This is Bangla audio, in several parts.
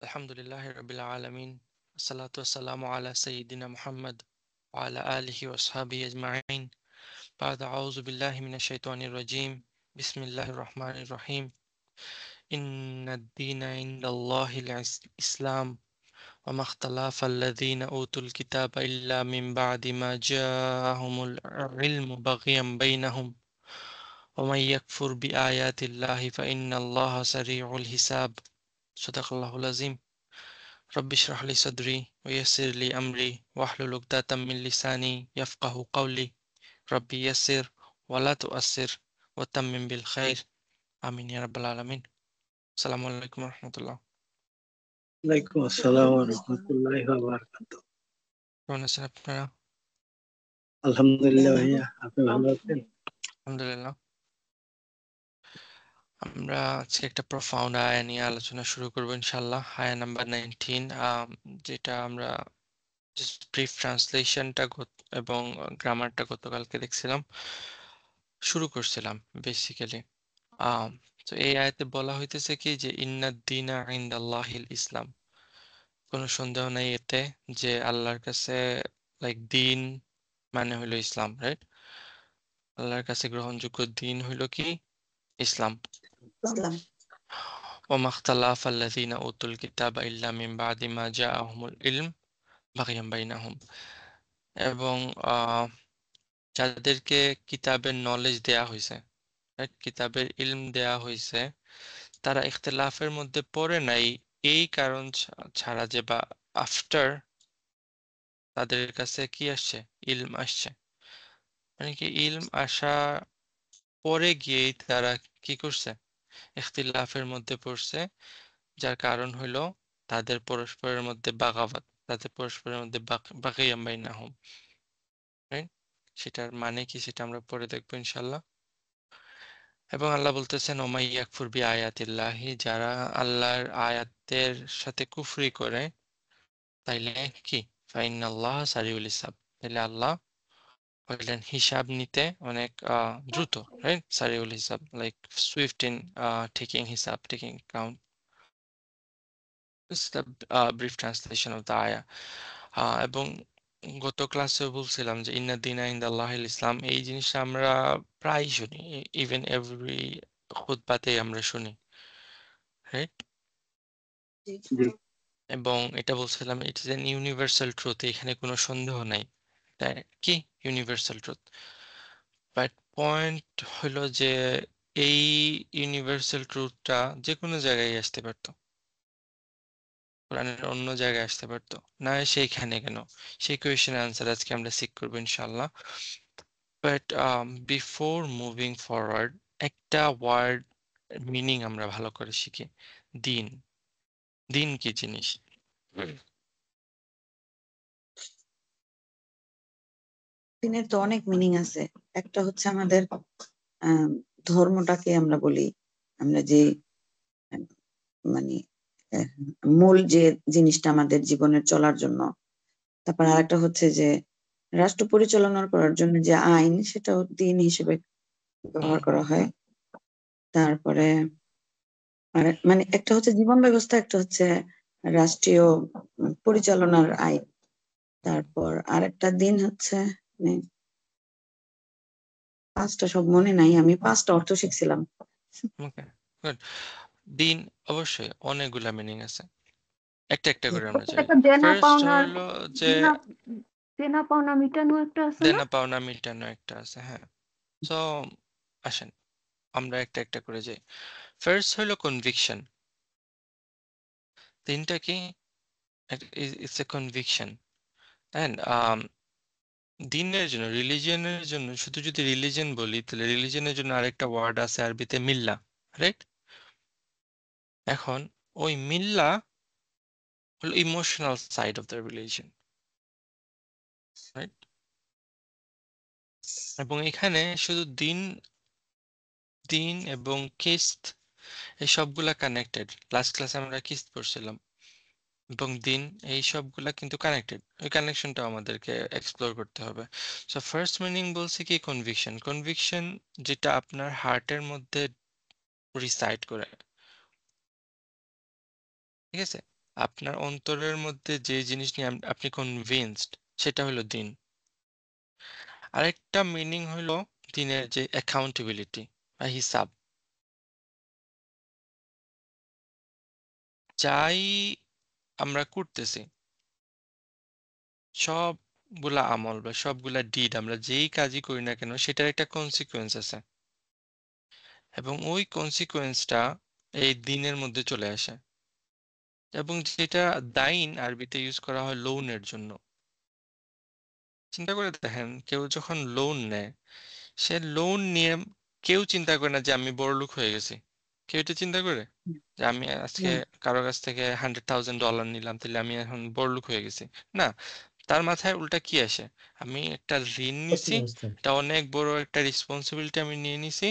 আলহামদুলিল্লাহ রাব্বিল আলামিন আসসালাতু ওয়াসসালামু আলা সাইয়্যিদিনা মুহাম্মদ ওয়া আলা আলিহি ওয়া আসহাবিহি আজমাইন বা'দ আউযু বিল্লাহি মিনাশ শাইতানির রাজীম বিসমিল্লাহির রহমানির রহিম ইন্নাদ-দীনা ইনদাল্লাহিল ইসলাম ওয়া মা ইখতালাফাল্লাযীনা উতুল কিতাবা ইল্লা মিন বা'দি মা জাআহুমুল ইলমু বাগিয়াম বাইনাহুম ওয়া মান ইয়াকফুর বিআয়াতিল্লাহি ফাইন্নাল্লাহা সারিউল হিসাব সাদাকাল্লাহুল আযীম رب اشرح لي صدري ويسر لي أمري واحلل عقدة من لساني يفقه قولي ربي يسر ولا تؤثر وتمم بالخير آمين يا رب العالمين السلام عليكم ورحمة الله ওয়ালাইকুম আসসালাম ওয়া রাহমাতুল্লাহি ওয়া বারাকাতুহু। কেমন আছেন আপনারা? আলহামদুলিল্লাহ ভাইয়া, আপনি ভালো আছেন? আলহামদুলিল্লাহ। আমরা আজকে একটা প্রফাউন্ড আয়া নিয়ে আলোচনা শুরু করবো ইনশাআল্লাহ। আয়া নাম্বার 19, যেটা আমরা ব্রিফ ট্রান্সলেশনটা এবং গ্রামারটা গতকালকে দেখছিলাম, শুরু করছিলাম বেসিক্যালি। তো এই আয়াতে বলা হইতেছে কি যে ইন্নাদ-দীনা ইনদাল্লাহিল ইসলাম। কোনো সন্দেহ নাই এতে যে আল্লাহর কাছে দিন মানে হইলো ইসলাম, রাইট? আল্লাহর কাছে গ্রহণযোগ্য দিন হইলো কি? ইসলাম। ইসলাম। ওমা ইখতালাফাল্লাযীনা উতুল কিতাবা ইল্লা মিন বা'দি মা জাআহুমুল ইলম বাগিয়াম বাইনাহুম। এবং যাদেরকে কিতাবের নলেজ দেয়া হয়েছে, রাইট, কিতাবের ইলম দেয়া হয়েছে, তারা ইখতিলাফের মধ্যে পড়ে নাই এই কারণ ছাড়া যে বা আফটার তাদের কাছে কি আসছে? ইলম আসছে। মানে কি ইলম আসা পরে গিয়েই তারা কি করছে? ইখতিলাফের মধ্যে পড়ছে, যার কারণ হইলো তাদের পরস্পরের মধ্যে বাগাবাত, তাদের পরস্পরের মধ্যে বাগিয়াম বাইনাহুম, রাইট? সেটার মানে কি সেটা আমরা পরে দেখবো ইনশাল্লাহ। এবং আল্লাহ বলতেছেন ওমাই ইয়াকফুর বি আয়াতিল্লাহি, যারা আল্লাহর আয়াতের সাথে কুফরি করে তাইলে কি ফাইনাল্লাহ সারিউল হিসাব, তাইলে আল্লাহ হইলেন হিসাব নিতে অনেক দ্রুত, রাইট? সারিউল হিসাব লাইক সুইফট ইন টেকিং হিসাব, taking count. This is the brief translation of the ayah. এবং গত ক্লাসে বলছিলাম যে ইন্নাদ-দীনা ইনদাল্লাহিল ইসলাম, এই জিনিসটা আমরা প্রায় শুনি, ইভেন এভরি খুতবাতেই আমরা শুনি, রাইট? জি। এবং এটা বলছিলাম it is an universal truth, এখানে কোনো সন্দেহ নাই, তাই কি ইউনিভার্সাল ট্রুথ। বাট পয়েন্ট হলো যে এই ইউনিভার্সাল ট্রুথটা যে কোনো জায়গায় আসতে পারতো, কোরআনের অন্য জায়গায় আসতে পারতো না, সেইখানে কেন? সেই কোয়েশ্চেনের আনসার আজকে আমরা সিক করবো ইনশাল্লাহ। বাট বিফোর মুভিং ফরওয়ার্ড, একটা ওয়ার্ড মিনিং আমরা ভালো করে শিখি। দিন। দিন কি জিনিস? দিনের তো অনেক মিনিং আছে। একটা হচ্ছে আমাদের ধর্মটাকে আমরা বলি, আমরা যে মানে মূল যে জিনিসটা আমাদের জীবনের চলার জন্য। তারপর আরেকটা হচ্ছে যে রাষ্ট্র পরিচালনা করার জন্য যে আইন, সেটাও দিন হিসেবে ব্যবহার করা হয়। তারপরে আর মানে একটা হচ্ছে জীবন ব্যবস্থা, একটা হচ্ছে রাষ্ট্রীয় পরিচালনার আইন। তারপর আরেকটা দিন হচ্ছে পাঁচটা সব মনে নাই, আমি পাঁচটা অর্থ শিখছিলাম। ওকে, গুড। দিন অবশ্যই অনেকগুলা মিনিং আছে, একটা একটা করে আমরা যাই। দেনা ফার্স্ট পাওনার হলো যে দেনা পাওনা মিটানো একটা আছে না? দেনা পাওনা মিটানো একটা আছে, হ্যাঁ। সো আসেন আমরা একটা একটা করে যাই। ফার্স্ট হলো কনভিকশন। তিনটা কি? It's a conviction. এন্ড দিনের জন্য, রিলিজিয়নের জন্য, শুধু যদি রিলিজিয়ন বলি তাহলে রিলিজিয়নের জন্য আরেকটা ওয়ার্ড আছে আরবিতে, মিল্লা, রাইট? এখন ওই মিল্লা হলো emotional side of the religion, right? এবং এখানে শুধু দিন দিন এবং কিস্ত, এই সবগুলা কানেক্টেড। লাস্ট ক্লাসে আমরা কিস্ত পড়ছিলাম, এবং দিন, এই সবগুলা কিন্তু কানেক্টেড। ওই কানেকশনটা আমাদেরকে এক্সপ্লোর করতে হবে। সো ফার্স্ট মিনিং বলছে কি কনভিকশন। কনভিকশন যেটা আপনার হার্টের মধ্যে রিসাইড করে, ঠিক আছে? আপনার অন্তরের মধ্যে যে জিনিস নিয়ে আপনি কনভিন্সড, সেটা হলো দিন। আরেকটা মিনিং হলো দিনের যে অ্যাকাউন্টেবিলিটি বা হিসাব। যাই আমরা করতেছি, সবগুলা আমল বা সবগুলা ডিড, আমরা যেই কাজই করি না কেন সেটার একটা কনসিকুয়েন্স আছে, এবং ওই কনসিকুয়েন্সটা এই দিনের মধ্যে চলে আসে। এবং যেটা দাইন আরবিতে ইউজ করা হয় লোনের জন্য। চিন্তা করে দেখেন, কেউ যখন লোন নেয়, সে লোন নিয়ে কেউ চিন্তা করে না যে আমি বড়লোক হয়ে গেছি। কেউ এটা চিন্তা করে যে আমি আজকে না, কারো কাছ থেকে $100,000 নিলাম, তাহলে আমি এখন বড়লোক হয়ে গেছি? না, তার মাথায় উল্টা কি আসে, আমি একটা ঋণ নিছি, এটা অনেক বড় একটা রেসপন্সিবিলিটি আমি নিয়ে নিছি,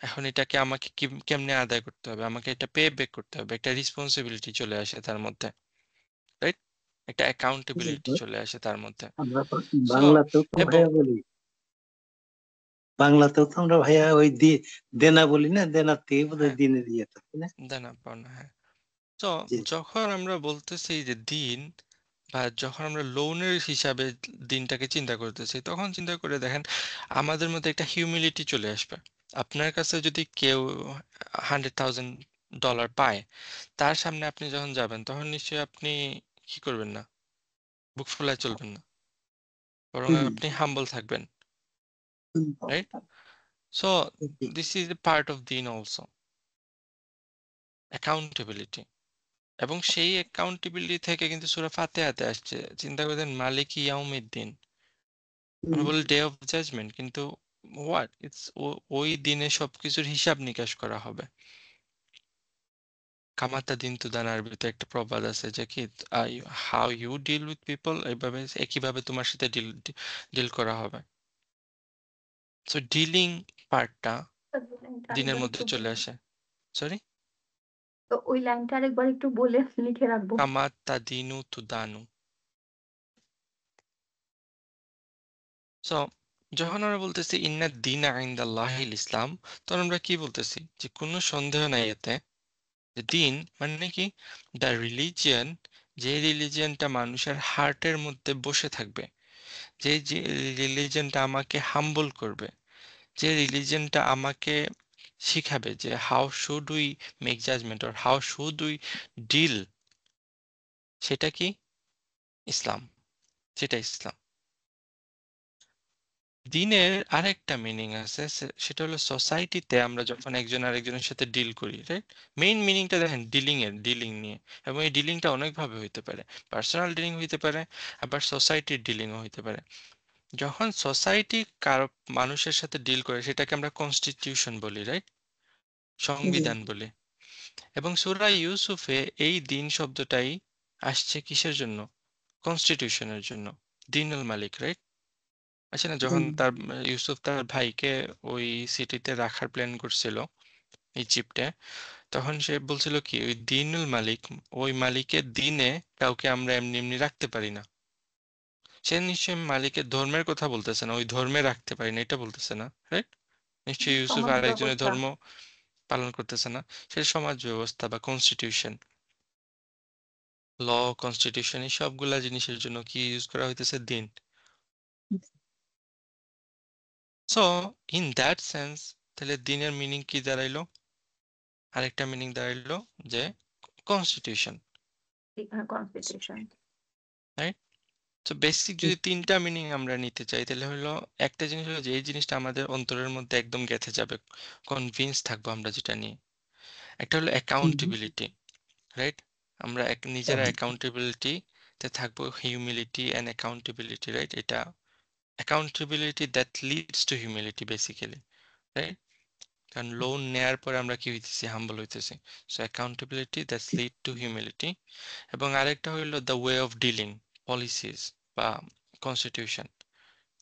এখন এটাকে আমাকে কেমনে আদায় করতে হবে, আমাকে এটা পে ব্যাক করতে হবে, একটা রেসপন্সিবিলিটি চলে আসে তার মধ্যে, রাইট? একটা জি, অ্যাকাউন্টেবিলিটি চলে আসে তার মধ্যে। আমরা তো সো বাংলাতেও তো এবং ভাইয়া বলি, বাংলাতেও তো আমরা ভাইয়া ওই দেনা বলি না, দেনার থেকে বোধহয় হ্যাঁ, দিনের ইয়ে থাকে না। দেনা পাওনা, হ্যাঁ। তো জি যখন আমরা বলতেছি যে দিন, বা যখন আমরা লোনের হিসাবে দিনটাকে চিন্তা করতেছি, তখন চিন্তা করে দেখেন আমাদের মধ্যে একটা হিউমিলিটি চলে আসবে। আপনার কাছে যদি কেউ $100,000 পায়, তার সামনে আপনি যখন যাবেন, তখন নিশ্চয়ই আপনি কি করবেন না, বুক ফুলায় চলবেন না, বরং হুম আপনি হাম্বল থাকবেন, হুম, রাইট? সো জি, this is a part of দিন অলসো, অ্যাকাউন্টেবিলিটি। এবং সেই অ্যাকাউন্টেবিলিটি থেকে কিন্তু সূরা ফাতিহাতে আসছে, চিন্তা করেন মালিকি ইয়াউমিদ্দিন, হুম, মানে বলে ডে অফ জাজমেন্ট, কিন্তু হোয়াট ইটস, ওই দিনে সবকিছুর হিসাব নিকাশ করা হবে। কামাতা দিন তুদান আরবিতে একটা প্রবাদ আছে যে কি, how you deal with people, এইভাবে একইভাবে তোমার সাথে ডিল ডিল করা হবে। সো ডিলিং পার্টটা লাইনটা দিনের আরেকবার মধ্যে একটু চলে বলুন। আসে। সরি, তো ওই লাইনটা আরেকবার একটু বলে লিখে রাখবো। কামাতা দিনু তুদানু। সো যখন আমরা বলতেছি ইন্না দিন ইনদাল্লাহিল ইসলাম, তখন আমরা কি বলতেছি, যে কোনো সন্দেহ নাই এতে যে দিন মানে কি, দ্য রিলিজিয়ন, যে রিলিজিয়নটা মানুষের হার্টের মধ্যে বসে থাকবে, যে রিলিজিয়নটা আমাকে হাম্বল করবে, যে রিলিজিয়নটা আমাকে শিখাবে যে how should we make judgement or how should we deal, সেটা কি ইসলাম, সেটা ইসলাম। দিনের আরেকটা মিনিং আছে, সেটা হলো সোসাইটিতে আমরা যখন একজন আরেকজনের সাথে ডিল করি, রাইট? মেইন মিনিংটা দেখেন ডিলিং নিয়ে, এবং এই ডিলিংটা অনেকভাবে হইতে পারে। পার্সোনাল ডিলিং হইতে পারে, আবার সোসাইটির ডিলিংও হইতে পারে। যখন সোসাইটি কারো মানুষের সাথে ডিল করে, সেটাকে আমরা কনস্টিটিউশন বলি, রাইট? জি সংবিধান বলি। এবং সূরা ইউসুফে এই দিন শব্দটাই আসছে কিসের জন্য? কনস্টিটিউশনের জন্য। দিনুল মালিক, রাইট? আচ্ছা না, যখন হুম, তার ইউসুফ তার ভাইকে ওই সিটিতে রাখার প্ল্যান করছিল ইজিপ্টে, তখন সে বলছিল কি, ওই দিনুল মালিক, ওই মালিকের দিনে কাউকে আমরা এমনি এমনি রাখতে পারি না। সে নিশ্চয়ই মালিকের ধর্মের কথা বলতেছে না, ওই ধর্মে রাখতে পারি না এটা বলতেছে না, রাইট? নিশ্চয়ই ইউসুফ সমাজ আরেকজনের ব্যবস্থা। ধর্ম পালন করতেছে না। সে সমাজ ব্যবস্থা বা কনস্টিটিউশন, ল, কনস্টিটিউশন, এই সবগুলা জিনিসের জন্য কি ইউজ করা হইতেছে? দিন। সো ইন দ্যাট সেন্স, তাহলে দিনের মিনিং কি দাঁড়াইলো? আরেকটা মিনিং দাঁড়াইলো যে কনস্টিটিউশন, কনস্টিটিউশন। রাইট? তো বেসিক যদি তিনটা মিনিং আমরা নিতে চাই, তাহলে হলো একটা জিনিস হলো যে এই জিনিসটা আমাদের অন্তরের মধ্যে একদম গেঁথে যাবে, কনভিন্স থাকবো আমরা যেটা নিয়ে। একটা হলো হুম, অ্যাকাউন্টেবিলিটি, রাইট? আমরা নিজেরা হ্যাঁ, অ্যাকাউন্টেবিলিটি তে থাকবো, হিউমিলিটি অ্যান্ড অ্যাকাউন্টেবিলিটি, রাইট? এটা accountability that leads to humility basically, right? কারণ লোন নেয়ার পরে আমরা কি হইতেছি? হাম্বল হইতেছি। So accountability that's lead to humility. এবং আরেকটা হইলো the way of dealing, policies বা কনস্টিটিউশন,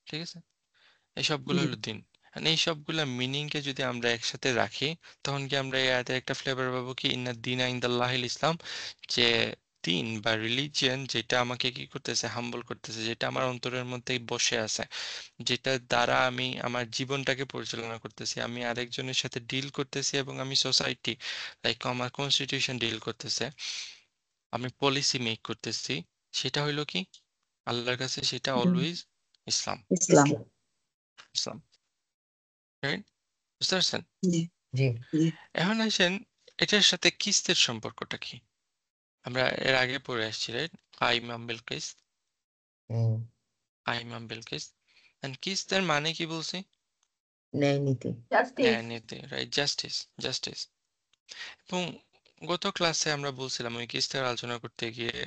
ঠিক আছে? এই সবগুলো হুম, হলো দিন। আর এই সবগুলা মিনিংকে যদি আমরা একসাথে রাখি, তখন কি আমরা এই আয়াতের একটা ফ্লেভার পাবো কি, ইন্না দিনা ইনদাল্লাহিল ইসলাম, যে দিন বা রিলিজিয়ন যেটা আমাকে কি করতেছে? হাম্বল করতেছে, যেটা আমার অন্তরের মধ্যেই বসে আছে, যেটার দ্বারা আমি আমার জীবনটাকে পরিচালনা করতেছি, আমি আরেকজনের সাথে ডিল করতেছি, এবং আমি সোসাইটি লাইক আমার কনস্টিটিউশন ডিল করতেছে। আমি পলিসি মেক করতেছি, সেটা হইলো কি আল্লাহর কাছে সেটা হুম, অলওয়েজ ইসলাম। ইসলাম। ইসলাম, রাইট? বুঝতে পারছেন? জি জি জি এখন আসেন এটার সাথে কিসের সম্পর্কটা কি? আমরা এর আগে পড়ে আসছি, রাইট? ইমাম বিলকিস, হুম ইমাম বিলকিস। এন্ড কিসের মানে কি বলছি? ন্যায় নীতি জাস্টিস ন্যায় নীতি, রাইট? Justice, justice. এবং গত ক্লাসে আমরা বলছিলাম ওই কেসটার আলোচনা করতে গিয়ে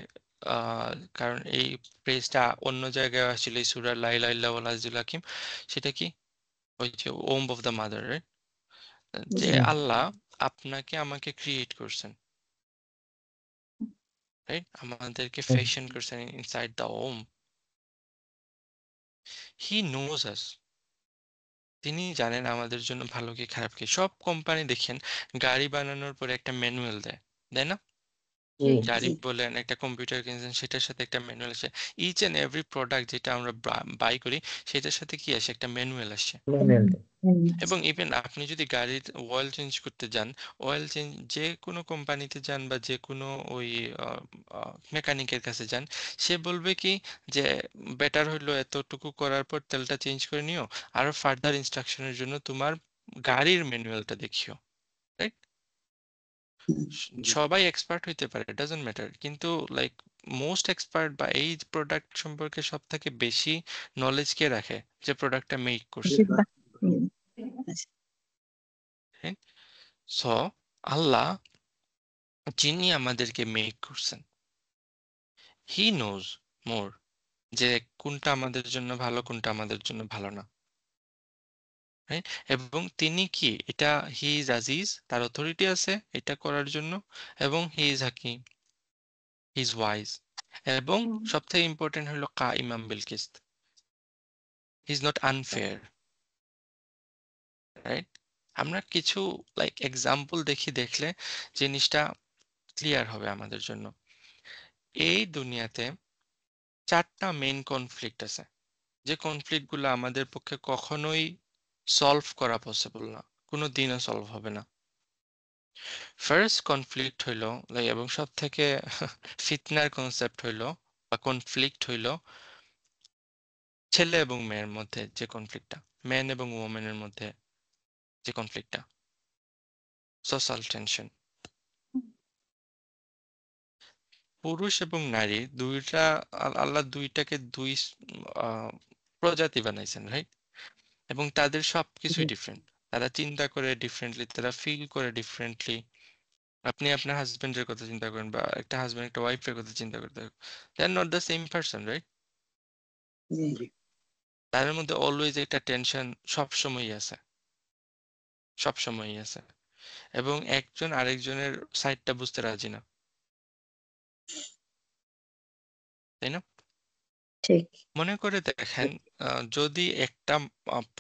কারণ এই প্রেসটা অন্য জায়গায় আসলে সূরা লা ইলাহা ইল্লাল্লাহু ওয়াল আজিজুল হাকিম, সেটা কি ওই যে womb of the mother, right? যে জি আল্লাহ আপনাকে আমাকে ক্রিয়েট করছেন, রাইট? আমাদেরকে হুম, ফ্যাশন করছেন inside the womb. He knows us, তিনি জানেন আমাদের জন্য ভালো কি খারাপ কি। সব কোম্পানি দেখেন গাড়ি বানানোর পরে একটা ম্যানুয়াল দেয়, তাই না? জি গাড়ি জি বলেন, একটা কম্পিউটার কিনছেন, সেটার সাথে একটা ম্যানুয়াল আসে। ইচ এন্ড এভরি প্রোডাক্ট যেটা আমরা বাই করি সেটার সাথে কি আসে, একটা ম্যানুয়াল আসে। ম্যানুয়াল হুম, এবং ইভেন আপনি যদি গাড়ির অয়েল চেঞ্জ করতে যান, অয়েল চেঞ্জ যে কোনো কোম্পানিতে যান বা যে কোনো ওই মেকানিকের কাছে যান, সে বলবে কি যে বেটার হইলো এতটুকু করার পর তেলটা চেঞ্জ করে নিও, আরো ফার্দার ইনস্ট্রাকশনের জন্য তোমার গাড়ির ম্যানুয়ালটা দেখিও, রাইট? হুম, সবাই এক্সপার্ট হইতে পারে, ডাজন্ট ম্যাটার, কিন্তু লাইক মোস্ট এক্সপার্ট বা এই প্রোডাক্ট সম্পর্কে সব থেকে বেশি নলেজ কে রাখে, যে প্রোডাক্টটা মেক করছে, হুম, আচ্ছা, সো আল্লাহ যিনি আমাদেরকে মেক করছেন, হি নোজ মোর, যে কোনটা আমাদের জন্য ভালো কোনটা আমাদের জন্য ভালো না, রাইট? এবং তিনি কি এটা, হি ইজ আজিজ, তার অথরিটি আছে এটা করার জন্য, এবং হি ইজ হাকিম, হি ইজ ওয়াইজ, এবং সবথেকে ইম্পর্টেন্ট হলো ইমাম বিল কিসত, he is not unfair, right? আমরা কিছু লাইক এক্সাম্পল দেখলে জিনিসটা ক্লিয়ার হবে আমাদের জন্য। এই দুনিয়াতে 4টা মেইন কনফ্লিক্ট আছে, যে কনফ্লিক্ট গুলো আমাদের পক্ষে কখনোই সলভ করা পসিবল না, কোনো দিনও সলভ হবে না। ফার্স্ট কনফ্লিক্ট হইলো এবং সব থেকে ফিতনার কনসেপ্ট হইলো বা কনফ্লিক্ট হইলো ছেলে এবং মেয়ের মধ্যে যে কনফ্লিক্টটা, ম্যান এবং ওমেনের মধ্যে যে কনফ্লিক্টটা, সোশ্যাল টেনশন। পুরুষ এবং নারী দুইটা, আল্লাহ দুইটাকে দুই আহ, প্রজাতি বানাইছেন, রাইট? এবং তাদের সবকিছুই ডিফারেন্ট, তারা চিন্তা করে ডিফারেন্টলি, তারা ফিল করে ডিফারেন্টলি। আপনি আপনার হাজবেন্ডের কথা চিন্তা করেন বা একটা হাজবেন্ড একটা ওয়াইফের কথা চিন্তা করতে, they are not the same person, right? জি তাদের মধ্যে অলওয়েজ একটা টেনশন সবসময়ই আছে, সবসময়ই আছে, এবং একজন আরেকজনের সাইডটা বুঝতে রাজি না, তাই না? ঠিক মনে করে দেখেন, যদি একটা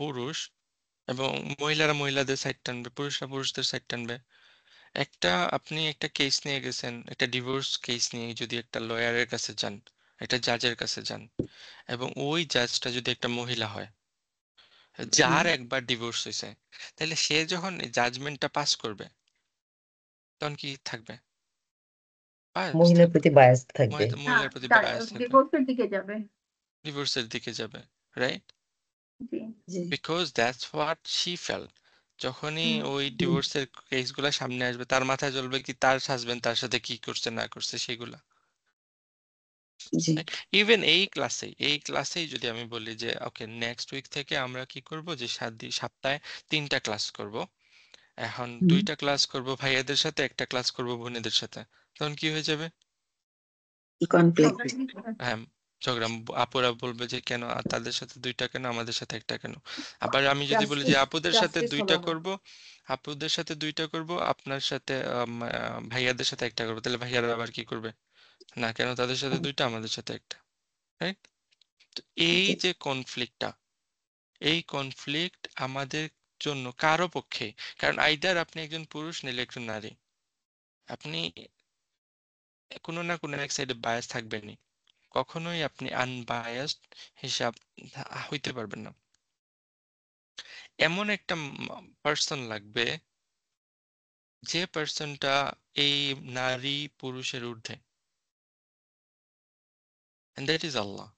পুরুষ এবং মহিলারা মহিলাদের সাইড টানবে, পুরুষরা পুরুষদের সাইড টানবে। আপনি একটা কেস নিয়ে গেছেন, একটা ডিভোর্স কেস নিয়ে যদি একটা লয়ারের কাছে যান, একটা জাজের কাছে যান, এবং ওই জাজটা যদি একটা মহিলা হয় যার একবার ডিভোর্স হয়েছে, তাহলে সে যখন জাজমেন্টটা পাস করবে তখন কি থাকবে? বায়াস মহিলার থাকবে, প্রতি বায়াস থাকবে মহিলার প্রতি বায়াস থাকবে, ডিভোর্সের দিকে যাবে ডিভোর্সের দিকে যাবে, right? G G because that's what she fail. যখনই হুম, ওই ডিভোর্সের কেসগুলো সামনে আসবে, তার মাথায় জ্বলবে কি তার হাজবেন্ড তার সাথে কি করছে না করছে সেগুলা। জি ইভেন এই ক্লাসেই যদি আমি বলি যে ওকে নেক্সট উইক থেকে আমরা কি করব, যে সপ্তাহে 3টা ক্লাস করব, এখন হুম, 2টা ক্লাস করব ভাইয়াদের সাথে, একটা ক্লাস করব বোনেদের সাথে, তখন কি হয়ে যাবে? কনফ্লিক্ট হ্যাঁ, ঝগড়া। আপুরা বলবে যে কেন তাদের সাথে 2টা কেন, আমাদের সাথে একটা কেন। আবার আমি যদি বলি যে আপুদের সাথে 2টা করব, আপুদের সাথে 2টা করব, আপনার সাথে ভাইয়াদের সাথে একটা করবো, তাহলে ভাইয়ারা আবার কি করবে, না কেন তাদের সাথে 2টা আমাদের সাথে একটা, রাইট? তো এই জি যে কনফ্লিক্টটা, এই কনফ্লিক্ট আমাদের জন্য কারো পক্ষে, কারণ আইদার আপনি একজন পুরুষ নিলে একজন নারী, আপনি কোনো না কোনো এক সাইডে বায়াস থাকবেনই, কখনোই আপনি আনবায়াসড হিসাব হইতে পারবেন না। এমন একটা পার্সন লাগবে যে পার্সনটা এই নারী পুরুষের ঊর্ধ্বে, and that is Allah.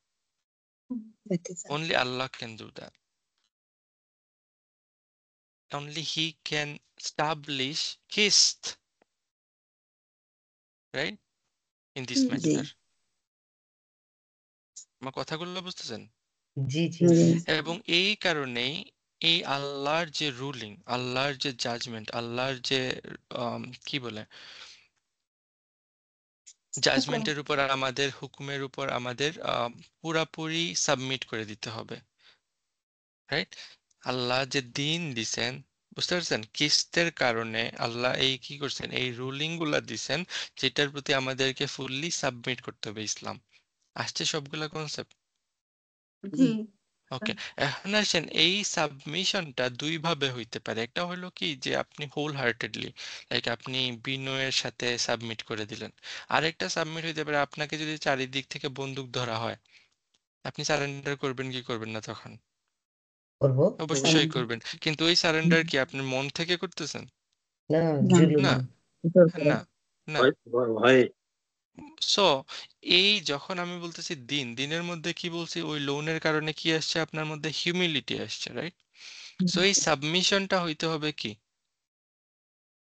That is all. Only Allah can do that. Only He can establish qist, right, in this hmm. G matter. আমার কথাগুলো বুঝতেছেন? জি জি জি এবং এই কারণেই এই আল্লাহর যে রুলিং, আল্লাহর যে জাজমেন্ট, আল্লাহর যে কি বলে হুকুম। জাজমেন্টের উপর আমাদের, হুকুমের উপর আমাদের পুরাপুরি সাবমিট করে দিতে হবে, রাইট? আল্লাহ যে দিন দিছেন, বুঝতে পারছেন, কিস্তের কারণে আল্লাহ এই কি করছেন, এই রুলিং গুলা দিছেন যেটার প্রতি আমাদেরকে ফুললি সাবমিট করতে হবে। ইসলাম আসছে সবগুলা কনসেপ্ট। জি। ওকে, এখন আসেন এই সাবমিশনটা দুই ভাবে হইতে পারে। একটা হলো কি যে আপনি হোল হার্টেডলি, লাইক আপনি বিনয়ের সাথে সাবমিট করে দিলেন। আরেকটা সাবমিট হইতে পারে আপনাকে যদি চারিদিক থেকে বন্দুক ধরা হয়, আপনি সারেন্ডার করবেন কি করবেন না তখন? করবো। অবশ্যই সালাম করবেন, কিন্তু ওই সারেন্ডার কি আপনি মন থেকে করতেছেন? না না জুলুম না, জোর করে না, না। ভয়ে সো এই যখন আমি বলতেছি দিন, দিনের মধ্যে কি বলছি, ওই লোনের কারণে কি আসছে আপনার মধ্যে, হিউমিলিটি আসছে, রাইট? সো এই সাবমিশনটা হইতে হবে কি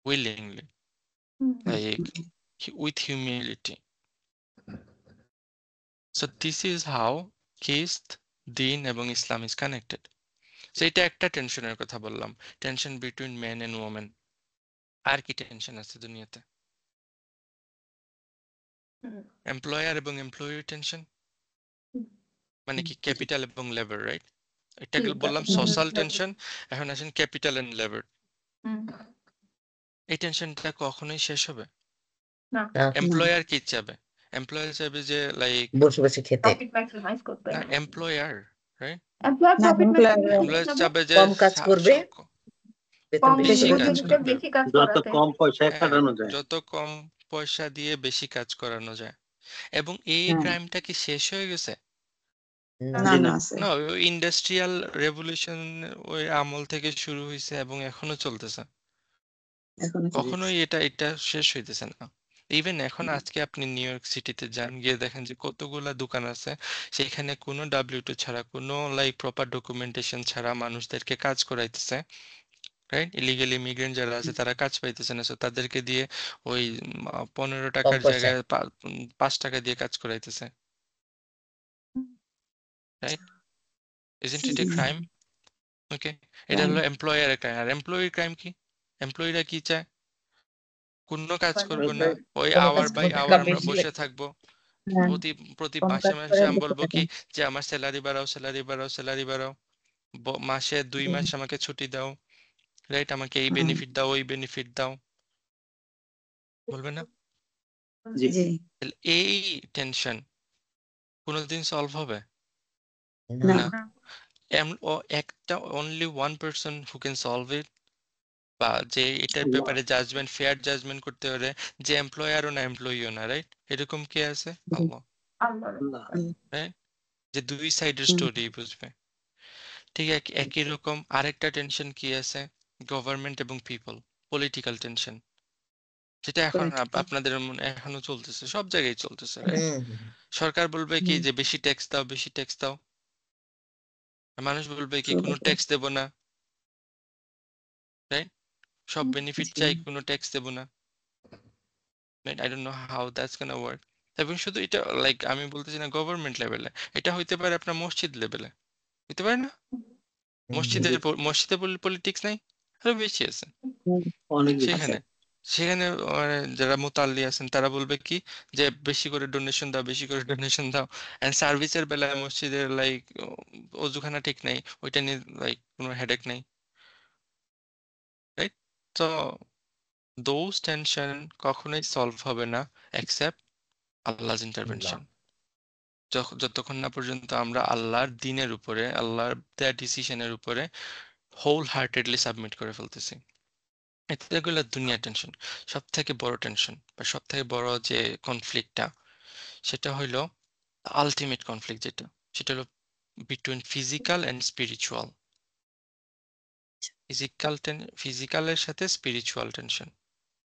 willingly, hmm. like with humility. So this is how কিস্ত, দিন এবং ইসলাম is connected. So এটা একটা টেনশনের কথা বললাম, tension between men and women. আর কি টেনশন আছে দুনিয়াতে? হুম। এমপ্লয়ার এবং এমপ্লয়ির টেনশন, হুম। মানে কি ক্যাপিটাল এবং লেবার, রাইট? জি, এটাকে বললাম ক্যাপিটাল সোশ্যাল লেবার। টেনশন। এখন আসেন ক্যাপিটাল এন্ড লেবার। হুম। এই টেনশনটা কখনোই শেষ হবে? না, না এমপ্লয়ার কি চাবে? এমপ্লয়ার চাবে যে লাইক, বসে বসে খেতে প্রফিট ম্যাক্সিমাইজ করতে। না এমপ্লয়ার, রাইট, এমপ্লয়ার না প্রফিট এমপ্লয়ার ম্যাক্সিমাইজ এমপ্লয়ার হবে, চাবে যে কম কাজ করবে, বেতন কম বেশি বেশি পাবে। কাজ বেশি মজুরিতে করবে। বেশি কাজ যত করাতে। কম পয়সায় হ্যাঁ, খাটানো যায়। যত কম পয়সা দিয়ে বেশি কাজ করানো যায়। এবং এই হ্যাঁ ক্রাইমটা কি শেষ হয়ে গেছে? না না জি না না, আছে না, ওই ইন্ডাস্ট্রিয়াল রেভলিউশন ওই আমল থেকে শুরু হয়েছে এবং এখনো চলতেছে। এখনো চলছে কখনোই এটা শেষ হইতেছে না। ইভেন এখন আজকে আপনি নিউ ইয়র্ক সিটিতে যান, গিয়ে দেখেন যে কতগুলা দোকান আছে, সেখানে কোনো W2 ছাড়া, কোনো লাইক প্রপার ডকুমেন্টেশন ছাড়া মানুষদেরকে কাজ করাইতেছে, রাইট? ইলিগাল ইমিগ্রেন্ট যারা আছে তারা কাজ পাইতেছে না, so তাদেরকে দিয়ে ওই 15 কম টাকার পয়সা। জায়গায় 5 টাকা দিয়ে কাজ করাইতেছে, right? Isn't it a crime? Okay, এটা ক্রাইম হলো এমপ্লয়ারের ক্রাইম। আর এমপ্লয়ির ক্রাইম কি? এমপ্লয়িরা কি চায়? কোনো কাজ করবো না, ওই কোনো কাজ আওয়ার বাই করবো, টাকা আওয়ার আমরা বেশি বসে থাকবো। হ্যাঁ প্রতি প্রতি কম মাসে কাজ মাসে করে আমি বেশি বলবো টাকা কি যে আমার স্যালারি বাড়াও, স্যালারি বাড়াও, স্যালারি বাড়াও। মাসে 2 মাস আমাকে ছুটি দাও, রাইট? আমাকে এই হ্যাঁ, বেনিফিট দাও, ওই বেনিফিট দাও, বলবে না? জি জি তাহলে এই টেনশন কোনোদিন সলভ হবে না না। একটা only one person who can solve it, বা যে এটার আল্লাহ। ব্যাপারে জাজমেন্ট, ফেয়ার জাজমেন্ট করতে পারে, যে এমপ্লয়ারও না এমপ্লয়িও না, রাইট? এরকম কে আছে? জি, আল্লাহ, আল্লাহ। আল্লাহ। রাইট? যে দুই সাইডের হুম, স্টোরি বুঝবে। ঠিক একই রকম আরেকটা টেনশন কি আছে? গভর্নমেন্ট এবং পিপল, পলিটিক্যাল টেনশন, যেটা এখন political, আপনাদের এখনো চলতেছে, সব জায়গায় চলতেছে, রাইট? হুম সরকার বলবে কি হুম, যে বেশি ট্যাক্স দাও, বেশি ট্যাক্স দাও। আর মানুষ বলবে কি কোনো political, ট্যাক্স দেব না, রাইট? সব বেনিফিট জি, চাই, কোনো ট্যাক্স দেব না, right? I don't know how that's gonna work. এবং শুধু এটা লাইক আমি বলতেছি না গভর্নমেন্ট লেভেলে, এটা হইতে পারে আপনার মসজিদ লেভেলে, হইতে পারে না? হুম জি, মসজিদে পলিটিক্স নাই? আরো বেশি আছে হুম, অনেক বেশি। আছে সেখানে। সেখানে মানে যারা মুতাল্লি আছেন তারা বলবে কি যে বেশি করে ডোনেশন দাও, বেশি করে ডোনেশন দাও। এন্ড সার্ভিসের বেলায় মসজিদের লাইক অজুখানা ঠিক নাই, ওইটা নিয়ে লাইক কোনো হেডেক নাই, রাইট? তো দোজ টেনশন কখনোই সলভ হবে না এক্সেপ্ট আল্লাহর আল্লাহ। ইন্টারভেনশন। যতক্ষণ না পর্যন্ত আমরা আল্লাহর দিনের উপরে, আল্লাহর দেয়া ডিসিশনের উপরে হোল হার্টেডলি সাবমিট করে ফেলতেছি। এগুলো দুনিয়া টেনশন। সব থেকে বড় টেনশন বা সব থেকে বড় যে কনফ্লিক্টটা, সেটা হইলো আলটিমেট কনফ্লিক্ট, যেটা সেটা হলো বিটুইন ফিজিক্যাল অ্যান্ড স্পিরিচুয়াল। ফিজিক্যালের সাথে স্পিরিচুয়াল টেনশন,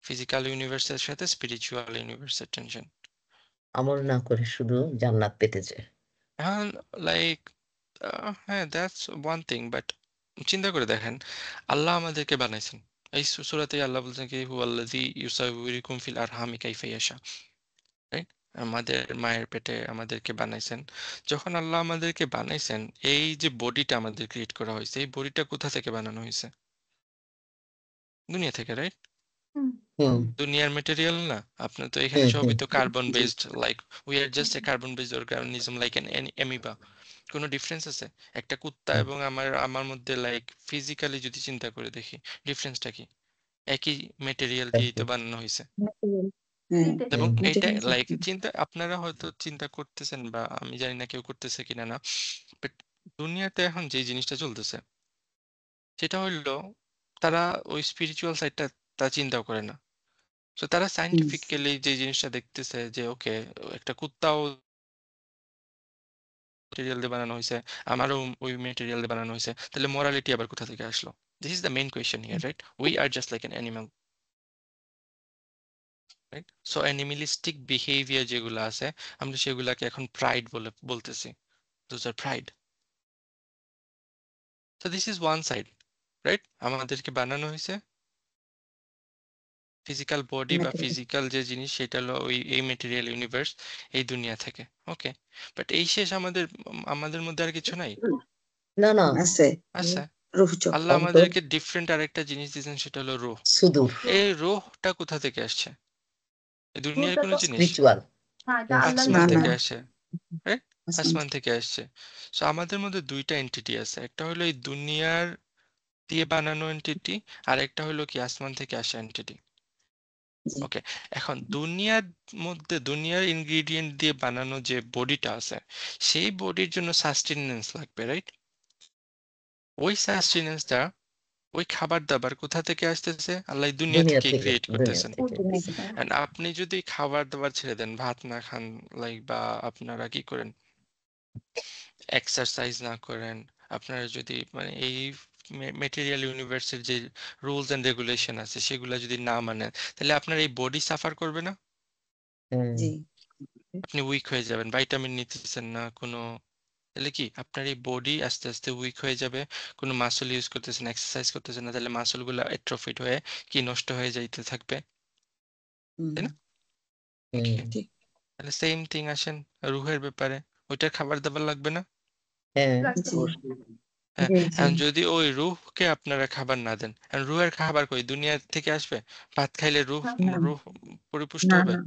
ফিজিক্যাল ইউনিভার্সের সাথে স্পিরিচুয়াল ইউনিভার্সের টেনশন। আমল না করে শুধু জান্নাত পেতে চায়। এখন লাইক হ্যাঁ, দ্যাটস ওয়ান থিং, বাট চিন্তা করে দেখেন, আল্লাহ আমাদেরকে বানাইছেন। এই সূরাতে আল্লাহ বলছেন কি, হুয়াল্লাযী ইউসাউবিরুকুম ফিল আরহামি কাইফা ইয়াশা, রাইট? আমাদের মায়ের পেটে আমাদেরকে বানাইছেন। যখন আল্লাহ আমাদেরকে বানাইছেন, এই যে বডিটা আমাদের ক্রিয়েট করা হয়েছে, এই বডিটা কোথা থেকে বানানো হয়েছে? দুনিয়া থেকে, রাইট? হুম হুম দুনিয়ার মেটেরিয়াল না। আপনার তো এখানে হুম সবই হুম তো carbon based, like we are just a carbon based organism, like N amoeba. কোনো ডিফারেন্স আছে? একটা কুত্তা হুম, এবং আমার মধ্যে লাইক ফিজিক্যালি যদি চিন্তা করে দেখি, ডিফারেন্সটা কি? একই মেটেরিয়াল দিয়েই তো একই। বানানো হয়েছে। হ্যাঁ এটাই। এবং হুম এটা materials লাইক একই। চিন্তা, আপনারা হয়তো চিন্তা করতেছেন বা আমি জানি না কেউ করতেছে কিনা না, বাট দুনিয়াতে এখন যে জিনিসটা চলতেছে সেটা হইলো, তারা ওই স্পিরিচুয়াল সাইডটা তা চিন্তাও করে না। তো তারা হুম, সায়েন্টিফিক্যালি যে জিনিসটা দেখতেছে যে ওকে, একটা কুত্তাও মেটেরিয়াল দিয়ে বানানো হয়েছে, আমারও ওই মেটেরিয়াল দিয়ে বানানো হয়েছে, তাহলে মোরালিটি আবার কোথা থেকে আসলো? This is the main question here, right? We are just like an animal, right? So animalistic behaviour যেগুলো আছে, আমরা সেগুলাকে এখন প্রাইড বলতেছি। Those are pride. So this is one side, right? আমাদেরকে বানানো হয়েছে ফিজিক্যাল বডি বা material। ফিজিক্যাল যে জিনিস, সেটা হলো ওই এই মেটেরিয়াল ইউনিভার্স, এই দুনিয়া থেকে। ওকে, বাট এই শেষ, আমাদের মধ্যে আর কিছু নাই? না না আছে আচ্ছা, রুহ চক্র। আল্লাহ অন্তর আমাদেরকে ডিফারেন্ট আরেকটা জিনিস দিয়েছেন, সেটা হলো রূহ। সুদূর এই রূহটা কোথা থেকে আসছে? এই দুনিয়ার রুহটা কোনো তো জিনিস? স্পিরিচুয়াল। হ্যাঁ, এটা আল্লাহর আসমান না না থেকে নির্দেশ। আসে, রাইট? আসমান আসমান থেকে আসছে। সো আমাদের মধ্যে দুইটা এন্টিটি আছে, একটা হলো এই দুনিয়ার দিয়ে বানানো এন্টিটি, আর একটা হলো কি আসমান থেকে আসা এন্টিটি। জি ওকে, এখন দুনিয়ার মধ্যে দুনিয়ার ইনগ্রিডিয়েন্ট দিয়ে বানানো যে বডিটা আছে, সেই বডির জন্য সাস্টেনেন্স লাগবে, রাইট? ওই সাস্টেনেন্সটা, ওই খাবার দাবার কোথা থেকে আসতেছে? আল্লাহ এই দুনিয়া দুনিয়া থেকেই থেকে ক্রিয়েট দুনিয়া করতেছেন। থেকে। And আপনি যদি খাবার দাবার ছেড়ে দেন, ভাত না খান, লাইক, বা আপনারা কি করেন, এক্সারসাইজ না করেন, আপনারা যদি মানে এই মেটেরিয়াল ইউনিভার্সের যে রুলস এন্ড রেগুলেশন আছে সেগুলো যদি না মানেন, তাহলে আপনার এই বডি সাফার করবে না? হুম জি আপনি উইক হয়ে যাবেন, ভিটামিন নিতেছেন না কোনো, তাহলে কি আপনার এই বডি আস্তে আস্তে উইক হয়ে যাবে। কোনো মাসল ইউজ করতেছেন, এক্সারসাইজ করতেছেন না, তাহলে মাসলগুলো এট্রোফিড হয়ে কি নষ্ট হয়ে যাইতে থাকবে, হুম, তাই না? হুম ওকে, ঠিক তাহলে সেম থিং আসেন রুহের ব্যাপারে, ওইটার খাবার দাবার লাগবে না? হ্যাঁ লাগবে। জি অবশ্যই। হ্যাঁ, জি জি এখন যদি ওই রুহকে আপনারা খাবার না দেন, এখন রুহের খাবার কই দুনিয়া থেকে আসবে? ভাত খাইলে রুহ হ্যাঁ, না রুহ পরিপুষ্ট না হবে? না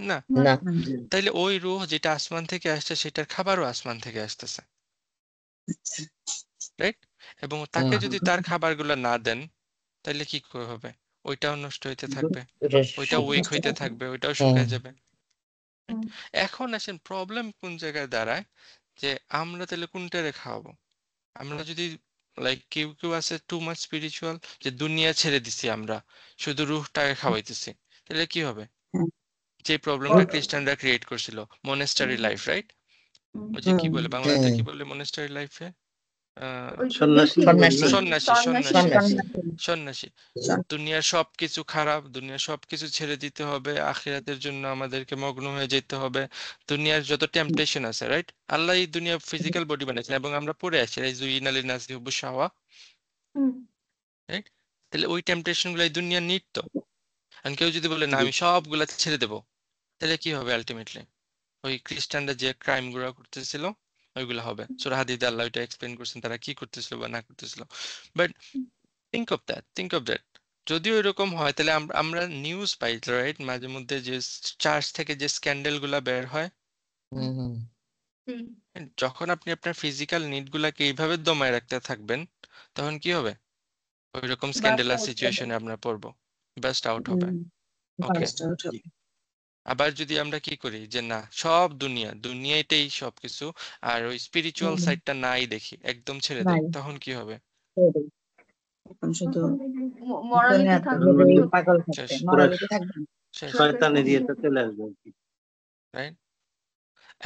না। না। না না জি, তাইলে ওই রুহ যেটা আসমান থেকে আসছে, সেটার খাবারও আসমান থেকে আসতেছে, আচ্ছা রাইট? এবং তাকে হুম যদি তার খাবারগুলো না দেন, তাহলে কি হবে? ওইটাও নষ্ট হইতে থাকবে, এটা ওইটাও উইক নষ্ট হইতে হবে। থাকবে, ওইটাও হ্যাঁ শুকায় যাবে। হুম। এখন আসেন প্রবলেম কোন জায়গায় দাঁড়ায়, যে আমরা তাহলে কোনটারে খাওয়াবো? আমরা যদি লাইক কেউ কেউ আছে টু মাচ স্পিরিচুয়াল, যে দুনিয়া ছেড়ে দিছি আমরা, শুধু রুহটাকে খাওয়াইতেছি, তাহলে কি হবে? হ্যাঁ যে ও, প্রবলেমটা খ্রিস্টানরা ক্রিয়েট করছিল, মনেস্টারি লাইফ, রাইট? হুম। ওই যে কি হুম বলে বাংলাতে, হুম কি বলে মনেস্টারি লাইফে? ওই যে সন্ন্যাসী বেশি জীবন সন্ন্যাসী না? সন্ন্যাসী, সন্ন্যাসী সন্ন্যাসী, সন্ন্যাসী সন্ন্যাসী। দুনিয়ার সবকিছু খারাপ, দুনিয়ার সবকিছু ছেড়ে দিতে হবে, আখিরাতের জন্য আমাদেরকে মগ্ন হয়ে যেতে হবে। দুনিয়ার যত টেম্পটেশন আছে, রাইট? আল্লাহ এই দুনিয়া ফিজিক্যাল বডি বানিয়েছেন এবং আমরা পড়ে আসি এই জুইন আলী নাজরি হুবুস শাহওয়া, হুম। রাইট? তাহলে ওই টেম্পটেশন গুলো এই দুনিয়ার নিট তো। আর কেউ যদি বলে না জি, আমি সবগুলা ছেড়ে দেবো, তাহলে কি হবে আলটিমেটলি? ওই খ্রিস্টানরা যে ক্রাইম গুলো করতেছিল ওইগুলো হবে। সূরা হাদীদে আল্লাহ এটা এক্সপ্লেন করছেন তারা কি করতেছিল বা না করতেছিল। বাট থিঙ্ক অফ দ্যাট, যদিও এরকম হয়, তাহলে আমরা নিউজ পাই, রাইট? মাঝে মধ্যে যে চার্চ থেকে যে স্ক্যান্ডেল গুলা বের হয়, হুম হুম জি। যখন আপনি আপনার ফিজিক্যাল নিড গুলাকে এইভাবে দমায় রাখতে থাকবেন, তখন কি হবে? ওই রকম বাস স্ক্যান্ডেলাস আউট হবে। সিচুয়েশনে আমরা পড়বো, বাস্ট আউট হবে। হুম ওকে, বার্স্ট আউট জি। হবে আবার যদি আমরা কি করি যে না, সব দুনিয়াটাই সবকিছু, আর ওই স্পিরিচুয়াল হুম, সাইডটা নাই দেখি, একদম ছেড়ে দেই, নাই তখন কি হবে? এখন শুধু মরালিটি দুনিয়াতে থাকবে তখন না, ওই শুধু পাগল শেষ, থাকবে পুরা মরালিটি থাকবে না। শেষ, শয়তানের ইয়েটা চলে আসবে আর কি। রাইট?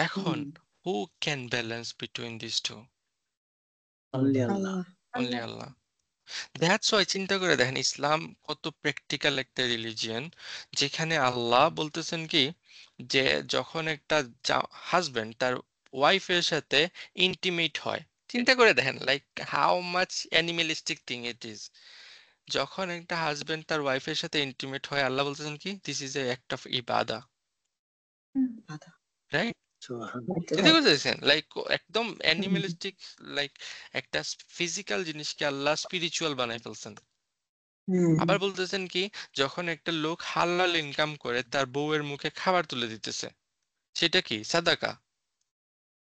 এখন hmm who can balance between this two? Only Allah Allah. Allah only Allah. That's why চিন্তা করে দেখেন ইসলাম কত প্র্যাকটিক্যাল একটা রিলিজিয়ন, যেখানে আল্লাহ বলতেছেন কি যে যখন একটা হাজবেন্ড তার ওয়াইফের সাথে ইন্টিমেট হয়, চিন্তা করে দেখেন like how much animalistic thing it is. যখন একটা হাজবেন্ড তার ওয়াইফের সাথে ইন্টিমেট হয়, আল্লাহ বলতেছেন কি this is a act of ইবাদা, হুম, রাইট? Subhanallah. চিন্তা রাইট করতেছেন লাইক একদম অ্যানিমেলিস্টিক, লাইক একটা ফিজিক্যাল জিনিসকে আল্লাহ স্পিরিচুয়াল বানাই ফেলছেন। আবার বলতেছেন কি যখন একটা লোক হালাল ইনকাম করে তার বউয়ের মুখে খাবার তুলে দিতেছে, সেটা কি সাদাকা?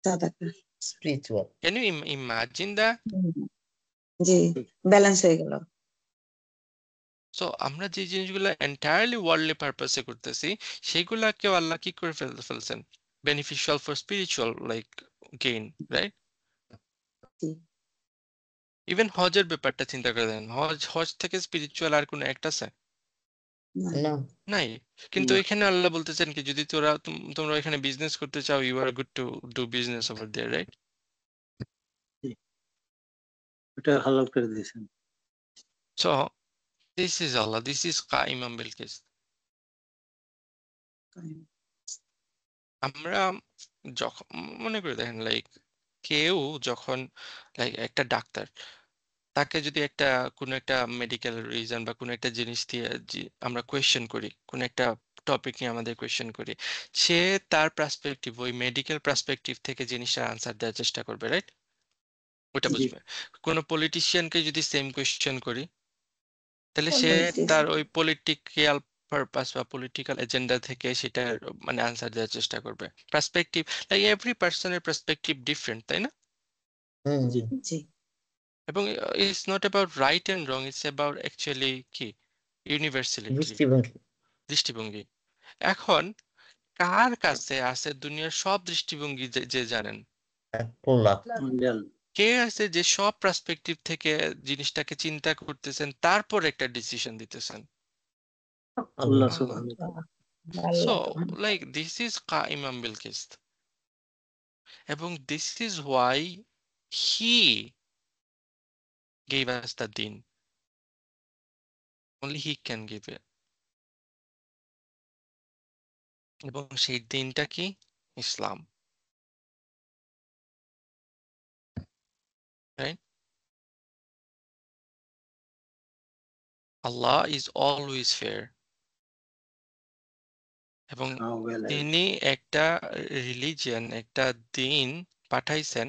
সাদাকা Spiritual. Can you imagine that? জি ব্যালেন্স হয়ে গেল সো আমরা যে জিনিসগুলো এন্টায়ারলি ওয়ার্ল্ডলি পারপাসে করতেছি, সেগুলাকেও আল্লাহ কি করে ফেলছেন beneficial for spiritual like gain, right? G even হজের ব্যাপারটা চিন্তা করে দেন, হজ হজ থেকে স্পিরিচুয়াল আর কোনো একটা আছে? না No. নাই। কিন্তু না, এখানে আল্লাহ বলতেছেন কি যদি তোমরা এখানে বিজনেস করতে চাও, you are good to do business over there, right? এটা হালাল করে দিয়েছেন। So this is Allah, this is কাইমাম বিল কিসত। আমরা যখন মনে করে দেখেন লাইক কেউ যখন লাইক একটা ডাক্তার, তাকে যদি কোনো একটা মেডিকেল রিজন বা কোনো একটা জিনিস দিয়ে আমরা কোয়েশ্চেন করি, কোনো একটা টপিক নিয়ে আমাদের কোয়েশ্চেন করি, সে তার পার্সপেক্টিভ ওই মেডিকেল পার্সপেক্টিভ থেকে জিনিসটার আনসার দেওয়ার চেষ্টা করবে, রাইট? ওটা জি বুঝবে। কোনো পলিটিশিয়ানকে যদি সেম কোয়েশ্চেন করি, তাহলে সে Politics, তার ওই পলিটিক্যাল পারপাস বা পলিটিক্যাল এজেন্ডা থেকে সেটার মানে আনসার দেওয়ার চেষ্টা করবে। পার্সপেক্টিভ, লাইক এভরি পার্সনের পার্সপেক্টিভ ডিফারেন্ট, তাই না? জি জি এবং it's not about right and wrong, it's about actually কি ইউনিভার্সালিটি, দৃষ্টিভঙ্গি দৃষ্টিভঙ্গি। এখন কার কাছে আছে দুনিয়ার সব দৃষ্টিভঙ্গি যে যে জানেন? আল্লাহ আল্লাহ কে আছে যে সব পার্সপেক্টিভ থেকে জিনিসটাকে চিন্তা করতেছেন, তারপর একটা ডিসিশন দিতেছেন? আল্লাহ আল্লাহ সুবহানাহু সো আল্লাহ সুবহানাহু লাইক দিস ইজ কাইমাম বিল কিসত, এবং this is why he gave us the din, only he can give it। এবং সেই দিনটা কি? Islam, right? Allah is always fair, এবং How well I তিনি একটা রিলিজিয়ন, একটা দিন পাঠাইছেন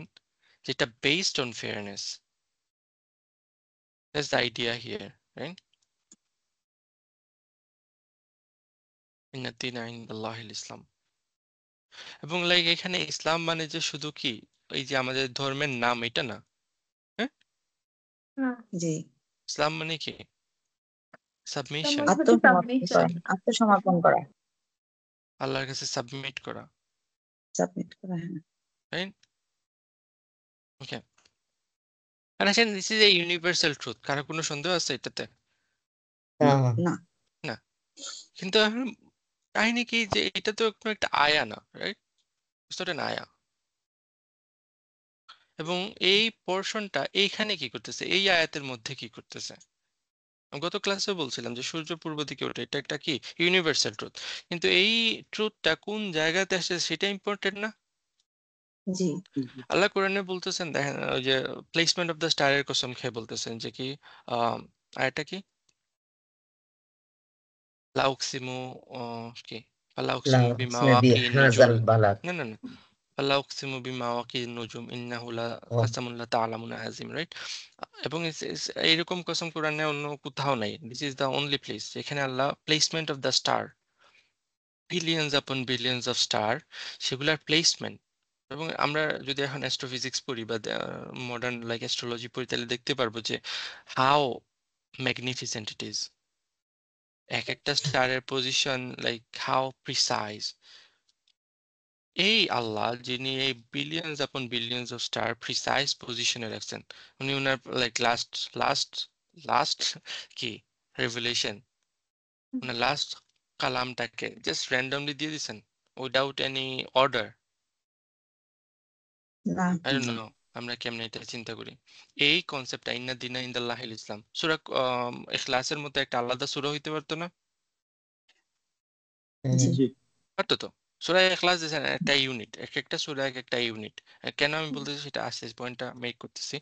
যেটা based on fairness. That's the idea here, right? ইন্না দীনা ইনদাল্লাহিল ইসলাম। এবং লাইক এখানে ইসলাম মানে যে শুধু কি এই যে আমাদের ধর্মের নাম, এটা না, হ্যাঁ? না জি ইসলাম মানে কি? তার সাবমিশন, মানে হচ্ছে সাবমিশন। আত্মসমর্পণ করা আল্লাহর কাছে সাবমিট করা, সাবমিট করা হ্যাঁ রাইট? ওকে, আর আসেন this is A universal truth, কারো কোনো সন্দেহ আছে এটাতে? না না। কিন্তু এখন কাহিনী কি যে এটা তো কোনো একটা আয়া না, রাইট? ইটস নট এন আয়া। এবং এই পোর্শনটা এইখানে কি করতেছে, এই আয়াতের মধ্যে কি করতেছে? আমি গত ক্লাসে বলছিলাম যে সূর্য পূর্ব দিকে ওঠে, এটা একটা কি ইউনিভার্সাল ট্রুথ, কিন্তু এই ট্রুথটা কোন জায়গাতে আসে সেটা ইম্পর্টেন্ট না? জি আল্লাহ কোরআনে বলতেছেন, দেখেন ওই যে প্লেসমেন্ট অফ দ্য স্টারের কসম খেয়ে বলতেছেন যে কি আয়াতটা কি লাউকসিমু কি লা লাউকসিমু বিমা উকসিমু ওয়াকি নুজুম, বিহাযাল বালাদ না না না, লাউকসিমু বিমা ওয়াকি নুজুম ইন্নাহু লা ও কাসামুল্লাহ তাআলামুন আযীম, রাইট? এবং এইরকম কসম কোরআনে অন্য কোথাও নাই। This is the only place যেখানে Allah placement of the star, billions upon billions of star, সেগুলার প্লেসমেন্ট। এবং আমরা যদি এখন অ্যাস্ট্রোফিজিক্স পড়ি বা মডার্ন লাইক অ্যাস্ট্রোলজি পড়ি, তাহলে দেখতে পারবো যে হাউ ম্যাগনিফিসেন্ট ইট ইজ, এক একটা স্টারের পজিশন লাইক হাউ প্রিসাইজ। এই আল্লাহ যিনি এই billions upon billions of star precise পজিশনে রাখছেন, উনি ওনার লাইক লাস্ট লাস্ট লাস্ট কি রেভেলেশন, ওনার লাস্ট কালামটাকে জাস্ট র্যান্ডমলি দিয়ে দিছেন উইদাউট এনি অর্ডার। না I don't না know. আমরা কেমনে এটা চিন্তা করি। এই কনসেপ্টটা ইন্না দিনা ইনদাল্লাহিল ইসলাম সূরা ইখলাসের মধ্যে একটা আলাদা সূরা হইতে পারতো না? জি জি পারতো তো। সূরা ইখলাস দিয়েছেন একটা ইউনিট, এক একটা সূরা এক একটা ইউনিট। কেন আমি বলতেছি সেটা আসছে, পয়েন্টটা মেক করতেছি।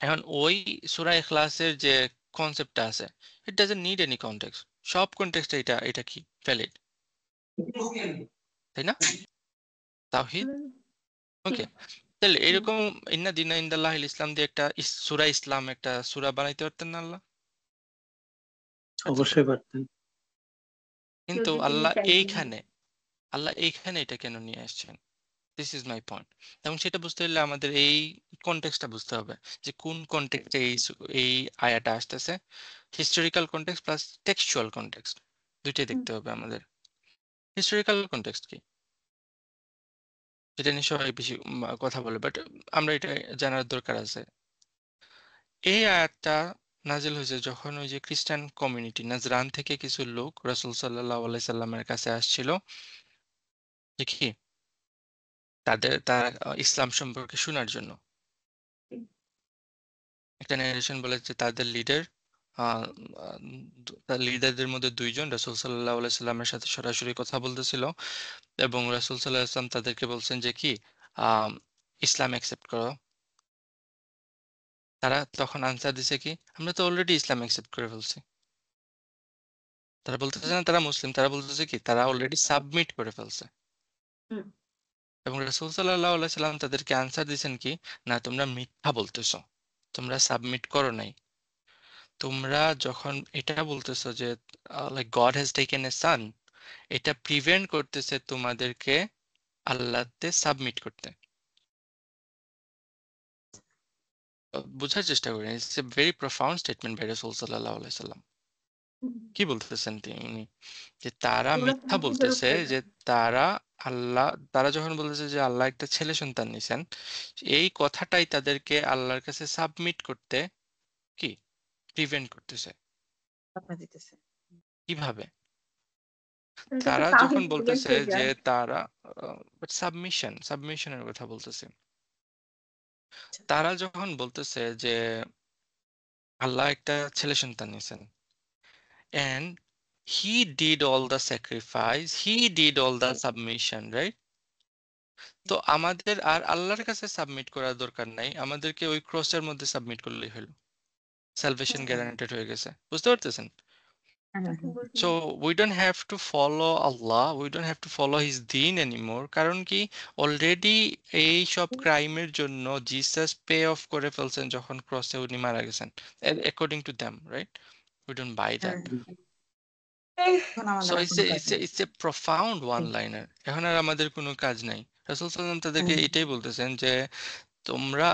এখন ওই সূরা ইখলাসের যে কনসেপ্টটা আছে, it doesn't need any context. সব কনটেক্সটে এটা এটা কি ভ্যালিড, তাই না? তাওহীদ। ওকে, তাহলে এরকম ইন্না দিনা ইনদাল্লাহিল ইসলাম দিয়ে একটা সূরা ইসলাম, একটা সূরা বানাইতে পারতেন না আল্লাহ? পারতেন তো। অবশ্যই পারতেন। কিন্তু যদি তিনি চাইতেন। আল্লাহ এইখানে এটা কেন নিয়ে আসছেন? This is my point. এবং সেটা বুঝতে হলে আমাদের এই কনটেক্সটটা বুঝতে হবে, যে কোন কনটেক্সটে এই আয়াটা আসতেছে। Historical context plus textual context, দুইটাই দেখতে হবে আমাদের। হিস্টোরিক্যাল কনটেক্সট কি এটা নিয়ে সবাই বেশি কথা বলে, বাট আমরা এটা জানার দরকার আছে। এই আয়াতটা নাজিল হয়েছে যখন ওই যে খ্রিস্টান কমিউনিটি নাজরান থেকে কিছু লোক রাসূল সাল্লাল্লাহু আলাইহি সাল্লামের কাছে আসছিল, দেখি তারা ইসলাম সম্পর্কে শোনার জন্য। একটা ন্যারেশন বলে যে তাদের লিডার, তার লিডারদের মধ্যে দুইজন রাসূল সাল্লাল্লাহু আলাইহি সাল্লামের সাথে সরাসরি কথা বলতেছিল, এবং রাসূল সাল্লাল্লাহু আলাইহি সাল্লাম তাদেরকে বলছেন যে কি আম, ইসলাম অ্যাকসেপ্ট করো। তারা তখন আনসার দিছে কি, আমরা তো অলরেডি ইসলাম অ্যাকসেপ্ট করে ফেলছি। তারা বলতেছে না তারা মুসলিম, তারা বলতেছে কি তারা অলরেডি সাবমিট করে ফেলছে। হুম। এবং রাসূল সাল্লাল্লাহু আলাইহি সাল্লাম তাদেরকে আনসার দিয়েছেন কি, না তোমরা মিথ্যা বলতেছো, তোমরা সাবমিট করো নাই। তোমরা যখন এটা বলতেছো যে like God has taken a son, এটা প্রিভেন্ট করতেছে তোমাদেরকে আল্লাহতে সাবমিট করতে। বোঝার চেষ্টা করেন, it's a very profound statement by রাসূল সাল্লাল্লাহু আলাইহি সাল্লাম। কি বলতেছেন উনি, যে তারা সূরা মিথ্যা ইউসুফের বলতেছে, উপরে। যে তারা তারা যখন বলতেছে যে আল্লাহ একটা ছেলে সন্তান নিছেন, এই কথাটাই তাদেরকে আল্লাহর কাছে সাবমিট করতে কি প্রিভেন্ট করতেছে। বাধা দিতেছে। কিভাবে? এটা তো তারা যখন তাওহীদ বলতেছে এগেইনস্টে যে যায়। তারা সাবমিশনের কথা বলতেছে, তারা যখন বলতেছে যে আল্লাহ একটা ছেলে সন্তান নিছেন, and he did all the sacrifice, he did all the submission, right? তো আমাদের আর আল্লাহর কাছে সাবমিট করার দরকার নাই, আমাদেরকে ওই ক্রসের মধ্যে সাবমিট করলেই হলো, সালভেশন আচ্ছা গ্যারান্টেড হয়ে গেছে। বুঝতে পারতেছেন? হ্যাঁ হ্যাঁ আচ্ছা হ্যাঁ বুঝলাম। So we don't have to follow Allah, we don't have to follow his deen anymore, কারণ কি অলরেডি এই সব ক্রাইমের জন্য জিসাস পে অফ করে ফেলছেন যখন ক্রসে উনি মারা গেছেন, according to them, right? We don't buy হ্যাঁ that. এখন সো আমাদের আর কোনো কাজ নেই। It's a profound one liner. এখন আর আমাদের কোনো কাজ নাই। রাসূল সাল্লাল্লাহু আলাইহি ওয়াসাল্লাম তাদেরকে হ্যাঁ এটাই বলতেছেন যে তোমরা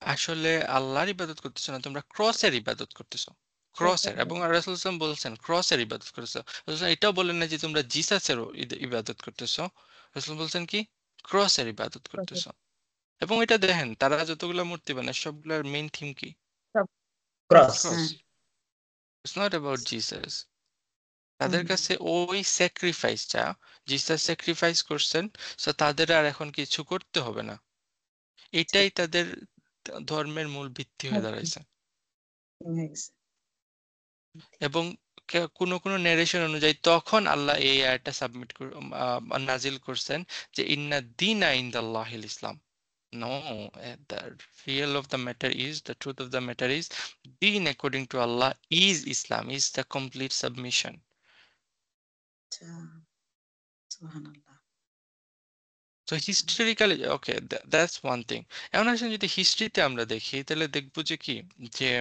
আসলে আল্লাহর ইবাদত করতেছো না, তোমরা ক্রসের ইবাদত করতেছো, ক্রসের। এবং রাসূল সাল্লাল্লাহু আলাইহি ওয়াসাল্লাম বলছেন ক্রসের ইবাদত করতেছো। রাসূল সাল্লাল্লাহু আলাইহি ওয়াসাল্লাম এটাও বলেন না যে তোমরা জিসাসের ইবাদত করতেছো, রাসূল বলছেন কি ক্রসের ইবাদত করতেছো। এবং এটা দেখেন তারা যতগুলো মূর্তি বানায় সবগুলোর মেইন থিম কি? সব ক্রস। ক্রস। হ্যাঁ ইটস নট অ্যাবাউট জিসাস। তাদের হুম কাছে ওই স্যাক্রিফাইসটা, জিসাস স্যাক্রিফাইস করছেন, সো তাদের আর এখন কিছু করতে হবে না। আচ্ছা এটাই তাদের ধর্মের মূল ভিত্তি হয়ে দাঁড়াইছে। হয়ে গেছে। এবং কোনো কোনো নেরেশন অনুযায়ী তখন আল্লাহ এই আয়াতটা নাজিল করছেন যে ইন্না দীনা ইনদাল্লাহিল ইসলাম। No, the real of the matter is, the truth of the matter is, deen according to Allah is Islam, is the complete submission. আচ্ছা সুবহানাল্লাহ। তো historically okay, that's one thing. এখন আসলে যদি হিস্ট্রিতে আমরা দেখি তাহলে দেখবো যে কি, যে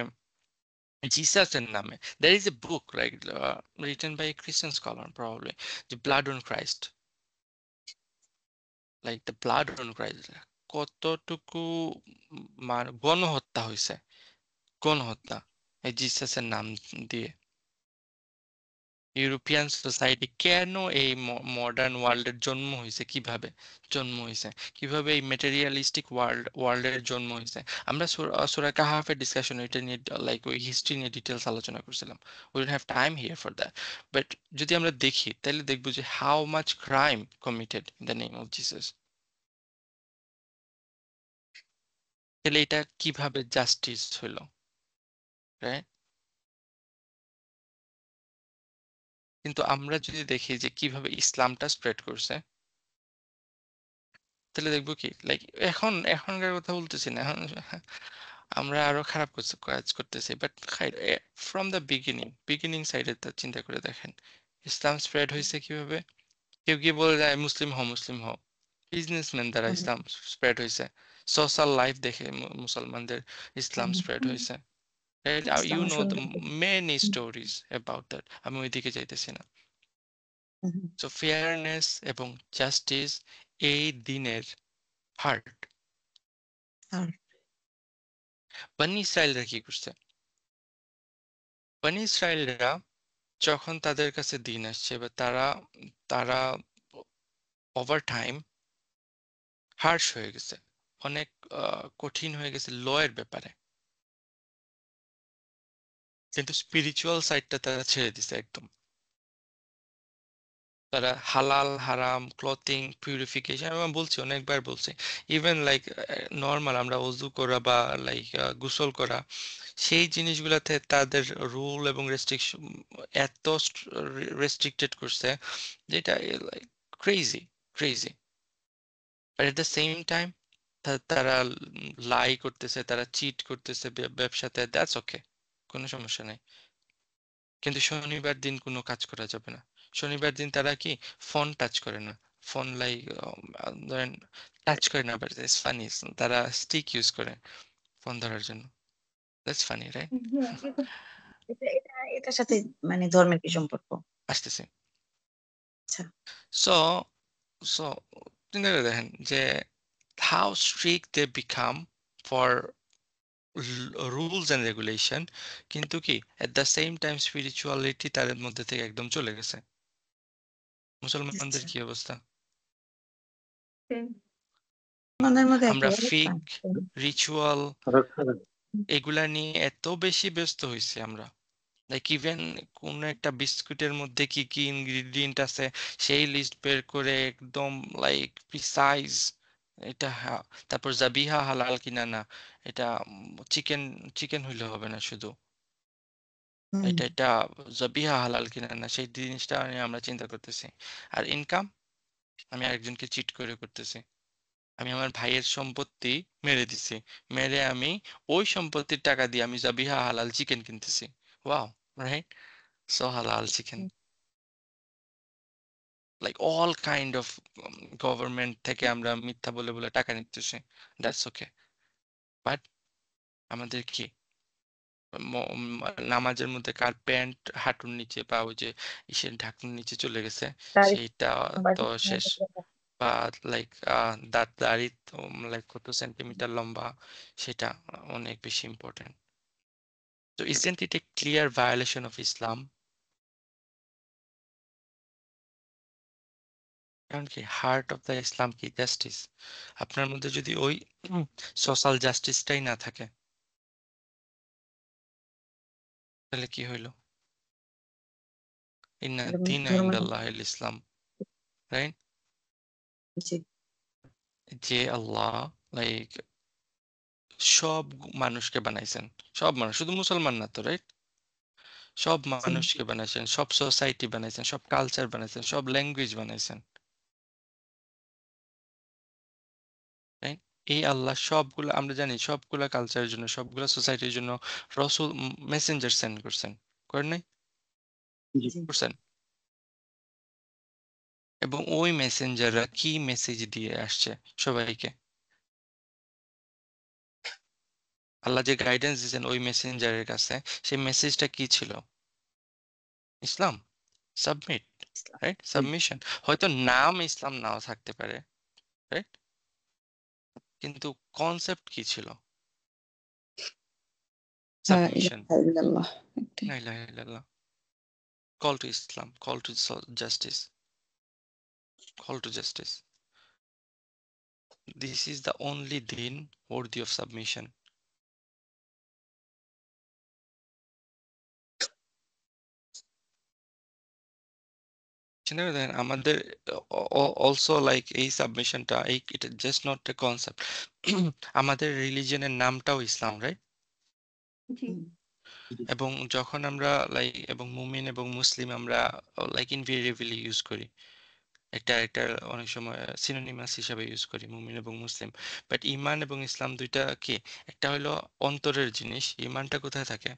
জিসাসের নামে there is a book like written by a Christian scholar probably, the blood on Christ, like the blood on Christ, কতটুকু গণহত্যা হয়েছে, গণহত্যা এই জিসাসের নাম দিয়ে। ইউরোপিয়ান সোসাইটি কেন এই মডার্ন ওয়ার্ল্ডের জন্ম হয়েছে, কিভাবে জন্ম হয়েছে, কিভাবে এই মেটেরিয়ালিস্টিক ওয়ার্ল্ডের জন্ম হয়েছে। আমরা সূরা কাহাফের ডিসকাশন এটা নিয়ে লাইক ওই হিস্ট্রি নিয়ে ডিটেলস আলোচনা করছিলাম। We don't have time here for that, but যদি আমরা দেখি তাহলে দেখবো যে how much crime committed in the name of Jesus. তাহলে এটা কিভাবে জাস্টিস হলো, রাইট? কিন্তু আমরা যদি দেখি যে কিভাবে ইসলামটা স্প্রেড করছে, তাহলে দেখবো কি লাইক এখনকার কথা বলতেছি না, এখন আমরা আরো খারাপ কাজ করতেছি, বাট ফ্রম দ্য বিগিনিং সাইডে তা চিন্তা করে দেখেন ইসলাম স্প্রেড হয়েছে কিভাবে। কেউ কি বলে যায় মুসলিম হও, বিজনেসম্যান দ্বারা ইসলাম স্প্রেড হয়েছে। সোশ্যাল লাইফ দেখে মুসলমানদের ইসলাম স্প্রেড হয়েছে। ইউ ইসলামের নো দ্য সুন্দর মেনি স্টোরিজ অ্যাবাউট দ্যাট, আমি ওইদিকে যাইতেছি না। সো ফেয়ারনেস এবং জাস্টিস এই দিনের হার্ট। বনি ইসরায়েলরা কি করছে? বনি ইসরায়েলরা যখন তাদের কাছে দিন আসছে বা তারা তারা ওভার টাইম হার্শ হয়ে গেছে, অনেক কঠিন হয়ে গেছে ল এর ব্যাপারে, কিন্তু স্পিরিচুয়াল সাইডটা তারা ছেড়ে দিছে একদম। তারা হালাল হারাম ক্লথিং পিউরিফিকেশন, আমি বলছি অনেকবার বলছি, ইভেন লাইক নর্মাল আমরা অজু করা বা লাইক গোসল করা, সেই জিনিসগুলোতে তাদের রুল এবং রেস্ট্রিকশন এত রেস্ট্রিক্টেড করছে যেটা like crazy crazy. But at the same time তারা লাই করতেছে, তারা চিট করতেছে ব্যবসাতে, দ্যাটস ওকে, কোনো সমস্যা নেই। কিন্তু শনিবার দিন কোনো কাজ করা যাবে না। শনিবার দিন তারা কি ফোন টাচ করে না, ফোন লাইক ধরেন টাচ করে না, বাট ইটস ফানি, তারা স্টিক ইউজ করে ফোন ধরার জন্য। That's funny, right? হ্যাঁ, এটার সাথে মানে ধর্মের কি সম্পর্ক? আসতেছে। আচ্ছা, সো সো চিন্তা করে দেখেন যে how strict they become for rules and regulation, কিন্তু কি at the same time spirituality তাদের মধ্যে থেকে একদম চলে গেছে। মুসলমানদের আচ্ছা। কি অবস্থা? same. আমাদের মধ্যে আমরা একই অবস্থা। ফিক রিচুয়াল খারাপ। এগুলা নিয়ে এত বেশি ব্যস্ত হয়েছি আমরা, লাইক ইভেন কোন একটা বিস্কুটের মধ্যে কি কি ইনগ্রিডিয়েন্ট আছে সেই লিস্ট বের করে একদম লাইক প্রিসাইজ, এটা তারপর জাবিহা হালাল কিনা না, এটা চিকেন চিকেন হইলে হবে না শুধু, হুম, এটা জাবিহা হালাল কিনা না সেই জিনিসটা নিয়ে আমরা চিন্তা করতেছি। আর ইনকাম আমি আরেকজনকে চিট করে করতেছি। আমি আমার ভাইয়ের সম্পত্তি মেরে দিছি, মেরে আমি ওই সম্পত্তির টাকা দিয়ে আমি জাবিহা হালাল চিকেন কিনতেছি। Wow, right? সো হালাল chicken, like all kind of government থেকে আমরা মিথ্যা বলে বলে টাকা নিতেছি, দ্যাটস ওকে। বাট আমাদের কি নামাজের মধ্যে কার প্যান্ট হাঁটুর নিচে বা ওই যে ইসের ঢাকনার নিচে চলে গেছে তার সেইটা তো শেষ। বা লাইক দাড়ি তো লাইক কত সেন্টিমিটার লম্বা, সেটা অনেক বেশি ইম্পর্টেন্ট। তো isn't it a clear violation of Islam? কারণ কি হার্ট অফ দ্য ইসলাম কি জাস্টিস। আপনার মধ্যে যদি ওই সোশ্যাল জাস্টিসটাই না থাকে তাহলে কি হইলো? ইন্না দীন ধর্ম ইনদাল্লাহ ইসলাম, রাইট? জি, যে আল্লাহ লাইক সব মানুষকে বানাইছেন, সব মানুষ, শুধু মুসলমান না তো, রাইট? সব জি, মানুষকে বানাইছেন, সব সোসাইটি বানাইছেন, সব কালচার বানাইছেন, সব ল্যাঙ্গুয়েজ বানাইছেন, রাইট? এই আল্লাহ সবগুলো আমরা জানি সবগুলা কালচারের জন্য সবগুলা সোসাইটির জন্য রসুল মেসেঞ্জার সেন্ড করছেন, করেন নাই? জি। করছেন। এবং ওই মেসেঞ্জাররা কি মেসেজ দিয়ে আসছে সবাইকে? আল্লাহ যে গাইডেন্স দিয়েছেন ওই মেসেঞ্জারের কাছে, সেই মেসেজটা কি ছিল? ইসলাম, সাবমিট, ইসলাম। রাইট? জি, সাবমিশন। হয়তো নাম ইসলাম নাও থাকতে পারে, রাইট? কিন্তু কনসেপ্ট কি ছিল? হ্যাঁ, সাবমিশন। ইলাহা ইল্লাল্লাহ একটাই। লা ইলাহা ইল্লাল্লাহ। Call to Islam, call to justice, call to justice. This is the only deen worthy of submission. চিন্তা করে দেখেন আমাদের অলসো লাইক এই সাবমিশনটা এটা জাস্ট নট এ কনসেপ্ট। আমাদের রিলিজিয়নের নামটাও ইসলাম, রাইট? জি এবং যখন আমরা লাইক এবং মুমিন এবং মুসলিম আমরা লাইক ইনভেরিয়েবলি ইউজ করি, একটা অনেক সময় সিনোনিমাস হিসাবে ইউজ করি মুমিন এবং মুসলিম। বাট ইমান এবং ইসলাম দুইটা কি, একটা হলো অন্তরের জিনিস, ইমানটা কোথায় থাকে?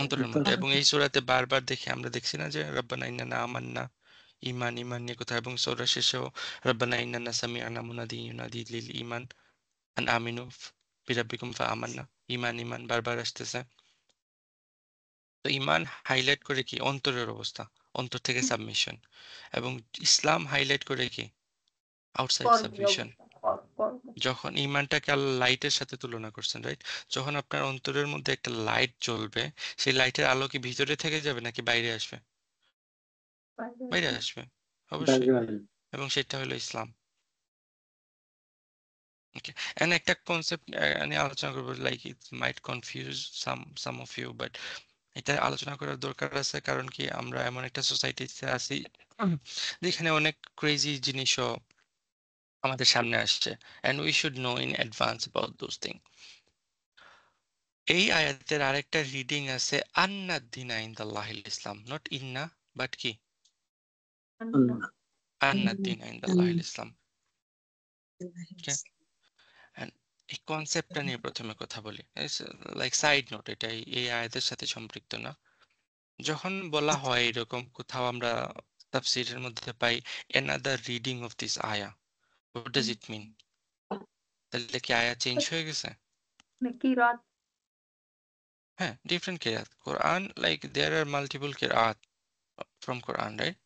অন্তরের মধ্যে। এবং এই সূরাতে বারবার আমরা দেখছি না যে রব্বানা ইন্নানা আমান্না, ইমান ইমান নিয়ে কোথায়, এবং সূরা শেষেও রব্বানা ইন্নানা সামিআনা মুনাদি ইউনাদি লিল ইমান আন আমিনু বিরাব্বিকুম ফাআমান্না, ইমান ইমান বারবার আসতেছে। তো ইমান হাইলাইট করে কি অন্তরের অবস্থা, অন্তর থেকে সাবমিশন। এবং ইসলাম হাইলাইট করে কি আউটসাইড কর্মের সাবমিশন। অবস্থা কর্ম যখন ইমানটাকে আল্লাহ লাইটের সাথে তুলনা করছেন, রাইট? যখন আপনার অন্তরের মধ্যে একটা লাইট জ্বলবে, সেই লাইটের আলো কি ভিতরে থেকে যাবে নাকি বাইরে আসবে? বাইরে আসবে অবশ্যই। এবং সেটা হলো ইসলাম। ওকে, এন্ড একটা কনসেপ্ট নিয়ে আলোচনা করবো, like it might confuse some of you, but এটা আলোচনা করার দরকার আছে। কারণ কি আমরা এমন একটা সোসাইটিতে আছি যেখানে অনেক ক্রেজি জিনিসও আমাদের সামনে আসছে, and we should know in advance about those things. এই আয়াতের আরেকটা রিডিং আছে আন্না দিনা ইনদাল্লাহিল ইসলাম, নট ইন্না বাট কি আন্না দিনা ইনদাল্লাহিল ইসলাম। And এই কনসেপ্টটা নিয়ে প্রথমে কথা বলি, লাইক সাইড নোট, এটা এই আয়াতের সাথে সম্পৃক্ত না। যখন বলা হয় এরকম কোথাও আমরা তাফসীরের মধ্যে পাই another reading of this ayah, what does it mean? তাহলে কি আয়া চেঞ্জ হয়ে গেছে? কি রাত হ্যাঁ, ডিফারেন্ট কিরাত Quran, like there are multiple কিরাত ফ্রম কোরআন, রাইট?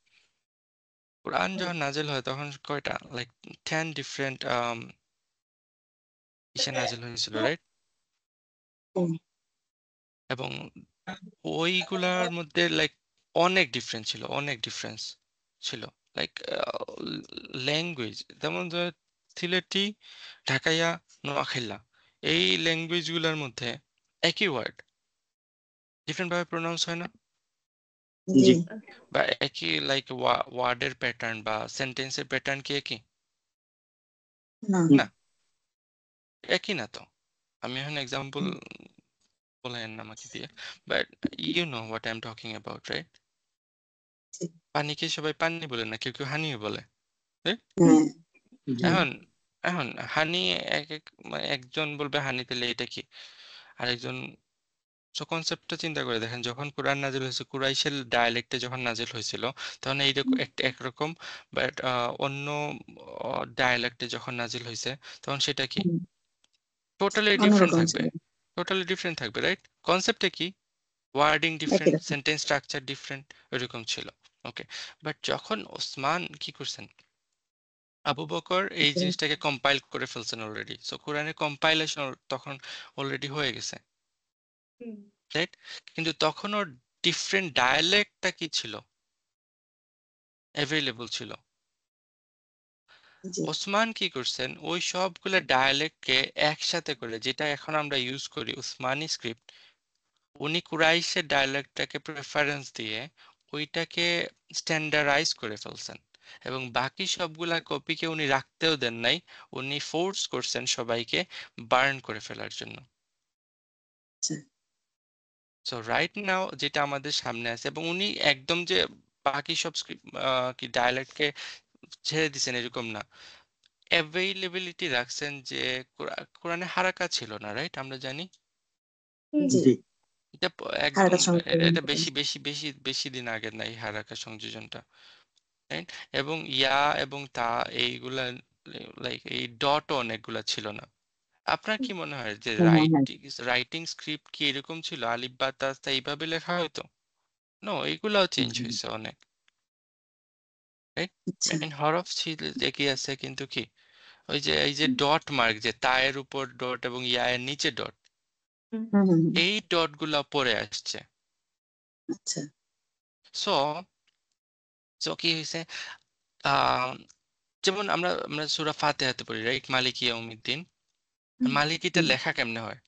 কোরআন যখন নাজিল হয় তখন কয়টা, লাইক 10 ডিফারেন্ট ইসে নাজিল হয়েছিল, রাইট? এবং ওইগুলার মধ্যে লাইক অনেক ডিফারেন্স ছিল, অনেক ডিফারেন্স ছিল। লাইক ল্যাঙ্গুয়েজ, যেমন ধর সিলেটি, ঢাকাইয়া, নোয়াখাইলা, এই ল্যাঙ্গুয়েজগুলোর মধ্যে একই ওয়ার্ড ডিফারেন্ট ভাবে প্রোনাউন্স হয় না? জি বা একই লাইক ওয়ার্ডের প্যাটার্ন বা সেন্টেন্সের প্যাটার্ন কি একই? না না, একই না তো। আমি এখন এক্সাম্পল বলেন আমাকে দিয়ে, but you know what I am talking about, right? জি। পানিকে সবাই পানি বলে না, কেউ কেউ হানিও বলে, right? হ্যাঁ এখন এখন হানি একজন বলবে হানি, তাহলে এটা কি? আরেকজন। সো কনসেপ্টটা চিন্তা করে দেখেন, যখন কোরআন নাজিল হয়েছে কুরাইশের ডায়ালেক্টে যখন নাজিল হয়েছিল তখন এইরকম একরকম, বাট অন্য ডায়ালেক্টে যখন নাজিল হয়েছে তখন সেটা কি টোটালি ডিফারেন্ট অন্যরকম থাকবে, ছিল টোটালি ডিফারেন্ট থাকবে, রাইট? কনসেপ্টে কি ওয়ার্ডিং একই ডিফারেন্ট, রকম সেন্টেন্স স্ট্রাকচার ডিফারেন্ট, এরকম ছিল। ওকে, বাট যখন ওসমান কি করছেন, আবু বকর এই জিনিসটাকে কম্পাইল করে ফেলছেন অলরেডি, সো কোরআনের কম্পাইলেশন তখন অলরেডি হয়ে গেছে, রাইট? কিন্তু তখন ওর ডিফারেন্ট ডায়ালেক্টটা কি ছিল, অ্যাভেলেবল ছিল। জি ওসমান কি করছেন, ওই সবগুলো ডায়ালেক্টকে একসাথে করে, যেটা এখন আমরা ইউজ করি উসমানি স্ক্রিপ্ট, উনি কুরাইশের ডায়ালেক্টটাকে প্রেফারেন্স দিয়ে ওইটাকে স্ট্যান্ডার্ডাইজ করে ফেলছেন। এবং বাকি সবগুলা কপিকে উনি রাখতেও দেন নাই, উনি ফোর্স করছেন সবাইকে বার্ন করে ফেলার জন্য। আচ্ছা সো রাইট নাও যেটা আমাদের সামনে আছে, এবং উনি একদম যে বাকি সব কি ডায়ালেক্টকে ছেড়ে দিছেন এরকম না, অ্যাভেইলেবিলিটি রাখছেন। যে কোরআনে হারাকা ছিল না, রাইট? আমরা জানি জি জি এটা একদম হারাকাত সংযোজন এটা করেন বেশি বেশি বেশি বেশি দিন আগের না এই হারাকা সংযোজনটা, রাইট? এবং ইয়া এবং তা এইগুলা, লাইক এই ডটও অনেকগুলা ছিল না। আপনার কি মনে হয় যে হ্যাঁ হ্যাঁ হ্যাঁ রাইটিং স্ক্রিপ্ট কি এরকম ছিল, আলিফ বা তা তা এইভাবে লেখা হতো? নো, এগুলাও চেঞ্জ হয়েছে অনেক, রাইট? আচ্ছা মেন হরফ ছিল একই আছে, কিন্তু কি ওই যে এই যে ডট মার্ক, যে তায়ের উপর ডট এবং ইয়ায়ের নিচে ডট, হুম হুম হুম, এই ডট গুলা পরে আসছে। আচ্ছা সো সো কি হয়েছে, আহ যেমন আমরা আমরা সূরা ফাতিহাতে পড়ি, রাইট? মালিকি ইয়াউমিদ্দিন। মালিকিটা হুম, লেখা কেমনে হয়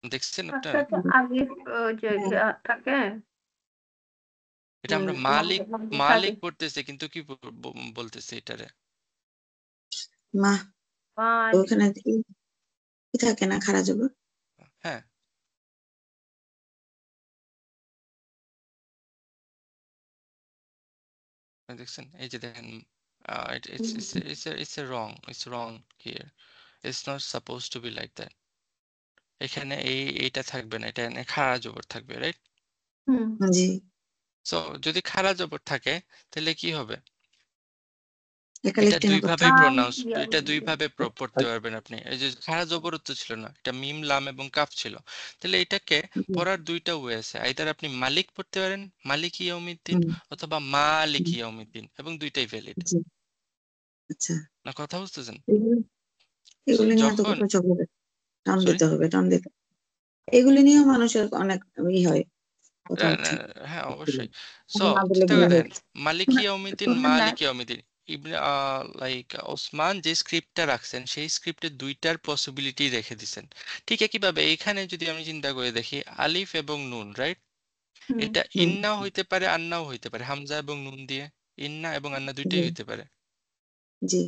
দেখছেন আপনারা? আগে যে ইয়া থাকে এটা আমরা মালিক মালিক পড়তেছি, কিন্তু কি বলতেছি এটারে? মা মালিক ওখানে কি থাকে না খারা যাব হ্যাঁ, দেখছেন? এই যে দেখেন, it's wrong here. It's not supposed to be like that. এখানে এইটা থাকবে না, এটা এখানে খাড়া জবর থাকবে, রাইট? হুম জি সো যদি খাড়া জবর থাকে তাহলে কি হবে? একা এটা লিখতে না করতে দুইভাবেই হবে। প্রনাউন্স, এটা দুইভাবে পড়তে পারবেন আপনি। এই যে খাড়া জবরও তো ছিল না, এটা মিম লাম এবং কাফ ছিল। তাহলে এটাকে জি, পড়ার দুইটা ওয়ে আছে, আইদার আপনি মালিক পড়তে পারেন, মালিক ইয়াউমিদ্দিন, হুম, অথবা মালিক হুম, ইয়াউমিদ্দিন, এবং দুইটাই ভ্যালিড। জি আচ্ছা না কথা বুঝতেছেন? এগুলো সো এগুলো নিয়ে তো যখন প্রচুর টান সরি দিতে হবে টান দিতে এগুলি নিয়েও মানুষের অনেক হয় কথা ওঠে হ্যাঁ অবশ্যই। সো না দিলে চিন্তা ভুল করে হয়ে দেখেন, মালিক ইয়াউমিদ্দিন, শুনেন না মালিক ইয়াউমিদ্দিন, ইবনে লাইক ওসমান যে স্ক্রিপ্টটা রাখছেন সেই স্ক্রিপ্টে দুইটার পসিবিলিটি রেখে দিছেন। ঠিক একইভাবে এখানে যদি আমি চিন্তা করে দেখি, আলিফ এবং নুন, রাইট? হুম এটা হুম, ইন্নাও হইতে পারে, আন্নাও হইতে পারে, হামজা এবং নুন দিয়ে ইন্না এবং আন্না জি দুইটাই হইতে পারে। জি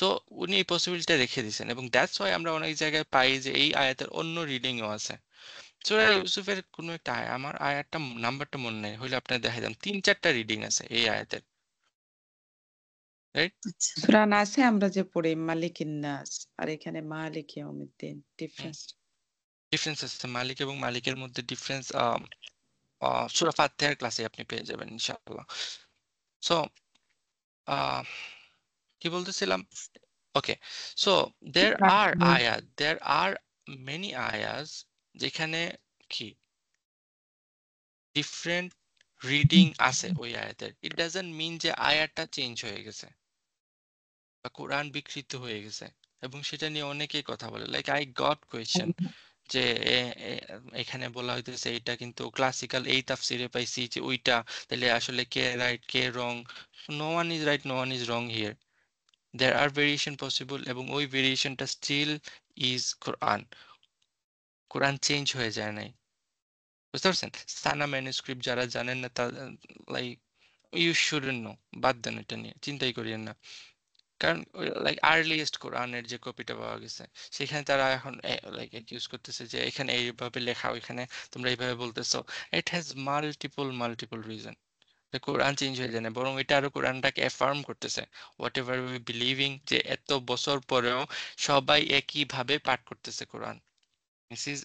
তো উনি এই পসিবিলিটিটা রেখে দিয়েছেন, এবং দ্যাটস ওয়াই আমরা অনেক জায়গায় পাই যে এই আয়াতের অন্য রিডিংও আছে। সূরা ইউসুফের কোনো একটা আমার আয়াতটা নাম্বারটা মনে নেই, হইলে আপনার দেখা যান 3-4টা রিডিং আছে এই আয়াতের, রাইট? আচ্ছা সূরা নাসে আমরা যে পড়ি মালিকিন নাস, আর এখানে মালিক ইয়াউমিদ্দিন, ডিফারেন্স। ডিফারেন্স আছে, মালিক এবং মালিকের মধ্যে ডিফারেন্স সূরা ফাতিহার ক্লাসে আপনি পেয়ে যাবেন ইনশাআল্লাহ। সো কি বলতেছিলাম? ওকে, so there are many ayahs যেখানে কি ডিফারেন্ট রিডিং আছে ওই আয়াতের। ইট ডাজন্ট মিন যে আয়াতটা চেঞ্জ হয়ে গেছে বা কোরআন বিকৃত হয়ে গেছে, এবং সেটা নিয়ে অনেকেই কথা বলে। লাইক আই গট কোয়েশ্চেন যে এখানে বলা হইতেছে এটা কিন্তু ক্লাসিক্যাল এই তাফসিরে পাইছি যে ওইটা, তাহলে আসলে কে রাইট কে wrong? No one is right, no one is wrong here. There are variation possible, এবং ওই ভেরিয়েশনটা still is Quran. Quran change হয়ে যায় নাই, বুঝতে পারছেন? সানা ম্যানুস্ক্রিপ্ট যারা জানেন না, তা লাইক ইউ শুডন্ট নো, বাদ দেন, এটা নিয়ে চিন্তাই করিয়েন না। কারণ লাইক আর্লিয়েস্ট কোরআনের যে কপিটা পাওয়া গেছে, সেখানে তারা এখন লাইক ইউজ করতেছে যে এখানে এইভাবে লেখা, ওইখানে তোমরা এইভাবে বলতেছো। It has multiple reason. Quran change হয়ে যায় না, বরং এটা আরো কোরআনটাকে অ্যাফার্ম করতেছে। হোয়াট এভার উই বিলিভিং, যে এত বছর পরেও সবাই একইভাবে পাঠ করতেছে Quran. This is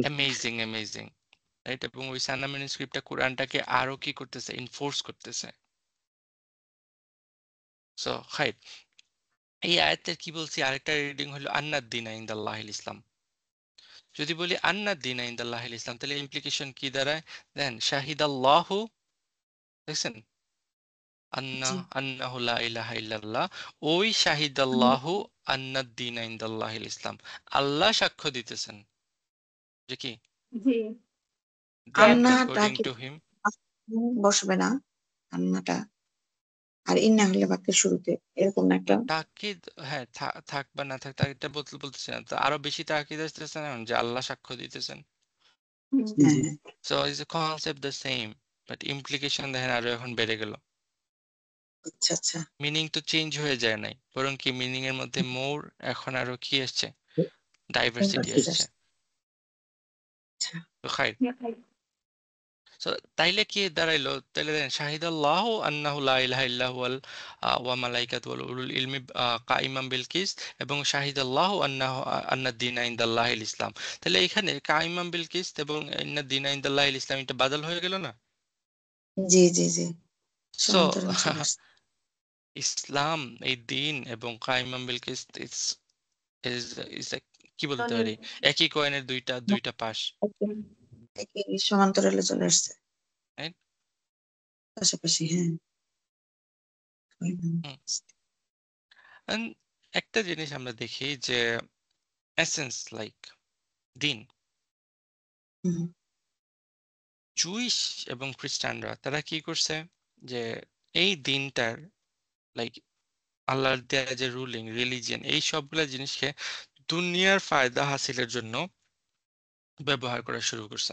amazing, right? এবং ওই সানা ম্যানুস্ক্রিপ্টটা কোরআনটাকে আরো কি করতেছে, ইনফোর্স করতেছে। সো হাই, এই আয়াতের কি বলছি, আরেকটা রিডিং হলো আন্নাদ দিনা ইনদাল্লাহিল ইসলাম। যদি বলি আন্নাদ দিনা ইনদাল্লাহিল ইসলাম, তাহলে ইমপ্লিকেশন কি দাঁড়ায়? দেন শাহিদাল্লাহু, দেখছেন? জি আন্নাহু লা ইলাহা ইল্লাল্লাহ, ওই শাহিদাল্লাহু আন্নাদ দিনা ইনদাল্লাহিল ইসলাম। আল্লাহ সাক্ষ্য দিতেছেন যে কি জি দ্যাট আন্নাটা অ্যাকর্ডিং কি টু হিম। বসবে না আন্নাটা আর ইন্না হলে বাক্যের শুরুতে এরকম না একটা তাকিদ, হ্যাঁ, থাক বা না থাক, তাকে বলতেছে না তো, আরো বেশি তাকিদ আসতেছে না যে আল্লাহ সাক্ষ্য দিতেছেন। হুম হ্যাঁ হ্যাঁ so is a concept the same, but implication দেখেন আরো এখন বেড়ে গেল। আচ্ছা আচ্ছা মিনিং তো চেঞ্জ হয়ে যায় নাই, বরং কি মিনিং এর মধ্যে মোর এখন আরো কি আসছে, ডাইভার্সিটি ঠিক আসছে। আছে আচ্ছা তো খাই, সো তাইলে কি দাঁড়াইলো? তাইলে দেখেন শাহিদাল্লাহু আন্নাহু লা ইলাহা ইল্লাহু ওয়া মালাইকাতু ওয়াল উলুল ইলমি কাইমান বিল কিস, এবং শাহিদাল্লাহু আন্নাদ দীনা ইনদাল্লাহিল ইসলাম। তাহলে এখানে কাইমান বিল কিস এবং ইন্নাদ দীনা ইনদাল্লাহিল ইসলাম, এটা বাদল হয়ে গেল না? জি জি জি সো সমান্তরালে চলে আসছে ইসলাম, এই দিন এবং caiman bill kiss is is কি বলতে পারি, একই কয়েনের দুইটা পাশ, একই সমান্তরালে চলে আসছে রাইট? পাশাপাশি হ্যাঁ And একটা জিনিস আমরা দেখি যে এসেন্স লাইক দিন, হুম, জুইশ এবং খ্রিস্টানরা তারা কি করছে যে এই দিনটার লাইক আল্লাহর দেয়া যে রুলিং রিলিজিয়ন, এই সবগুলা জিনিসকে দুনিয়ার ফায়দা হাসিলের জন্য ব্যবহার করা শুরু করছে।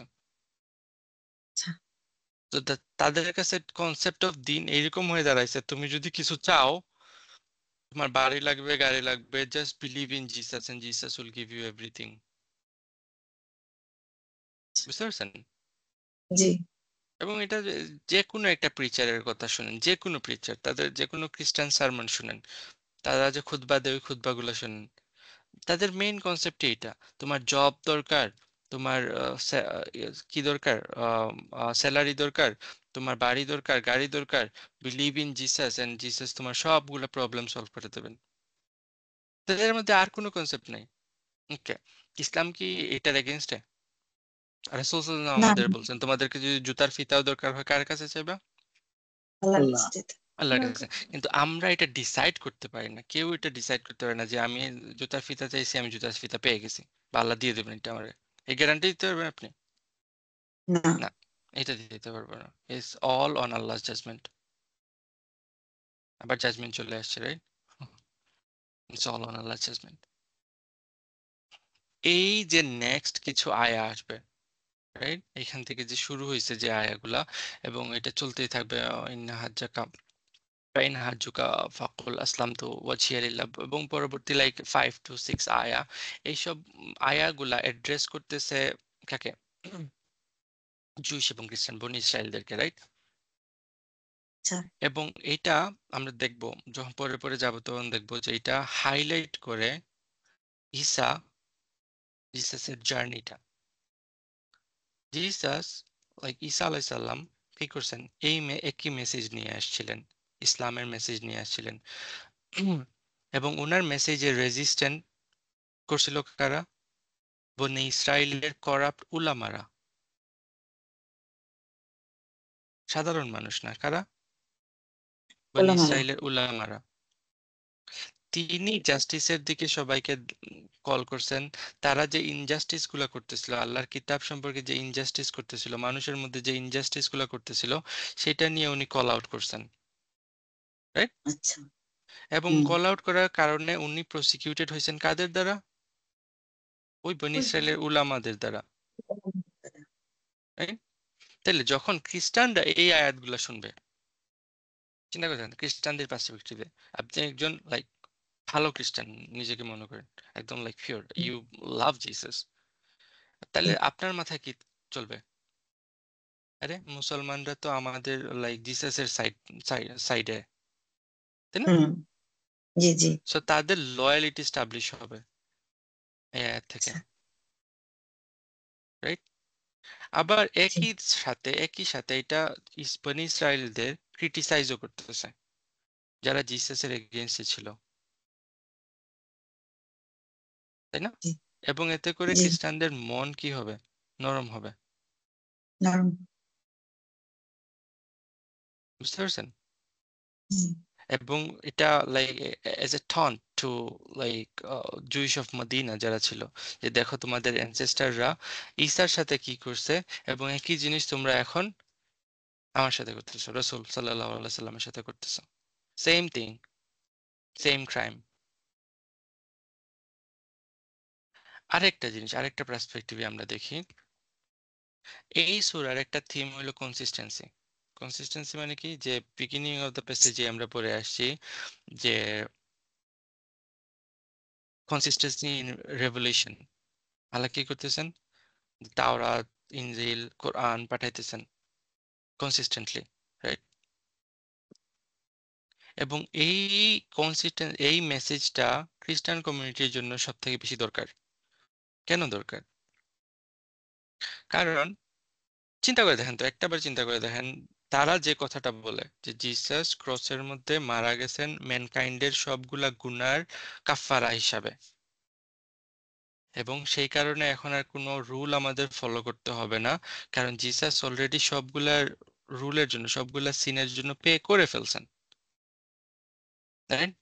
আচ্ছা তো তাদের কাছে কনসেপ্ট অফ দিন এইরকম হয়ে দাঁড়াইছে, তুমি যদি কিছু চাও, তোমার বাড়ি লাগবে, গাড়ি লাগবে, just believe in Jesus and Jesus will give you everything. বুঝতে পারছেন? জি এবং এটা যে কোনো একটা প্রিচারের কথা শুনেন, যে কোনো প্রিচার, তাদের যে কোনো খ্রিস্টান সারমন শুনেন, তারা যে খুতবা দেয় ওই খুতবাগুলো শুনেন, তাদের মেইন কনসেপ্ট এইটা। তোমার জব দরকার, তোমার কি দরকার, স্যালারি দরকার, তোমার বাড়ি দরকার, গাড়ি দরকার, believe in Jesus and Jesus তোমার সবগুলো প্রবলেম সলভ করে দেবেন। তাদের মধ্যে আর কোনো কনসেপ্ট নাই। ওকে, ইসলাম কি এটার এগেনস্টে? রাসূল সাল্লাল্লাহু আলাইহি ওয়াসাল্লাম না আমাদের বলছেন তোমাদেরকে যদি জুতার ফিতাও দরকার হয় কার কাছে চাইবা? আল্লাহর আল্লাহ। কাছে যেতে। আল্লাহর আল্লাহর কাছে। কাছে। কিন্তু আমরা এটা ডিসাইড করতে পারি না, কেউ এটা ডিসাইড করতে পারে না যে আমি জুতার ফিতা চাইছি, আমি জুতার ফিতা পেয়ে গেছি, বা আল্লাহ দিয়ে দেবেন এটা আমারে। এই গ্যারান্টি দিতে পারবেন আপনি? না না, এটা দিতে পারবো না। It's all on Allah's judgement. আবার জাজমেন্ট চলে আসছে, right? It's all on Allah's judgement. এই যে নেক্সট কিছু আয়া আসবে, রাইট, এখান থেকে যে শুরু হয়েছে যে আয়াগুলা, এবং এটা চলতেই থাকবে, ইন্না হাজ্জাকা ফাইন হাজ্জুকা ফাকুল আসলাম তো ওয়াজহিয়া লিল্লাহ, এবং পরবর্তী লাইক 5 to 6 আয়া, এইসব আয়াগুলা অ্যাড্রেস করতেছে কাকে? জুইশ এবং খ্রিস্টান বনি ইসরায়েলদেরকে, রাইট? আচ্ছা এবং এটা আমরা দেখব, যখন পরে পরে যাবো তখন দেখবো যে এটা হাইলাইট করে ঈসা, জিসাসের জার্নিটা। জিসাস, লাইক ঈসা আলাইহিস সালাম কি করছেন? এই একই মেসেজ নিয়ে আসছিলেন, ইসলামের মেসেজ নিয়ে আসছিলেন। এবং ওনার মেসেজে রেজিস্ট্যান্ট করছিল কারা? বনি ইসরায়েলের করাপ্ট উলামারা, সাধারণ মানুষ না। কারা? বনি ওলামারা ইসরায়েলের উলামারা। তিনি জাস্টিসের দিকে সবাইকে কল করছেন। তারা যে ইনজাস্টিস গুলা করতেছিল, আল্লাহর কিতাব সম্পর্কে যে ইনজাস্টিস করতেছিল, মানুষের মধ্যে যে ইনজাস্টিস গুলা করতেছিল, সেটা নিয়ে উনি কল আউট করছেন, রাইট? আচ্ছা এবং হুম কল আউট করার কারণে উনি প্রসিকিউটেড হয়েছেন কাদের দ্বারা? ওই বনি ওই ইসরায়েলের উলামাদের দ্বারা, রাইট? তাহলে যখন খ্রিস্টানরা এই আয়াতগুলা শুনবে, চিন্তা করেন খ্রিস্টানদের পার্সপেক্টিভে, আপনি একজন লাইক ভালো খ্রিস্টান নিজেকে মনে করেন, একদম like pure, you love Jesus, তাহলে আপনার মাথায় কি চলবে? আরে মুসলমানরা তো আমাদের লাইক জিসাসের সাইডে, তাই না? হুম জি জি সো তাদের লয়ালিটি স্টাবলিশ হবে এই আয়াত থেকে, আচ্ছা রাইট? আবার জি একই সাথে এটা বনি ইসরায়েলদের ক্রিটিসাইজও করতেছে, যারা জিসাসের এগেইনস্টে ছিল, তাই না? জি এবং এতে করে জি খ্রিস্টানদের মন কি হবে? নরম হবে। দারুণ বুঝতে পারছেন? হুম, এবং এটা like as a ton to like Jewish of Medina যারা ছিল, যে দেখো তোমাদের অ্যানসেস্টাররা ঈসার সাথে কি করছে, এবং একই জিনিস তোমরা এখন আমার সাথে করতেছো, রাসূল সাল্লাল্লাহু আলাইহি সাল্লামের সাথে করতেছো, সেম থিং, সেম ক্রাইম। আরেকটা জিনিস, আরেকটা পার্সপেক্টিভে আমরা দেখি, এই সূরার একটা থিম হলো কনসিস্টেন্সি। কনসিস্টেন্সি মানে কি? যে বিগিনিং অফ দ্য প্যাসেজে আমরা পড়ে আসছি যে কনসিস্টেন্সি ইন রেভেলেশন। আল্লাহ কি করতেছেন? তাওরাত, ইনজিল, কোরআন পাঠাইতেছেন কনসিস্টেন্টলি, রাইট? এবং এই মেসেজটা খ্রিস্টান কমিউনিটির জন্য সব থেকে বেশি দরকার। কেন দরকার? কারণ চিন্তা করে দেখেন তো, একটাবার চিন্তা করে দেখেন, তারা যে কথাটা বলে যে জিসাস ক্রসের মধ্যে মারা গেছেন ম্যানকাইন্ডের সবগুলা গুনার কাফফারা হিসাবে, এবং সেই কারণে এখন আর কোনো রুল আমাদের ফলো করতে হবে না, কারণ জিসাস অলরেডি সবগুলা রুলের জন্য, সবগুলা সিনের জন্য পে করে ফেলছেন, রাইট?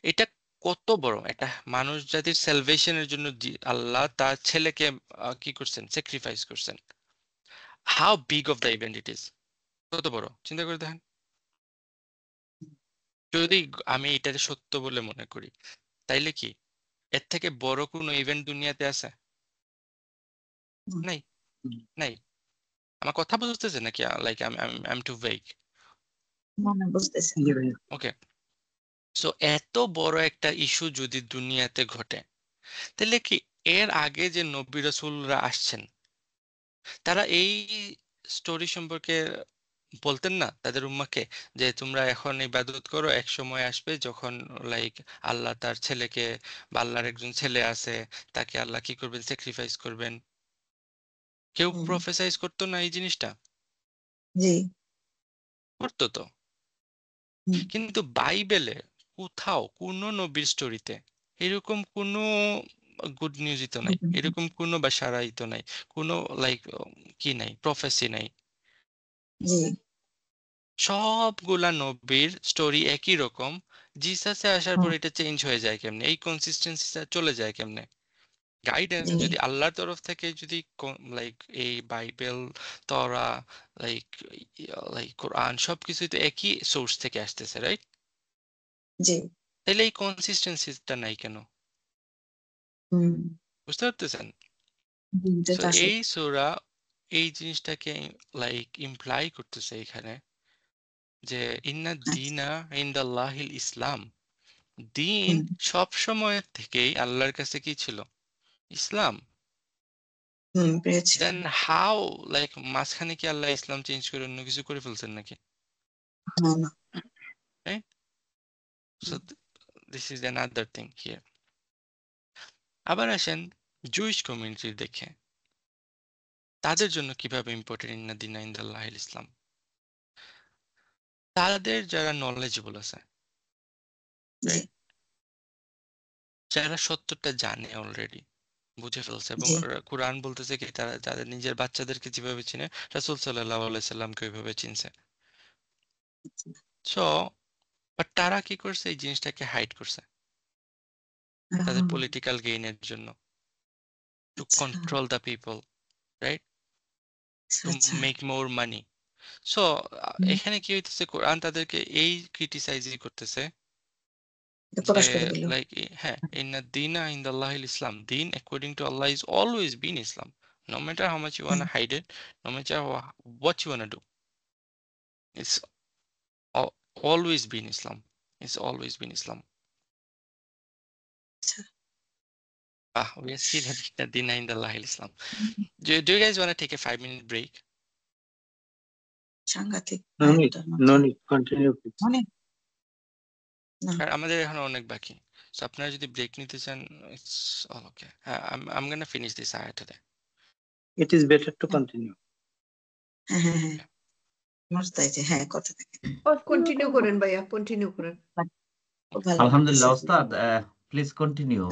এটা কত বড় একটা মানুষ জাতির সালভেশনের জন্য আল্লাহ তার ছেলেকে কি করছেন? স্যাক্রিফাইস করছেন। How big of the event it is! কত বড় চিন্তা করে দেখেন। যদি আমি এটাকে সত্য বলে মনে করি, তাইলে কি এর থেকে বড় কোনো ইভেন্ট দুনিয়াতে আছে? হুম, নাই, হুম, নাই। আমার কথা বুঝতেছে নাকি like I am too vague? মনে বুঝতেছেন। জি ভাইয়া। ওকে, সো এত বড় একটা ইস্যু যদি দুনিয়াতে ঘটে, তাহলে কি এর আগে যে নবী রাসূলরা আসছেন তারা এই স্টোরি সম্পর্কে বলতেন না তাদের উম্মাকে, যে তোমরা এখন ইবাদত করো, এক সময় আসবে যখন লাইক আল্লাহ তার ছেলেকে বা আল্লাহর একজন ছেলে আছে, তাকে আল্লাহ কি করবেন, স্যাক্রিফাইস করবেন? কেউ হুম, প্রফেসাইজ করতো না এই জিনিসটা? জি, করতো তো। হুম, কিন্তু বাইবেলে কোথাও কোনো নবীর স্টোরিতে এরকম কোনো গুড নিউজই তো নাই, এরকম কোনো বাশারাই তো নাই, কোনো লাইক কি নাই, প্রফেসি নাই। জি, সবগুলা নবীর স্টোরি একই রকম। জিসাসে আসার পর হুম, এটা চেঞ্জ হয়ে যায় কেমনে, এই কনসিস্টেন্সিটা চলে যায় কেমনে? গাইডেন্স জি, যদি আল্লাহর তরফ থেকে যদি লাইক এই বাইবেল, তরা, লাইক লাইক কোরআন সবকিছুই তো একই সোর্স থেকে আসতেছে, রাইট? জি, তাহলে এই কনসিস্টেন্সিটা নাই কেন? হুম, বুঝতে পারতেছেন? এটা সো তো আসলে এই সূরা এই জিনিসটাকে লাইক ইমপ্লাই করতেছে এখানে, যে ইন্না আচ্ছা, দিনা ইনদাল্লাহিল ইসলাম। দিন হুম, সব সময়ের থেকেই আল্লাহর কাছে কি ছিল? ইসলাম। হুম, পেয়েছি, দেন হাউ, লাইক মাঝখানে কি আল্লাহ ইসলাম চেঞ্জ করে অন্য কিছু করে ফেলছেন নাকি? না, না, right? So this is another thing here. আবার আসেন জুইশ কমিউনিটির দেখে, তাদের জন্য কিভাবে ইম্পর্টেন্ট ইন্না দিনা ইনদাল্লাহিল ইসলাম। তাদের যারা নলেজেবল আছে, জি, রাইট, যারা সত্যটা জানে অলরেডি, বুঝে ফেলছে, এবং জি, কোরআন বলতেছে কি তারা তাদের নিজের বাচ্চাদেরকে যেভাবে চিনে রাসূল সাল্লাল্লাহু আলাইহি সাল্লামকে ওইভাবে চিনছে। সো বাট তারা কি করছে, এই জিনিসটাকে হাইড করছে তাদের হুম, পলিটিক্যাল গেইনের জন্য, টু আচ্ছা, কন্ট্রোল দ্য পিপল, রাইট, আচ্ছা, টু আচ্ছা, মেক মোর মানি। সো হুম, এখানে কি হইতেছে, কোরআন তাদেরকে এই ক্রিটিসাইজই করতেছে এটা যে প্রকাশ করে দিল, লাইক, হ্যাঁ, ইন্না দিনা ইনদাল্লাহিল ইসলাম, দিন according to Allah is always been Islam, no matter how much you hmm, wanna hide it, no matter what you wanna do, it's always been Islam, it's always been Islam. আচ্ছা, We are still denying the Allah Islam. Do you guys want to take a 5-minute break? সাংঘাতিক No need, আরেকটার no মধ্যে need. Continue please. অনেক না, কারণ আমাদের এখন অনেক বাকি। সো আপনারা যদি ব্রেক নিতে চান, ইটস অল ওকে। হ্যাঁ, I'm gonna finish this ayah today. It is better to continue. হ্যাঁ, হ্যাঁ, হ্যাঁ, আমার তাই যে হ্যাঁ কথা থাকে, কন্টিনিউ করেন ভাইয়া, কন্টিনিউ করেন। খুব ভালো লাগতেছে, Alhamdulillah, Ustad. Please continue.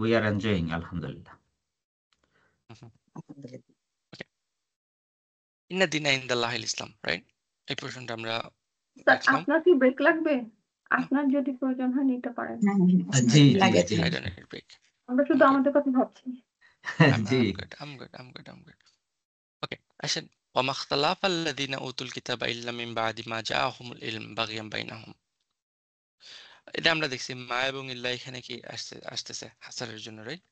We are enjoying. Alhamdulillah. আলহামদুলিল্লাহ, ওকে, ইন্না দিনা ইনদাল্লাহিল ইসলাম, রাইট? এই পোর্শনটা আমরা স্যার দেখলাম। আপনার কি ব্রেক লাগবে? আপনার যদি প্রয়োজন হয় নিতে পারেন। হ্যাঁ, হ্যাঁ, হ্যাঁ, জি, জি, লাগে জি। I don't need a break. আমরা শুধু I'm good. আমাদের কথা ভাবছি। জি। I'm good. ওকে, আসেন। ওয়ামা ইখতালাফা আল্লাযীনা উতুল কিতাবা ইল্লা মিন বা'দি মা জাআহুমুল ইলম বাগয়ান বাইনাহুম। এটা আমরা দেখছি মা এবং ইল্লা এখানে কি আসতেছে হাসারের জন্য, রাইট?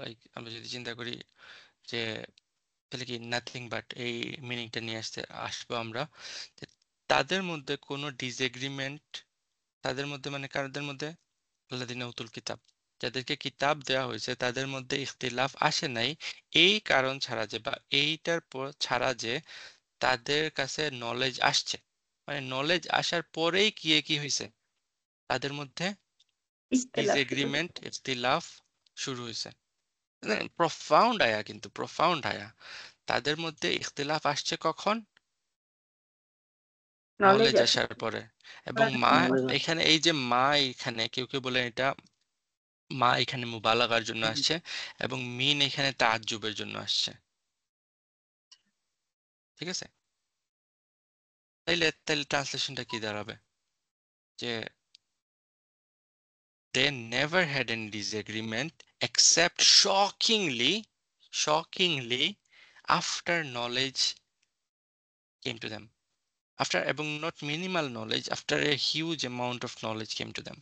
লাইক আমরা যদি চিন্তা করি যে তাহলে কি নাথিং বাট এই মিনিংটা নিয়ে আসবো আমরা, যে তাদের মধ্যে কোনো ডিসএগ্রিমেন্ট, তাদের মধ্যে মানে কাদের মধ্যে? আল্লাযীনা উতুল কিতাব, যাদেরকে কিতাব দেওয়া হয়েছে তাদের মধ্যে ইখতিলাফ আসে নাই, এই কারণ ছাড়া যে বা এইটার পর ছাড়া যে তাদের কাছে নলেজ আসছে, মানে নলেজ আসার পরেই কি হয়েছে তাদের মধ্যে ইখতিলাফ শুরু ডিসএগ্রিমেন্ট, ইখতিলাফ শুরু হয়েছে। প্রফাউন্ড আয়া, কিন্তু প্রফাউন্ড আয়া। তাদের মধ্যে ইখতিলাফ আসছে কখন? নলেজ নলেজ আছে। আসার পরে। এবং মা Knowledge. এখানে, এই যে মা এখানে কেউ কেউ বলে এটা মা এখানে মুবালাগার জন্য আসছে, এবং মিন এখানে তাজ্জুবের জন্য আসছে, ঠিক আছে? তাইলে ট্রান্সলেশনটা কি দাঁড়াবে? যে they never had any disagreement except shockingly after knowledge came to them, after, এবং not minimal knowledge, after a huge amount of knowledge came to them.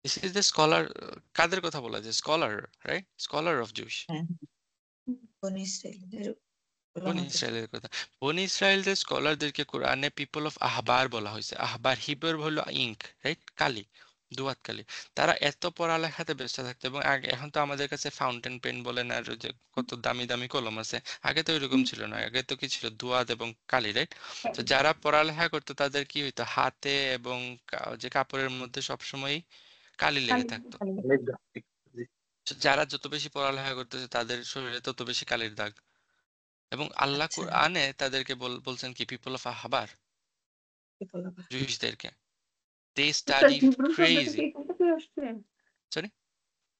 This is the scholar, কাদের কথা বলা যায়? Scholar, right? Scholar of Jewish. হ্যাঁ, বনি ইসরায়েলদের বনি ওলামাদের ইসরায়েলের কথা। বনি ইসরায়েলদের স্কলারদেরকে কোরআনে পিপল অফ আহবার বলা হয়েছে। আহবার হিব্রুর হলো ইঙ্ক, রাইট, কালি, দুয়াত কালি। তারা এত পড়ালেখাতে ব্যস্ত থাকতো, এবং আগে, এখন তো আমাদের কাছে ফাউন্টেন পেন বলেন আর ওই যে কত দামি দামি কলম আছে, আগে তো ওইরকম ছিল না। আগে তো কি ছিল, দুয়াত এবং কালি, রাইট। তো যারা পড়ালেখা করতো তাদের কি হইতো, হাতে এবং যে কাপড়ের মধ্যে সবসময় কালি লেগে থাকতো। তো যারা যত বেশি পড়ালেখা করতেছে তাদের শরীরে তত বেশি কালির দাগ। এবং আল্লাহ আচ্ছা কোরআনে তাদেরকে বলছেন কি, পিপল অফ আহবার, কি বলবো জুইশদেরকে। দে আচ্ছা, স্টাডি হিব্রু শব্দটা কি ক্রেজি। এখান থেকেই আসছে? সরি,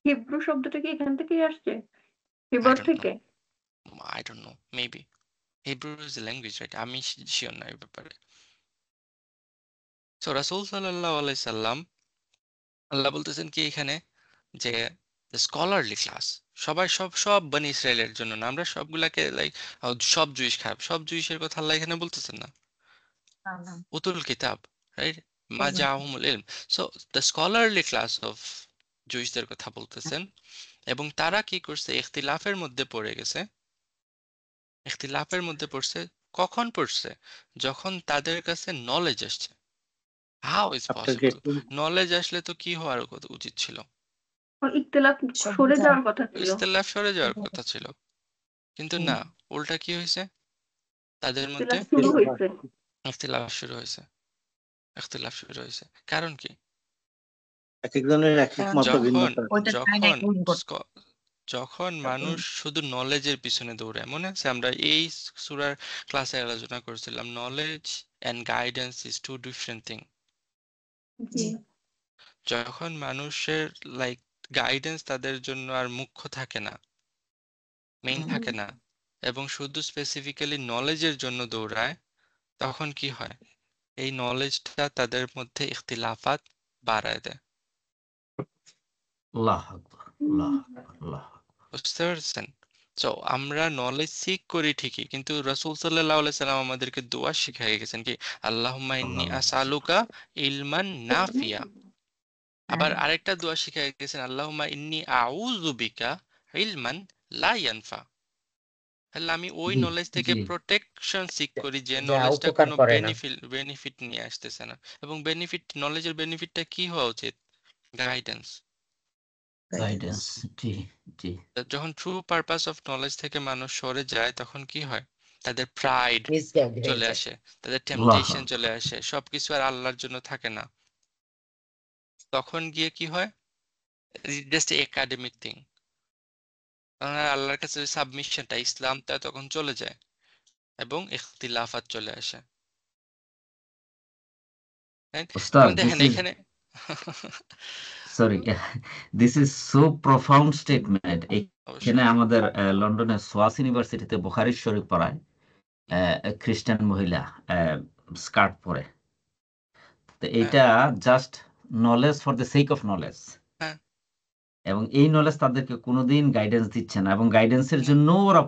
হিব্রু শব্দটা কি এখান থেকেই আসছে, আই হিব্রু ডোন্ট নো, থেকে? I don't know, maybe Hebrew is a language, right, আমি শিওর না এই ব্যাপারে। সো রাসূল সাল্লাল্লাহু আলাইহি সাল্লাম, আল্লাহ বলতেছেন কি এখানে, যে স্কলারলি ক্লাস, সবাই, সব সব বনি ইসরায়েলের জন্য না, আমরা সবগুলাকে লাইক সব জুইশ খারাপ, সব জুইশের কথা আল্লাহ এখানে বলতেছেন না। না না উতুল কিতাব, রাইট, মা বলবেন জাহুমুল ইলম। So the scholarly class of জুইশদের কথা বলতেছেন। এবং তারা কি করছে, ইখতিলাফের মধ্যে পড়ে গেছে। ইখতিলাফের মধ্যে পড়ছে, কখন পড়ছে, যখন তাদের কাছে নলেজ আসছে। হাউ ইজ আপনাকে পসিবল? একটু নলেজ আসলে তো কি হওয়ার উচিত ছিল, ইখতিলাফ সব সরে বোঝা যাওয়ার কথা ছিল। ইখতিলাফ সরে যাওয়ার কথা ছিল। কিন্তু হুম না, উল্টা কি হয়েছে, তাদের মধ্যে ইখতিলাফ শুরু হয়েছে। ইখতিলাফ শুরু হয়েছে। ইখতিলাফ শুরু হয়েছে, কারণ কি, এক একজনের এক এক কারণ মত যখন ভিন্নতা। ওইটা চায় না যখন গ্রহণ করতে স্ক- যখন মানুষ শুধু নলেজের পিছনে দৌড়ায়, মনে আছে আমরা এই সূরার ক্লাসে আলোচনা করছিলাম, knowledge and guidance is two different thing. জি। জি যখন মানুষের লাইক গাইডেন্স তাদের জন্য আর মুখ্য থাকে না, মেইন হুম থাকে না, এবং শুধু স্পেসিফিক্যালি নলেজের জন্য দৌড়ায়, তখন কি হয়, এই নলেজটা তাদের মধ্যে ইখতিলাফাত বাড়ায় দেয়। আল্লাহ আকবার, আল্লাহ আকবার, আল্লাহ আকবার। বুঝতে পারছেন? তো আমরা নলেজ সিক করি ঠিকই, কিন্তু রাসূল সাল্লাল্লাহু আলাইহি সাল্লাম আমাদেরকে দোয়া শিখিয়ে গেছেন কি, আল্লাহুম্মা ইন্নী আল্লাহ আসআলুকা ইলমান নাফিয়া। আবার হ্যাঁ আরেকটা দোয়া শিখিয়ে গেছেন, আল্লাহুম্মা ইন্নী আউযু বিকা ইলমান লা ইয়ানফা। তাহলে আমি ওই জি নলেজ থেকে জি প্রোটেকশন সিক করি যে যা নলেজটা উপকার কোনো করে না। বেনিফিট নিয়ে আসতেছে না। এবং নলেজের বেনিফিটটা কি হওয়া উচিত, গাইডেন্স। গাইডেন্স, জি জি যখন ট্রু পারপাস অফ নলেজ থেকে মানুষ সরে যায়, তখন কি হয়, তাদের প্রাইড মিসগাইড হয়ে চলে যায়। আসে, তাদের আল্লাহ টেম্পটেশন চলে আকবার। আসে, সবকিছু আর আল্লাহর জন্য থাকে না। তখন গিয়ে কি হয়, জাস্ট একাডেমিক থিং, তখন আর আল্লাহর কাছে সাবমিশনটা, ইসলামটা তখন চলে যায়, এবং ইখতিলাফাত চলে আসে। Right? ওস্তাদ, যেমন দেখেন এখানে sorry this is so profound statement. অবশ্যই। এখানে আমাদের লন্ডনের সোয়াস ইউনিভার্সিটিতে বুখারী শরীফ পড়ায় খ্রিস্টান মহিলা স্কার্ট পরে। তো হ্যাঁ, এইটা just knowledge for the sake of knowledge, হ্যাঁ, এবং এই নলেজ তাদেরকে কোনোদিন গাইডেন্স দিচ্ছে না, এবং গাইডেন্সের না, জন্য ওরা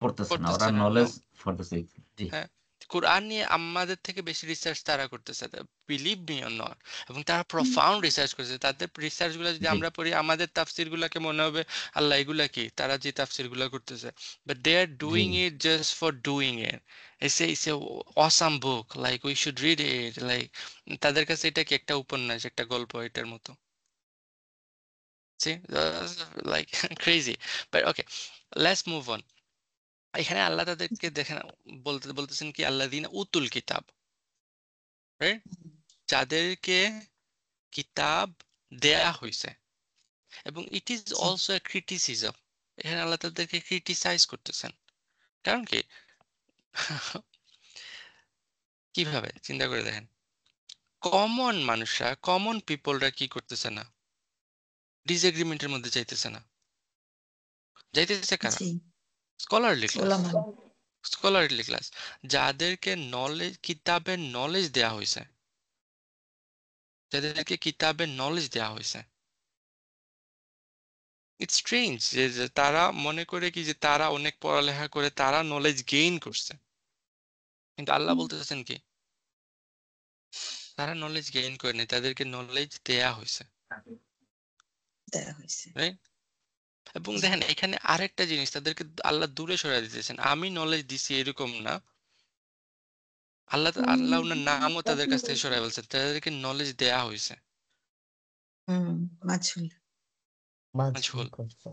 পড়তেছে না, ওরা করতেছে না, no. Knowledge for the sake. জি হ্যাঁ, কোরআন নিয়ে আমাদের থেকে বেশি রিসার্চ তারা করতেছে, বিলিভ মি অর নট। এবং তারা প্রফাউন্ড রিসার্চ করছে। তাদের রিসার্চ গুলো যদি জি আমরা পড়ি, আমাদের তাফসির গুলাকে মনে হবে আল্লাহ এগুলা কি, তারা যে তাফসির গুলা করতেছে, বাট দে আর জি doing it just for doing it. It's a awesome book, like we should read it, like তাদের কাছে এটা কি একটা উপন্যাস, একটা গল্প, এটার মতো। See, like crazy. But okay, let's move on. এখানে আল্লাহ তাদেরকে দেখেন, বলতেছেন কি, আল্লাযীনা উতুল কিতাব, রাইট, যাদেরকে কিতাব দেয়া হয়েছে। এবং it is G also a criticism. এখানে আল্লাহ তাদেরকে ক্রিটিসাইজ করতেছেন, কারণ কি কিভাবে চিন্তা করে দেখেন, কমন মানুষরা, কমন পিপলরা কি করতেছে না, ডিসএগ্রিমেন্টের মধ্যে যাইতেছে না, যাইতেছে কারা, জি স্কলারলি ক্লাস। ওলামা স্কলারলি ক্লাস, যাদেরকে নলেজ, কিতাবের নলেজ দেয়া হয়েছে, যাদেরকে কিতাবের নলেজ দেয়া হয়েছে। ইটস স্ট্রেঞ্জ যে তারা মনে করে কি, যে তারা অনেক পড়ালেখা করে তারা নলেজ গেইন করছে। কিন্তু আল্লাহ বলতেছেন কি, তারা নলেজ গেইন করেনি, তাদেরকে নলেজ দেয়া হয়েছে, দেওয়া হয়েছে। রাইট। এবং দেখেন এখানে আরেকটা জিনিস, তাদেরকে আল্লাহ দূরে সরাই দিতেছেন। আমি নলেজ দিছি এরকম না, আল্লাহ ওনার নামও তাদের কাছ থেকে সরাই বলছেন, তাদেরকে নলেজ দেয়া হয়েছে। মাঝহুল মাঝহুল করছে।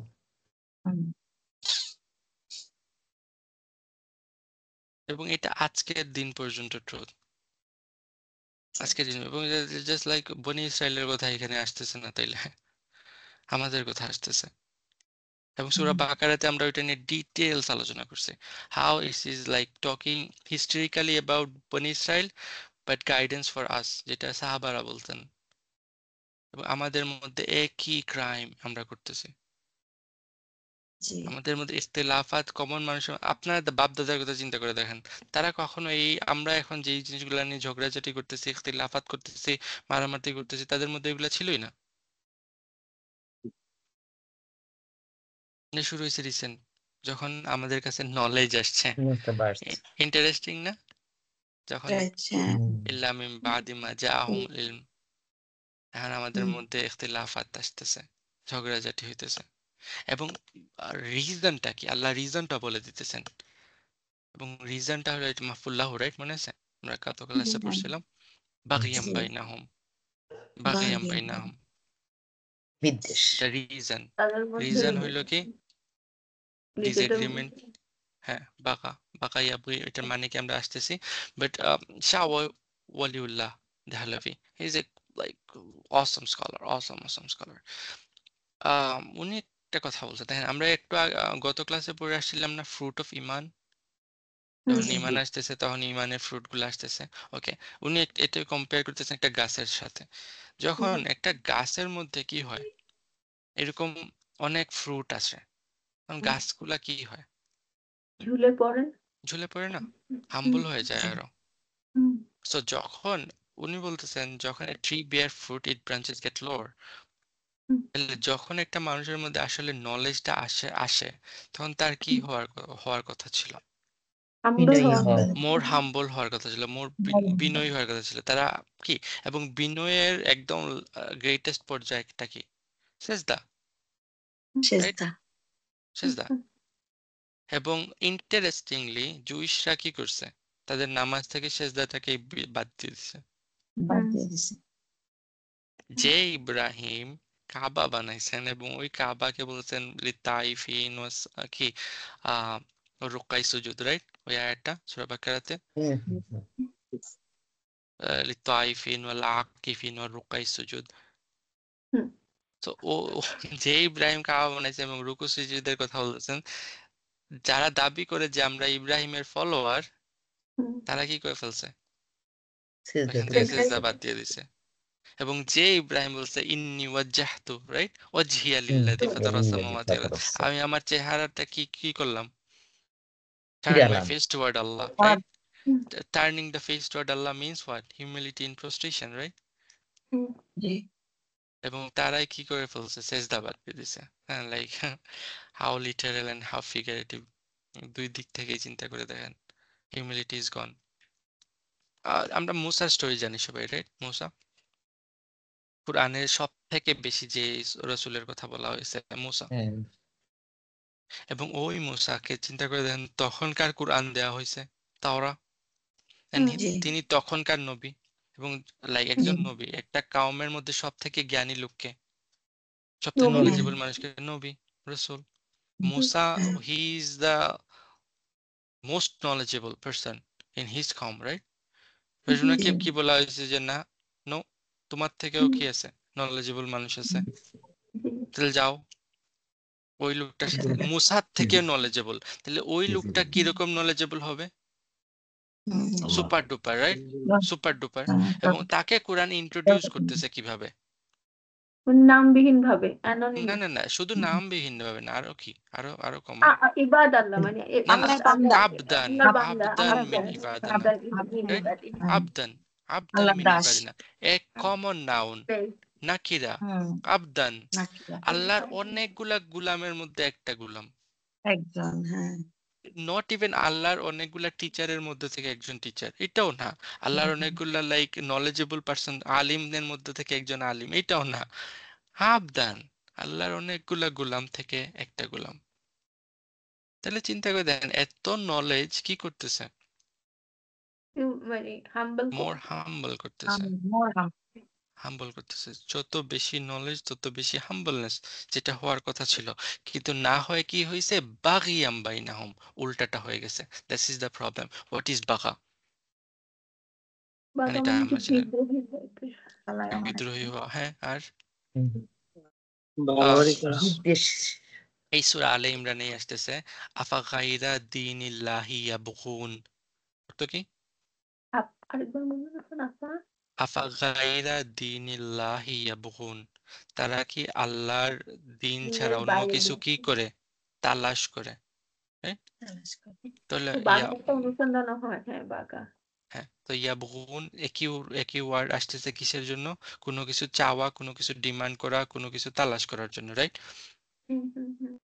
এবং এটা আজকের দিন পর্যন্ত ট্রুথ, আজকের দিন। এবং জাস্ট লাইক বনি ইসরায়েলের কথা এখানে আসতেছে না, তাইলে আমাদের কথা আসতেছে। এবং সূরা বাকারাতে আমরা ওইটা নিয়ে ডিটেইলস আলোচনা করছি, how it is like talking historically about বনি ইসরায়েল বাট গাইডেন্স ফর আস, যেটা সাহাবারা বলতেন। এবং আমাদের মধ্যে একই ক্রাইম আমরা করতেছি, আমাদের মধ্যে ইখতিলাফাত কমন মানুষের। আপনার বাপ দাদার কথা চিন্তা করে দেখেন, তারা কখনো এই আমরা এখন যেই জিনিসগুলো নিয়ে ঝগড়াঝাটি করতেছি, ইখতিলাফাত করতেছি, মারামারি করতেছি, তাদের মধ্যে এগুলো ছিলই না। শুরু হয়েছে রিসেন্ট, যখন আমাদের কাছে নলেজ আসছে। বুঝতে পারছি। ইন্টারেস্টিং না? যখন ইল্লাম মিন বাদি মা জাআহুমুল ইলম, এখন আমাদের মধ্যে ইখতিলাফাত আসতেছে, ঝগড়াঝাটি হইতেছে। এবং রিজনটা কি, আল্লাহ রিজনটা বলে দিতেছেন। এবং রিজনটা হলো এটা মাফুল্লাহ, রাইট? মনে আছে আমরা কত ক্লাসে পড়ছিলাম? বাগিয়াম বাইনাহুম, বাগিয়াম বাইনাহুম, বিদ্বেষ। এটা রিজন। তাদের মধ্যে রিজন হইলো কি নিজেদের ডিসএগ্রিমেন্ট। হ্যাঁ, বাকাইয়া বই, এটার মানে কি আমরা আসতেছি। But Shah Waliullah Dehlavi is a like Assam scholar, Assam scholar. উনি একটা কথা বলছে, দেখেন আমরা একটু গত ক্লাসে পড়ে আসছিলাম না, ফ্রুট অফ ইমান। যখন ইমান আসতেছে তখন ইমানের ফ্রুট গুলো আসতেছে। ওকে, উনি এটা কম্পেয়ার করতেছেন একটা গাছের সাথে। যখন একটা গাছের মধ্যে কি হয়, এরকম অনেক ফ্রুট আসে, তখন গাছগুলা কি হয়? ঝুলে পড়েন। ঝুলে পড়ে না, হাম্বল হয়ে যায় আরো। সো যখন উনি বলতেছেন যখন ট্রি বেয়ার ফ্রুট ইট ব্রাঞ্চেস গেট লোয়ার, তাহলে যখন একটা মানুষের মধ্যে আসলে নলেজটা আসে তখন তার কি হওয়ার কথা ছিল? বিনয়ী হওয়া। মোর হাম্বল হওয়ার কথা ছিল, মোর বিনয়ী হওয়ার কথা ছিল। তারা কি, এবং বিনয়ের একদম গ্রেটেস্ট পর্যায়টা কি? সেজদা, রাইট? সেজদা। এবং ইন্টারেস্টিংলি জুইশরা কি করছে, তাদের নামাজ থেকে সেজদাটাকে বাদ দিয়ে দিছে। যে ইব্রাহিম কাবা বানাইছেন এবং ওই কাবাকে বলছেন লিতাইফিন কি রুকাই সুজুদ, রাইট? ওই আয়াতটা সূরা বাকারাতে, লিতাইফিন ওয়াল আকিফিন ওয়াল রুকাই সুজুদ। তো যে ইব্রাহিম কাবা বানাইছে এবং রুকু সুজুদের কথা বলছেন, যারা দাবি করে যে আমরা ইব্রাহিমের ফলোয়ার, তারা কি করে ফেলছে? এখান থেকে সিজদা বাদ দিয়ে দিছে। এবং যে ইব্রাহিম বলছে ইন্নী ওয়াজ্জাহতু, রাইট, ওয়াজহিয়া লিল্লাযী ফাতারাস সামাওয়াতি ওয়াল আরদ, আমি আমার চেহারাটা কি করলাম? Turn my face toward Allah, right? Turning the face toward Allah means what? Humility and prostration, right? এবং তারাই কি করে ফেলছে? সেজদা বাদ দিয়ে দিছে। হ্যাঁ, like how literal and how figurative, দুই দিক থেকেই চিন্তা করে দেখেন, হিউমিলিটি ইজ গন। আমরা মুসার স্টোরি জানি সবাই, রাইট? মুসা, কুরআনের সব থেকে বেশি যে রাসূলের কথা বলা হয়েছে মুসা। এবং ওই মুসাকে চিন্তা করে দেখেন, তখনকার কুরআন দেওয়া হয়েছে তাওরা, তিনি তখনকার নবী। এবং লাইক একজন নবী, একটা কাউমের মধ্যে সব থেকে জ্ঞানী লোককে, সব থেকে নলেজেবল মানুষকে নবী, রাসূল। মুসা, he is the most knowledgeable person in his কাউম, রাইট? ওনাকে কি বলা হয়েছে যে না, নো, তোমার থেকেও কি আছে, নলেজেবল মানুষ আছে, তাহলে যাও ওই লোকটার সাথে। মুসার থেকে নলেজেবল, তাহলে ওই লোকটা কিরকম নলেজেবল হবে? Super duper, right? Super duper. এবং তাকে কোরআন ইন্ট্রোডিউস করতেছে কিভাবে? নামবিহীন ভাবে, না, শুধু নামবিহীন ভাবে না, আরো কি, আরো কম। ইবাদ আল্লাহ, মানে না, আমার বান্দা, আবদান, আল্লাহর বান্দা, আবদান আমার মিন ইবাদিনা, right? আবদান mean ইবাদিনা, a common noun, নাকিরা, আবদান, আল্লাহর অনেকগুলা গুলামের মধ্যে একটা গুলাম। একজন, হ্যাঁ। নট ইভেন আল্লাহর অনেকগুলা টিচারের মধ্যে থেকে একজন টিচার, এটাও না। আল্লাহর অনেকগুলা লাইক নলেজেবল পারসন, আলিমদের মধ্যে থেকে একজন আলিম, এটাও না। আবদান, আল্লাহর অনেকগুলা গোলাম থেকে একটা গোলাম। তাহলে চিন্তা করে দেখেন এত নলেজ কি করতেছে, মানে হাম্বল মোর হাম্বল করতেছে, more harm. হাম্বল করতেছে। যত বেশি নলেজ তত বেশি হাম্বলনেস, যেটা হওয়ার কথা ছিল, কিন্তু না হয়ে কি হয়েছে, বাগিয়াম বাইনাহুম, উল্টাটা হয়ে গেছে। That's is the problem. What is বাগা? মানে বাবা এটা মানে কি আমরা জানি বিদ্রোহী টাইপের। আল্লাহ আমার বিদ্রোহী হওয়া, হ্যাঁ। আর হুম, বাড়াবাড়ি করা। বিদ্বেষ। এই সূরা আলে ইমরানে আসতেছে আফা গায়রা দীনিল্লাহি ইয়াবগুন, অর্থ কি? আরেকবার মনে রাখুন আপা। আফা গায়রা দীনিল্লাহি ইয়াবগুন, তারা কি আল্লাহর দিন ছাড়া দিনের অন্য বাইরে কিছু কি করে, তালাশ করে। হ্যাঁ, তাহলে তো বাঘা একটা অনুসন্ধান হয়, হ্যাঁ বাঘা। হ্যাঁ, তো ইয়াবগুন একই একই ওয়ার্ড আসতেছে কিসের জন্য? কোনো কিছু চাওয়া, কোনো কিছু ডিমান্ড করা, কোনো কিছু তালাশ করার জন্য, রাইট? হুম হুম হুম।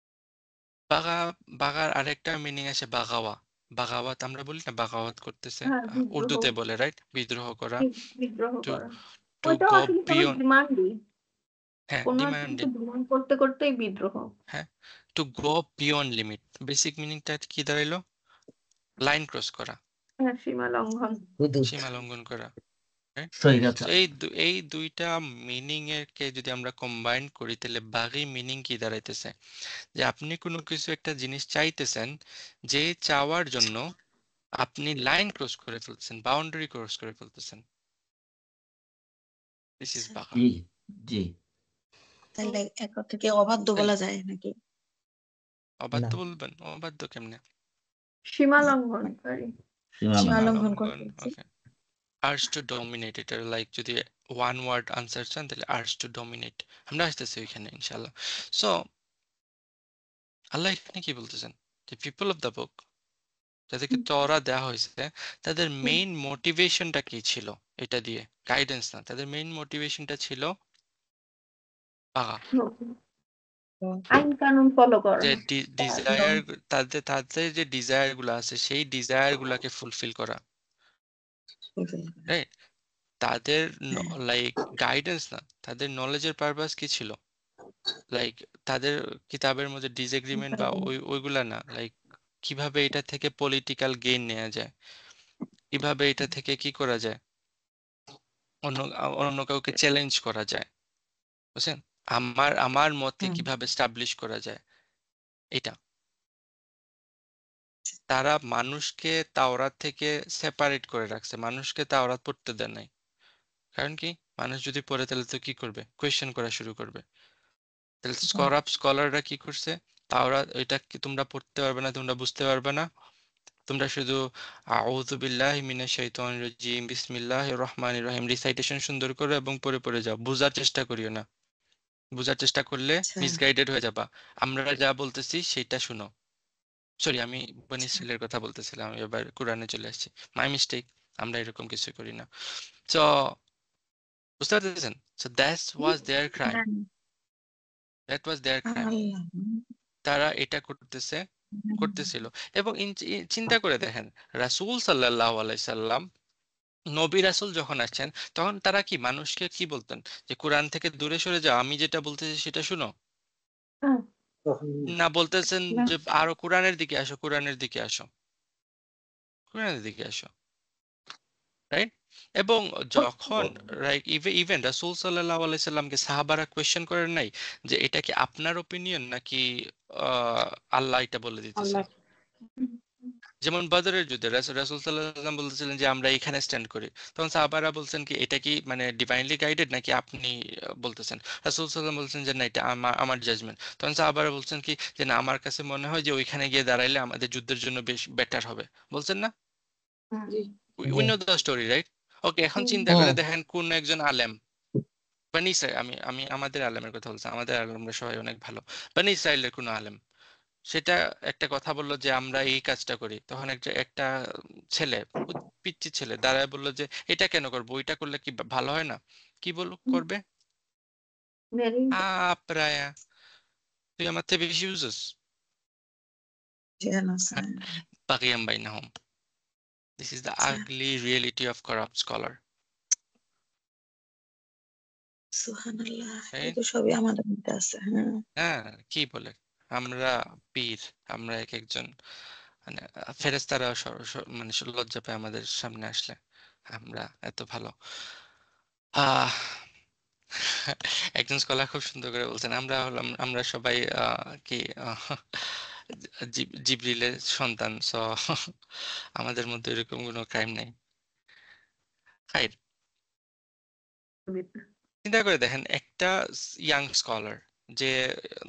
বাগা, বাগার আরেকটা মিনিং আছে বাগাওয়া। বাগাওয়াত আমরা বলি না, বাগাওয়াত করতেছে, হ্যাঁ বিদ্রোহ, উর্দুতে বলে, রাইট? বিদ্রোহ করা। বিদ্রোহ টু করা। টু ওইটাও গো আসলে সবাই বিয়ন্ড, ডিমান্ডই, হ্যাঁ কোনো একটা ডিমান্ডে, কিছু ডিমান্ড করতে করতেই বিদ্রোহ। হ্যাঁ। To go beyond limit, basic মিনিংটা কি দাঁড়াইলো? লাইন ক্রস করা, হ্যাঁ সীমা লঙ্ঘন। হুদুদ। সীমা লঙ্ঘন করা, right? So স্বৈরাচার। এই দুইটা মিনিং এর কে যদি আমরা কম্বাইন করি তাহলে বাগি মিনিং কি দাঁড়াইতেছে, যে আপনি কোনো কিছু একটা জিনিস চাইতেছেন, যে চাওয়ার জন্য আপনি লাইন ক্রস করে ফেলতেছেন, বাউন্ডারি ক্রস করে ফেলতেছেন। দিস ইজ বাগা। জি জি। তাহলে এক থেকে অবাধ্য বলা যায় নাকি? অবাধ্য না। বলবেন? অবাধ্য কেমনে? সীমা লঙ্ঘন, সরি। সীমা সীমা লঙ্ঘন। লঙ্ঘন লঙ্ঘন, করতেছে। ওকে। আর্জ টু ডমিনেট, এটা লাইক যদি ওয়ান ওয়ার্ড আনসার চান তাহলে আর্জ টু ডমিনেট। আমরা আসতেছি ওইখানে ইনশাআল্লাহ। সো আল্লাহ এখানে কি বলতেছেন, যে পিপল অফ দ্য বুক, যাদেরকে তওরা দেওয়া হয়েছে, তাদের মেইন মোটিভেশনটা কি ছিল? এটা দিয়ে গাইডেন্স না, তাদের মেইন মোটিভেশনটা ছিল বাগা, আইন কানুন ফলো করা। যে ডিজায়ার, তাদের তাদের যে ডিজায়ার গুলো আছে সেই ডিজায়ার গুলাকে ফুলফিল করা, রাইট? তাদের লাইক গাইডেন্স না, তাদের নলেজের পারপাস কি ছিল? লাইক তাদের কিতাবের মধ্যে ডিসএগ্রিমেন্ট বা ওইগুলা না, লাইক কিভাবে এটা থেকে পলিটিক্যাল গেইন নেওয়া যায়, কিভাবে এটা থেকে কি করা যায়, অন্য অন্য কাউকে চ্যালেঞ্জ করা যায়, বুঝছেন? আমার মতে কিভাবে স্টাবলিশ করা যায়, এটা। তারা মানুষকে তাওরাত থেকে সেপারেট করে রাখছে, মানুষকে তাওরাত পড়তে দেয় নাই। কারণ কি, মানুষ যদি পড়ে তাহলে তো কি করবে, কোয়েশ্চেন করা শুরু করবে। তাহলে স্কলাররা কি করছে, তাওরাত এটা কি তোমরা পড়তে পারবে না, তোমরা বুঝতে পারবে না, তোমরা শুধু আউযু বিল্লাহি মিনাশ শাইতানির রাজিম বিসমিল্লাহির রহমানির রহিম রিসাইটেশন সুন্দর করে এবং পড়ে পড়ে যাও, বোঝার চেষ্টা করিও না। বোঝার চেষ্টা করলে মিসগাইডেড হয়ে যাবা। আমরা যা বলতেছি সেটা শুনো। সরি, আমি বনি ইসরাইলের কথা বলতেছিলাম, আমি এবার কোরআনে চলে আসছি, মাই মিস্টেক। আমরা এরকম কিছু করি না। তো বুঝতে পারতেছেন? So that was their crime, that was their crime. তারা এটা করতেছিল। এবং চিন্তা করে দেখেন, রাসূল সাল্লাল্লাহু আলাইহি সাল্লাম, নবী রাসূল যখন আসছেন, তখন তারা কি মানুষকে কি বলতেন, যে কোরআন থেকে দূরে সরে যাও, আমি যেটা বলতেছি সেটা শুনো? হ্যাঁ, তখন না, বলতেছেন না। যে আরো কোরআনের দিকে আসো, কোরআনের দিকে আসো, কোরআনের দিকে আসো, রাইট? এবং যখন ইভেন রাসূল সাল্লাল্লাহু আলাইহি সাল্লামকে সাহাবারা কোয়েশ্চেন করেন নাই, যে এটা কি আপনার ওপিনিয়ন নাকি আল্লাহ এটা বলে দিতেছে? আল্লাহ। যেমন বদরের যুদ্ধে রাসূল সাল্লাল্লাহু আলাইহি ওয়াসাল্লাম বলতেছিলেন যে আমরা এখানে স্ট্যান্ড করি, তখন সাহাবারা বলছেন কি এটা কি মানে ডিভাইনলি গাইডেড নাকি আপনি বলতেছেন? রাসূল সাল্লাল্লাহু আলাইহি ওয়াসাল্লাম বলছেন যে না, এটা আমার জাজমেন্ট। তখন সাহাবারা বলছেন কি যে না, আমার কাছে মনে হয় যে ওইখানে গিয়ে দাঁড়াইলে আমাদের যুদ্ধের জন্য বেশ বেটার হবে, বলছেন না? We know the story, right? Okay, এখন চিন্তা করে হ্যাঁ। দেখেন কোন একজন আলেম, বানি ইসরাইল, আমি আমি আমাদের আলেমের কথা বলছি, আমাদের আলেমরা সবাই অনেক ভালো, বানি ইসরাইলের কোন আলেম সেটা একটা কথা বললো যে আমরা এই কাজটা করি, তখন একটা একটা ছেলে, পিচ্চি ছেলে দাঁড়ায় বললো যে এটা কেন করবো, ওইটা করলে কি ভালো হয় না? কি করবে? মেরি প্রায় তুই আমার থেকে বেশি বুঝছিস। বাকিয়াম বাইনাহুম, this is the ugly reality of corrupt scholar. সুবহানাল্লাহ, এই রাইট? তো সবই আমাদের মধ্যে আছে। হ্যাঁ, হ্যাঁ, কি বলে আমরা পীর, আমরা এক একজন মানে ফেরেশতারা মানে লজ্জা পায় আমাদের সামনে আসলে, আমরা এত ভালো। আহ একজন স্কলার খুব সুন্দর করে বলছেন, আমরা সবাই কি জিবরিলের সন্তান, সো আমাদের মধ্যে এরকম কোনো ক্রাইম নেই। রাইট? চিন্তা করে দেখেন, একটা ইয়াং স্কলার যে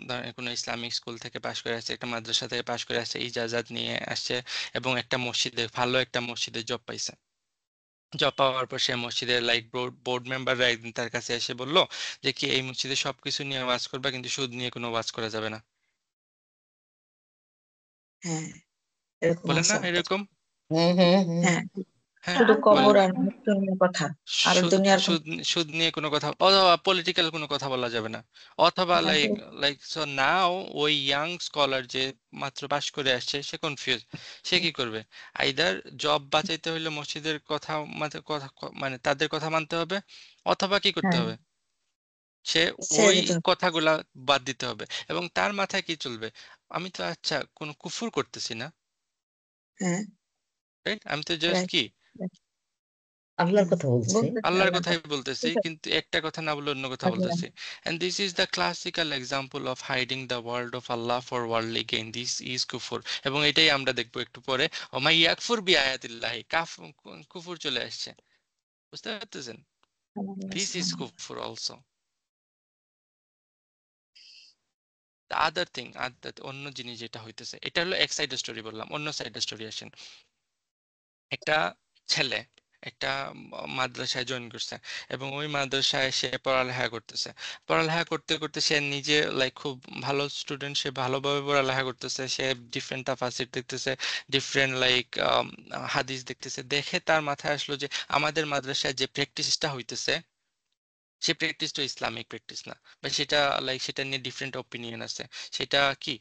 ধরেন কোনো ইসলামিক স্কুল থেকে পাশ করে আসছে, একটা মাদ্রাসা থেকে পাশ করে আসছে, ইজাজাত নিয়ে আসছে, এবং একটা মসজিদে, ভালো একটা মসজিদে জব পাইছে। জব পাওয়ার পর সে মসজিদের বোর্ড মেম্বাররা একদিন তার কাছে এসে বললো যে কি এই মসজিদে সবকিছু নিয়ে ওয়াজ করবা, কিন্তু সুদ নিয়ে কোনো ওয়াজ করা যাবে না। হ্যাঁ, এরকম বলে না আছে। এরকম? হুম হুম হুম হ্যাঁ, হ্যাঁ, শুধু আজকে কবর বলে আর মৃত্যু নিয়ে কথা, আর সুদ দুনিয়ার সুদ সুদ নিয়ে কোনো কথা, অথবা পলিটিক্যাল কোনো কথা বলা যাবে না, অথবা হ্যাঁ, লাইক লাইক সো নাও ওই ইয়াং স্কলার যে মাত্র পাশ করে আসছে সে কনফিউজ, সে কি করবে? আইদার জব বাঁচাইতে হইলে মসজিদের কথা মানে তাদের কথা মানতে হবে, অথবা কি করতে হ্যাঁ, হবে, সে ছেড়ে ওই দিতে হবে। কথাগুলা বাদ দিতে হবে। এবং তার মাথায় কি চলবে, আমি তো আচ্ছা কোনো কুফর করতেছি না, হ্যাঁ, রাইট? আমি তো জাস্ট রাইট, কি আল্লাহর কথা বলছে। বলতেছি আল্লাহর আল্লাহ কথাই বলতেছি, কিন্তু একটা কথা না বলে অন্য কথা আল্লাহ। বলতেছি। And this is the classical example of hiding the word of Allah for worldly gain. This is কুফর। এবং এটাই আমরা দেখবো একটু পরে, ওমাই ইয়াকফুর বি আয়াতিল্লাহি, কুফর চলে আসছে, বুঝতে পারতেছেন? This is কুফর also. The other thing, অন্য জিনিস যেটা হইতেছে, এটা হলো এক সাইড স্টোরি বললাম, অন্য সাইড স্টোরি আসেন। একটা ছেলে একটা মাদ্রাসায় জয়েন করছে, এবং ওই মাদ্রাসায় সে পড়ালেখা করতেছে। পড়ালেখা করতে করতে সে নিজে লাইক খুব ভালো স্টুডেন্ট, সে ভালোভাবে পড়ালেখা করতেছে, সে ডিফারেন্ট তাফাসির দেখতেছে, ডিফারেন্ট লাইক হাদিস দেখতেছে। দেখে তার মাথায় আসলো যে আমাদের মাদ্রাসায় যে প্র্যাকটিসটা হইতেছে, সে প্র্যাকটিসটা ইসলামিক প্র্যাকটিস না, বা সেটা লাইক সেটা নিয়ে ডিফারেন্ট ওপিনিয়ন আছে, সেটা কি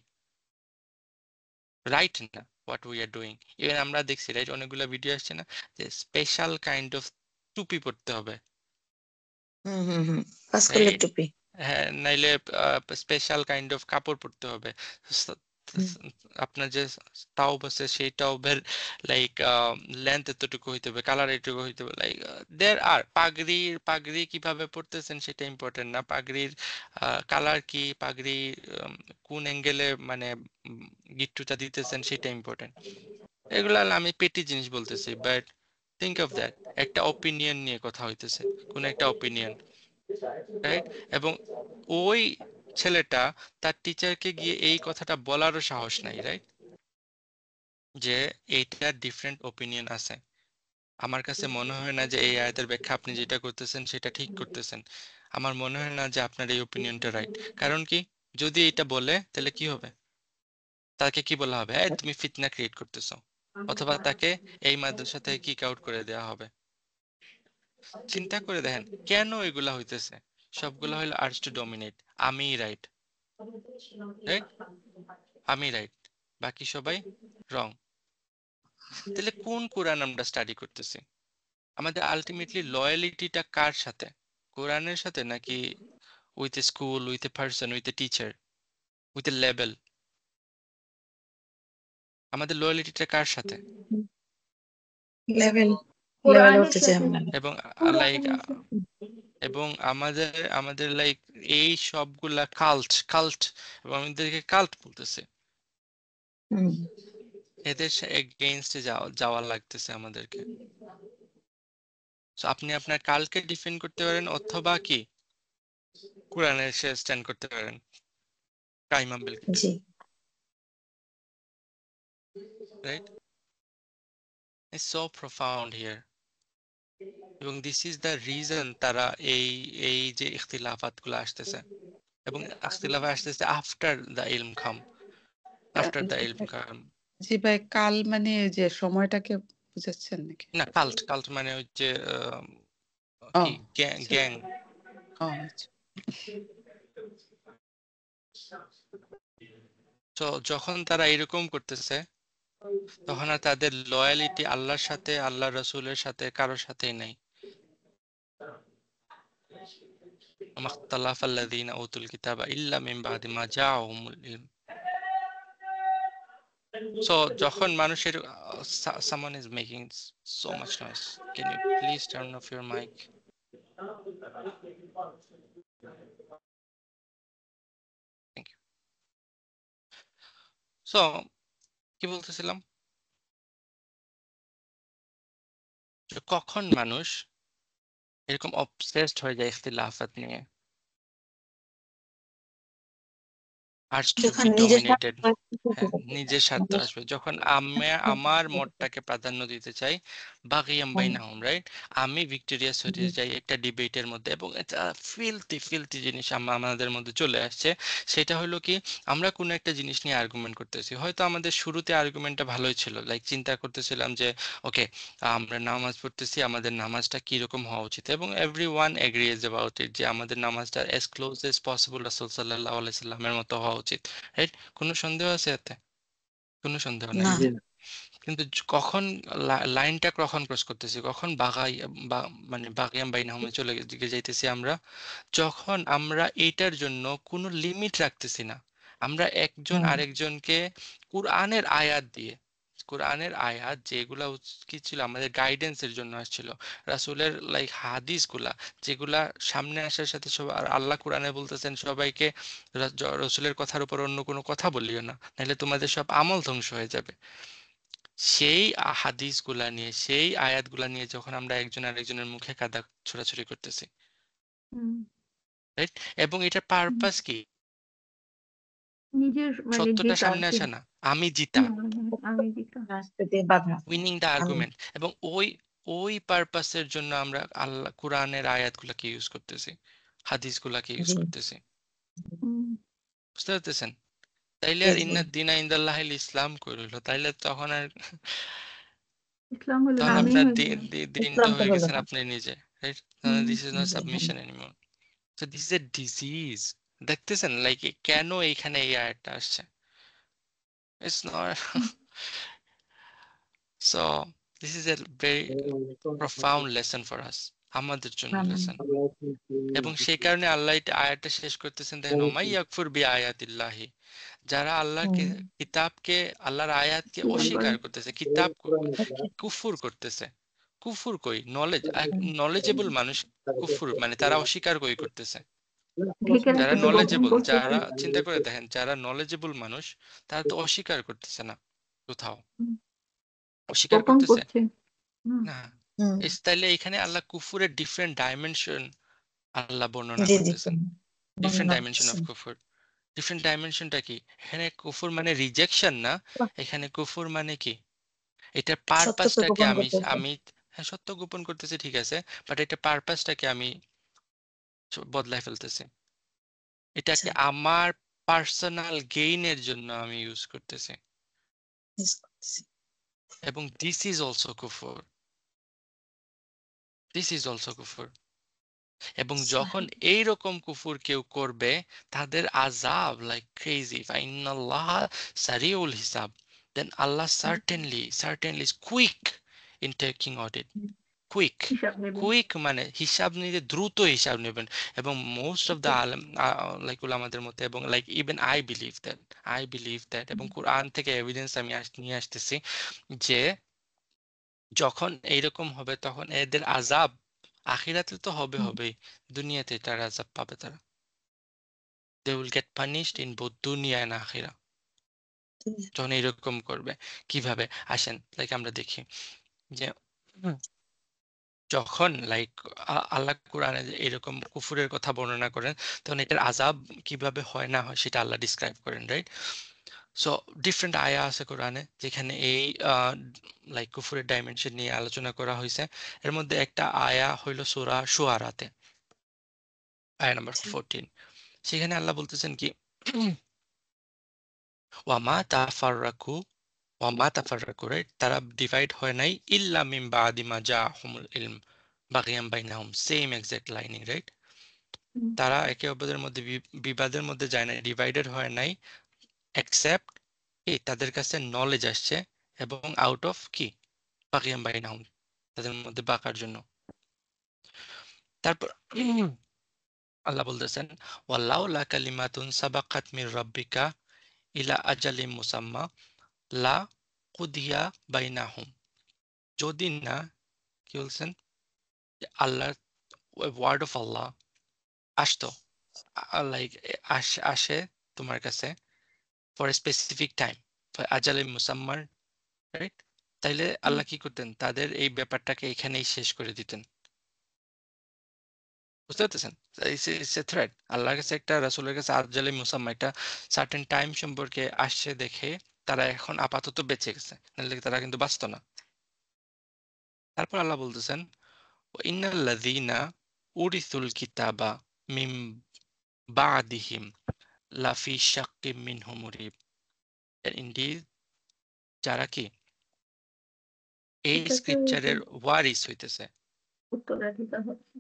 রাইট না, what we are doing. Even আমরা দেখছি রাইট, অনেকগুলো ভিডিও আসছে না, যে স্পেশাল কাইন্ড অফ টুপি পরতে হবে, হুম হুম হুম, পাঁচকলের রাইট? টুপি। হ্যাঁ, নাইলে স্পেশাল কাইন্ড অফ কাপড় পরতে হবে। স- হুম, আপনার যে তাওব আছে সেই তাওবের লাইক লেন্থ এতটুকু হইতে হবে, কালার এটুকু হইতে হবে, লাইক দের আর পাগড়ি কিভাবে পরতেছেন সেটা ইম্পর্টেন্ট না, পাগড়ির কালার কি, পাগড়ি কোন অ্যাঙ্গেলে মানে গিট্টুটা দিতেছেন সেটা ইম্পর্টেন্ট। এগুলা আমি পেটি জিনিস বলতেছি, বাট থিঙ্ক অফ দ্যাট, একটা ওপিনিয়ন নিয়ে কথা হইতেছে, কোন একটা ওপিনিয়ন, রাইট? এবং ওই ছেলেটা তার টিচারকে গিয়ে এই কথাটা বলারও সাহস নাই, রাইট? যে এইটা ডিফারেন্ট ওপিনিয়ন আছে, আমার কাছে মনে হয় না যে এই আয়াতের ব্যাখ্যা আপনি যেটা করতেছেন সেটা ঠিক করতেছেন, আমার মনে হয় না যে আপনার এই ওপিনিয়নটা রাইট। কারণ কি, যদি এটা বলে তাহলে কি হবে, তাকে কি বলা হবে, এই তুমি ফিতনা ক্রিয়েট করতেছো, অথবা তাকে এই মাদ্রাসা থেকে কিক আউট করে দেওয়া হবে। চিন্তা করে দেখেন কেন এগুলা হইতেছে, সবগুলা হইলো আর্টস টু ডমিনেট, আমিই রাইট, রাইট? আমি রাইট, বাকি সবাই রং। তাহলে কোন কোরআন আমরা স্টাডি করতেছি? আমাদের আলটিমেটলি লয়ালিটিটা কার সাথে, কোরআনের সাথে, নাকি with a school, with a person, with a teacher, with a level? আমাদের লয়ালিটিটা কার সাথে? লেভেল, লেভেলে কোরআনের উঠতে চাই সাথে, আমরা। এবং লাইক কোরআনের সাথে। এবং আমাদের আমাদের লাইক এই সবগুলা কাল্ট কাল্ট, এবং আমাদেরকে কাল্ট বলতেছে, হুম, এদের এগেইনস্টে যাওয়া লাগতেছে আমাদেরকে। So আপনি আপনার কালকে ডিফেন্ড করতে পারেন, অথবা কি কোরআনের সে স্ট্যান্ড করতে পারেন টাইমাম বিলকিস, জি, right? It's so profound here. এবং দিস ইজ দ্য রিজন তারা এই এই যে ইখতিলাফাত গুলো আসতেছে, এবং ইখতিলাফ আসতেছে আফটার দ্য ইলম কাম, আফটার দ্য ইলম কাম। জি ভাই, কাল মানে ওই যে সময়টাকে বুঝাচ্ছেন নাকি? না, কাল্ট কাল্ট মানে ওই যে ও কি গ্যাং আচ্ছা, গ্যাং। ও আচ্ছা। তো যখন তারা এরকম করতেছে, তখন আর তাদের লয়ালিটি আল্লাহর সাথে, আল্লাহ রসুলের সাথে, কারোর সাথেই নাই। মাখতালাফাল্লাযীনা উতুল কিতাবা ইল্লা মিন বাদি মা জাআহুমুল ইলম। সো যখন মানুষের someone is making so much noise, can you please turn off your mic? Thank you. So কি বলতেছিলাম, যে কখন মানুষ এরকম অবসেসড হয়ে যায় ইখতিলাফাত নিয়ে, আর টু যখন বি নিজের ডমিনেটেড। স্বার্থ হ্যাঁ, নিজের স্বার্থ আসবে যখন আমি আমার মতটাকে প্রাধান্য দিতে চাই, বাগিয়াম বাইনাহুম, রাইট? আমি ভিক্টোরিয়াস হতে চাই একটা ডিবেটের মধ্যে, এবং এটা ফিলতি জিনিস আমাদের মধ্যে চলে আসছে। সেটা হলো কি, আমরা কোনো একটা জিনিস নিয়ে আর্গুমেন্ট করতেছি, হয়তো আমাদের শুরুতে আর্গুমেন্টটা ভালোই ছিল, লাইক চিন্তা করতেছিলাম যে ওকে, আমরা নামাজ পড়তেছি, আমাদের নামাজটা কিরকম হওয়া উচিত, এবং every one agrees about it যে আমাদের নামাজটা অ্যাজ ক্লোজ এজ পসিবল রাসূল সাল্লাল্লাহু আলাইহি সাল্লামের মতো হওয়া উচিত, রাইট? কোনো সন্দেহ আছে এতে? কোনো সন্দেহ নাই। না। জি কিন্তু কখন লাইনটা কখন ক্রস করতেছি, কখন মানে বাগিয়াম বাইনাহুমে চলে দিকে যাইতেছি আমরা, যখন আমরা এইটার জন্য কোনো লিমিট রাখতেছি না। আমরা একজন আরেকজনকে কুরআনের আয়াত দিয়ে, কোরআনের আয়াত যেগুলা কি ছিল আমাদের গাইডেন্সের জন্য আসছিল, রাসূলের লাইক হাদিস গুলা যেগুলা সামনে আসার সাথে সব, আর আল্লাহ কোরআনে বলতেছেন সবাইকে রসূলের কথার উপর অন্য কোনো কথা বলিও না, নাহলে তোমাদের সব আমল ধ্বংস হয়ে যাবে। সেই হাদিস গুলা নিয়ে, সেই আয়াতগুলা নিয়ে যখন আমরা একজন আরেকজনের মুখে কাদা ছোড়াছুড়ি করতেছি, হুম। রাইট? এবং এটার পারপাস কি? নিজের মানে সত্যটা জেতা আর সামনে কি। আসে না, আমি জিতা, আমি জিতা। রাস্তাতে বাধা। উইনিং দ্য আমি আর্গুমেন্ট। এবং ওই ওই পারপাসের জন্য আমরা আল্লাহ কোরআনের আয়াতগুলাকে ইউজ করতেছি, হাদিসগুলাকে ইউজ জি করতেছি। হুম। বুঝতে পারতেছেন? তাইলে জি আর জি ইন্না দিনা ইনদাল্লাহিল ইসলাম কইল, তাইলে তখন আর ইসলাম হলো তখন নামেই আপনার হয়ে গেল। দিন তো ইসলাম তো হয়ে হলো গেছেন না। আপনি নিজে, right? Hmm. This is not জি, হ্যাঁ। Submission anymore. So this is a disease. দেখতেছেন লাইক কেন এইখানে এই আয়াতটা আসছে? It's not. So this is a very profound lesson for us, আমাদের জন্য লেসন। এবং সেই কারণে আল্লাহ এটা আয়াতটা শেষ করতেছেন, দেখেন, ওমাই ইয়াকফুর বি আয়াতিল্লাহি, যারা আল্লাহকে কিতাবকে, আল্লাহর আয়াতকে স্বীকার করে। অস্বীকার করতেছে, কিতাব কুফুর করতেছে। কুফুর কই? নলেজেবল মানুষ কুফুর মানে তারা অস্বীকার কই করতেছে। ঢেকে যারা রাখতেছে, গোপন নলেজেবল, করতেছে। যারা চিন্তা করে দেখেন, যারা নলেজেবল মানুষ তারা তো অস্বীকার করতেছে না কোথাও, হুম। অস্বীকার গোপন করতেছে করছে। হুম। না। তাইলে এখানে আল্লাহ কুফুরের ডিফারেন্ট ডাইমেনশন আল্লাহ বর্ণনা জি জি করতেছেন, ডিফারেন্ট বর্ণনা ডাইমেনশন অফ করছেন। কুফুর। ডিফারেন্ট ডাইমেনশনটা কি? এখানে কুফুর মানে রিজেকশন না, এখানে কুফুর মানে কি, এটার সত্যকে পারপাসটাকে গোপন আমি করতেছে। আমি হ্যাঁ, সত্য গোপন করতেছি, ঠিক আছে, বাট এটা পারপাসটাকে আমি বদলায় ফেলতেছি, এটাকে আচ্ছা আমার পার্সোনাল গেইনের জন্য আমি ইউজ করতেছি। মিস করতেছি। এবং দিস ইজ অলসো কুফর, দিস ইজ অলসো কুফর। এবং যখন সাহি। এইরকম কুফর কেউ করবে, তাদের আযাব লাইক ক্রেজি, ফাইনাল্লাহ সারিউল হিসাব, then Allah certainly is quick in taking audit. Quick, হিসাব নেবে। কুইক মানে হিসাব নিতে, দ্রুত হিসাব নেবেন। এবং মোস্ট অফ দ্য আলেম লাইক উলামাদের মতে, এবং like even I believe that, এবং কোরআন থেকে এভিডেন্স আমি নিয়ে আসতেছি যে যখন এইরকম হবে তখন এদের আযাব আখিরাতে তো হবেই, দুনিয়াতে তার আযাব পাবে তারা। They will get punished in both দুনিয়া এন্ড আখিরা যখন এইরকম করবে। কিভাবে? আসেন লাইক আমরা দেখি যে যখন লাইক আল্লাহ কোরআনে যে এরকম কুফুরের কথা বর্ণনা করেন, তখন এটার আযাব কিভাবে হয় না হয় সেটা আল্লাহ ডিসক্রাইব করেন, রাইট? সো ডিফারেন্ট আয়া আছে কোরআনে যেখানে এই লাইক কুফুরের ডাইমেনশন নিয়ে আলোচনা করা হয়েছে। এর মধ্যে একটা আয়া হইল সূরা শুআরাতে, আয়া নাম্বার 14। সেখানে আল্লাহ বলতেছেন কি, ওয়ামা তাফাররাকু, রাইট? তারা ডিভাইড হয় নাই ইল্লা মিন বাদি মা জাআহুমুল ইলম বাগিয়াম বাইনাহুম, সেম এক্সাক্ট লাইনিং, রাইট? হুম। তারা একে অপরের মধ্যে বিবাদের মধ্যে যায় নাই, ডিভাইডেড হয় নাই, এক্সেপ্ট তাদের কাছে নলেজ আসছে, এবং আউট অফ কি, বাকিয়াম বাইনাহুম, তাদের মধ্যে বাঁকার জন্য। তারপর আল্লাহ বলতেছেন ওয়ালাউলা কালিমাতুন সাবাকাত মির রাব্বিকা ইলা আজালিম মুসাম্মা লা কুদিয়া বাইনাহুম, যদি না কি বলছেন যে আল্লাহর ওয়ার্ড অফ আল্লাহ আসতো, লাইক আসে তোমার কাছে ফর এ স্পেসিফিক টাইম, আজালিম মুসাম্মার, রাইট? তাইলে আল্লাহ কি করতেন, তাদের এই ব্যাপারটাকে এখানেই শেষ করে দিতেন। বুঝতে পারতেছেন? থ্রেট আল্লাহর কাছে একটা রাসূলের কাছে আজালি মুসাম্মা একটা সার্টেন টাইম সম্পর্কে আসছে দেখে তারা এখন আপাতত বেঁচে গেছে, নাহলে তারা কিন্তু বাঁচত না। তারপর আল্লাহ বলতেছেন ইন্নাল্লাযীনা উরিসুল কিতাবা মিন বাদিহিম লাফি শাক্কিম মিনহু মুরিব, ইনডিড যারা কি এই এটা তো স্ক্রিপচারের ওয়ারিস হইতেছে উত্তরাধিকার হচ্ছে।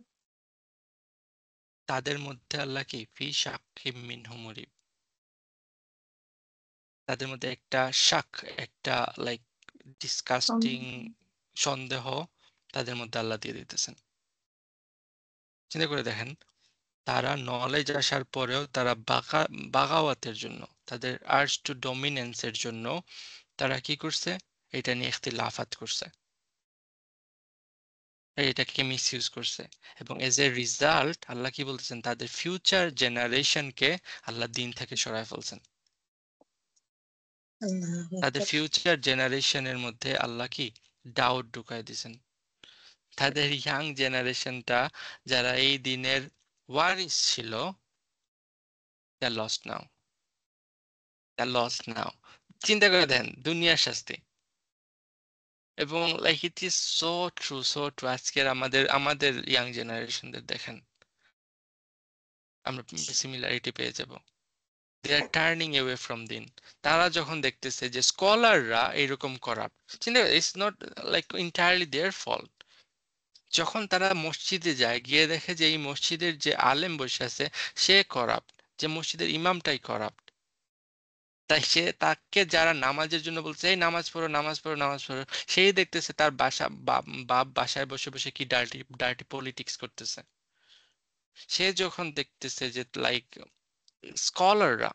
তাদের মধ্যে আল্লাহ কি ফি শাক্কিম মিনহু মুরিব, তাদের মধ্যে একটা শাক, একটা লাইক ডিসকাস্টিং সন্দেহ তাদের মধ্যে আল্লাহ দিয়ে দিতেছেন। চিন্তা করে দেখেন, তারা নলেজ আসার পরেও তারা বাগাওয়াতের জন্য, তাদের আর্জ টু ডমিনেন্সের জন্য তারা কি করছে, এটা নিয়ে ইখতিলাফাত করছে, এটাকে মিসইউজ করছে, এবং এজ এ রিজাল্ট আল্লাহ কি বলতেছেন, তাদের ফিউচার জেনারেশনকে আল্লাহ দিন থেকে সরায় ফেলছেন। আল্লাহু তাদের আকবার। ফিউচার জেনারেশনের মধ্যে আল্লাহ কি ডাউট ঢুকাই দিয়েছেন। তাদের ইয়াং জেনারেশনটা যারা এই দিনের ওয়ারিস ছিল, দে লস্ট নাও, দে লস্ট নাও। চিন্তা করে দেন দুনিয়ার শাস্তি। এবং like it is so true, so true. আজকের আমাদের আমাদের ইয়াং জেনারেশনদের দেখেন, আমরা সিমিলারিটি পেয়ে যাব। They are turning away from দিন। তারা যখন দেখতেছে যে স্কলাররা এরকম করাপ্ট, চিন্তা it's not like entirely their fault. যখন তারা মসজিদে যায়, গিয়ে দেখে যে এই মসজিদের যে আলেম বসে আছে সে করাপ্ট, যে মসজিদের ইমামটাই করাপ্ট, তাই সে তাকে যারা নামাজের জন্য বলছে এই নামাজ পড়ো নামাজ পড়ো নামাজ পড়ো, সেই দেখতেছে তার বাপ বাসায় বসে বসে কি ডার্টি ডার্টি পলিটিক্স করতেছে। সে যখন দেখতেছে যে লাইক স্কলাররা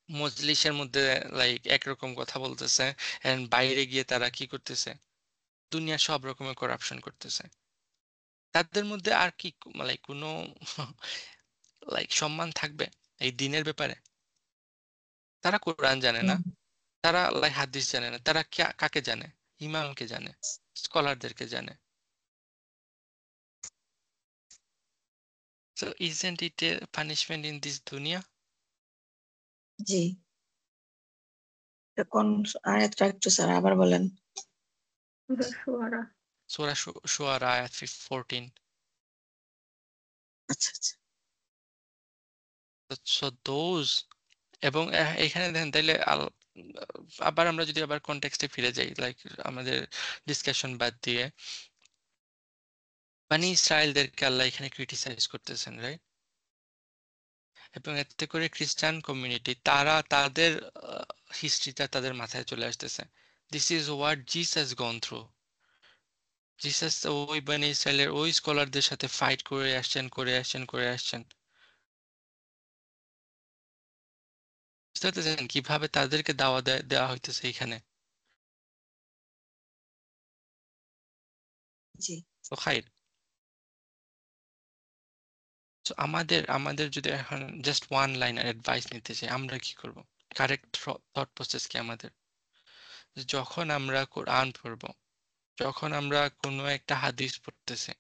মজলিসের মধ্যে লাইক একরকম কথা বলতেছে, এন্ড বাইরে গিয়ে তারা কি করতেছে, দুনিয়া সব রকমের করাপশন করতেছে, তাদের মধ্যে আর কি লাইক কোনো লাইক সম্মান থাকবে এই দিনের ব্যাপারে? তারা কোরআন জানে না, তারা লাইক হাদিস জানে না, তারা কাকে জানে? ইমামকে জানে, স্কলারদেরকে জানে। So isn't it a punishment in this dunya? জি, এটা কোন আয়াতটা একটু স্যার আবার বলেন? সূরা শুআরা। Surah Shu'ara ayat 14. আচ্ছা আচ্ছা, So those, এবং এখানে দেখেন তাইলে আবার আমরা যদি আবার কনটেক্সটে ফিরে যাই, লাইক আমাদের ডিসকাশন বাদ দিয়ে, মানে ইসরায়েলদেরকে আল্লাহ এখানে ক্রিটিসাইজ করতেছেন, রাইট? এবং এতে করে খ্রিস্টান কমিউনিটি তারা তাদের হিস্ট্রিটা তাদের মাথায় চলে আসতেছে। This is what Jesus gone through. Jesus ওই বানি ইসরায়েলের ওই স্কলারদের সাথে ফাইট করে আসছেন করে আসছেন করে আসছেন। বুঝতে পারতেছেন কিভাবে তাদেরকে দাওয়া দেওয়া হইতেছে এখানে? জি তো খাইর। So আমাদের আমাদের যদি এখন জাস্ট ওয়ান লাইন অ্যাডভাইস নিতে চাই, আমরা কি করব? কারেক্ট থট প্রসেস কি আমাদের? যখন আমরা কোরআন পড়ব, যখন আমরা কোনো একটা হাদিস পড়তেছি,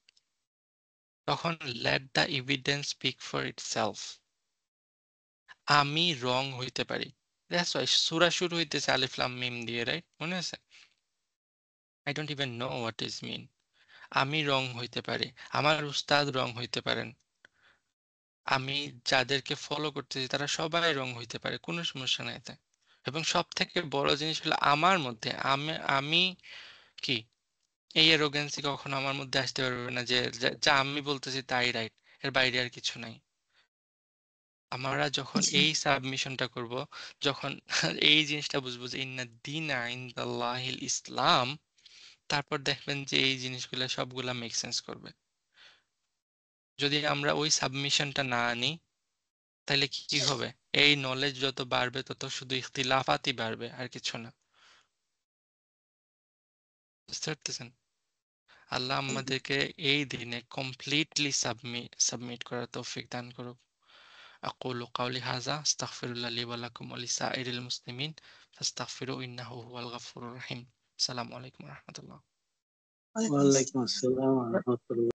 তখন let the evidence speak for itself. আমি রং হইতে পারি, দ্যাটস ওয়াই সূরা শুরু হইতেছে আলিফ লাম মিম দিয়ে, রাইট? মনে আছে? I don't even know what is mean. আমি রং হইতে পারি, আমার উস্তাদ রং হইতে পারেন, আমি যাদেরকে ফলো করতেছি তারা সবাই রং হইতে পারে, কোনো সমস্যা নাই এতে। এবং সব থেকে বড় জিনিস হলো আমার মধ্যে আমি আমি কি এই অ্যারোগ্যান্সি কখনো আমার মধ্যে আসতে পারবে না যে যা যা আমি বলতেছি তাই রাইট, এর বাইরে আর কিছু নাই। আমরা যখন জি এই সাবমিশনটা করব, যখন এই জিনিসটা বুঝবো যে ইন্না দীনা ইনদাল্লাহিল ইসলাম, তারপর দেখবেন যে এই জিনিসগুলো সবগুলা মেক সেন্স করবে। যদি আমরা ওই সাবমিশনটা না আনি তাহলে কি হবে? এই নলেজ যত বাড়বে তত শুধু ইখতিলাফাতই বাড়বে, আর কিছু না। বুঝতে পারতেছেন? আল্লাহ আমাদেরকে এই দিনে কমপ্লিটলি সাবমিট করার তৌফিক দান করুক। আকুলু কাউলি হাযা আস্তাগফিরুল্লাহ লি ওয়া লাকুম ওয়া লিসাইরিল মুসলিমিন ফাস্তাগফিরু ইন্নাহু হুয়াল গফুরুর রহিম। আসসালামু আলাইকুম ওয়া রাহমাতুল্লাহ। ওয়ালাইকুম আসসালাম ওয়া রাহমাতুল্লাহ।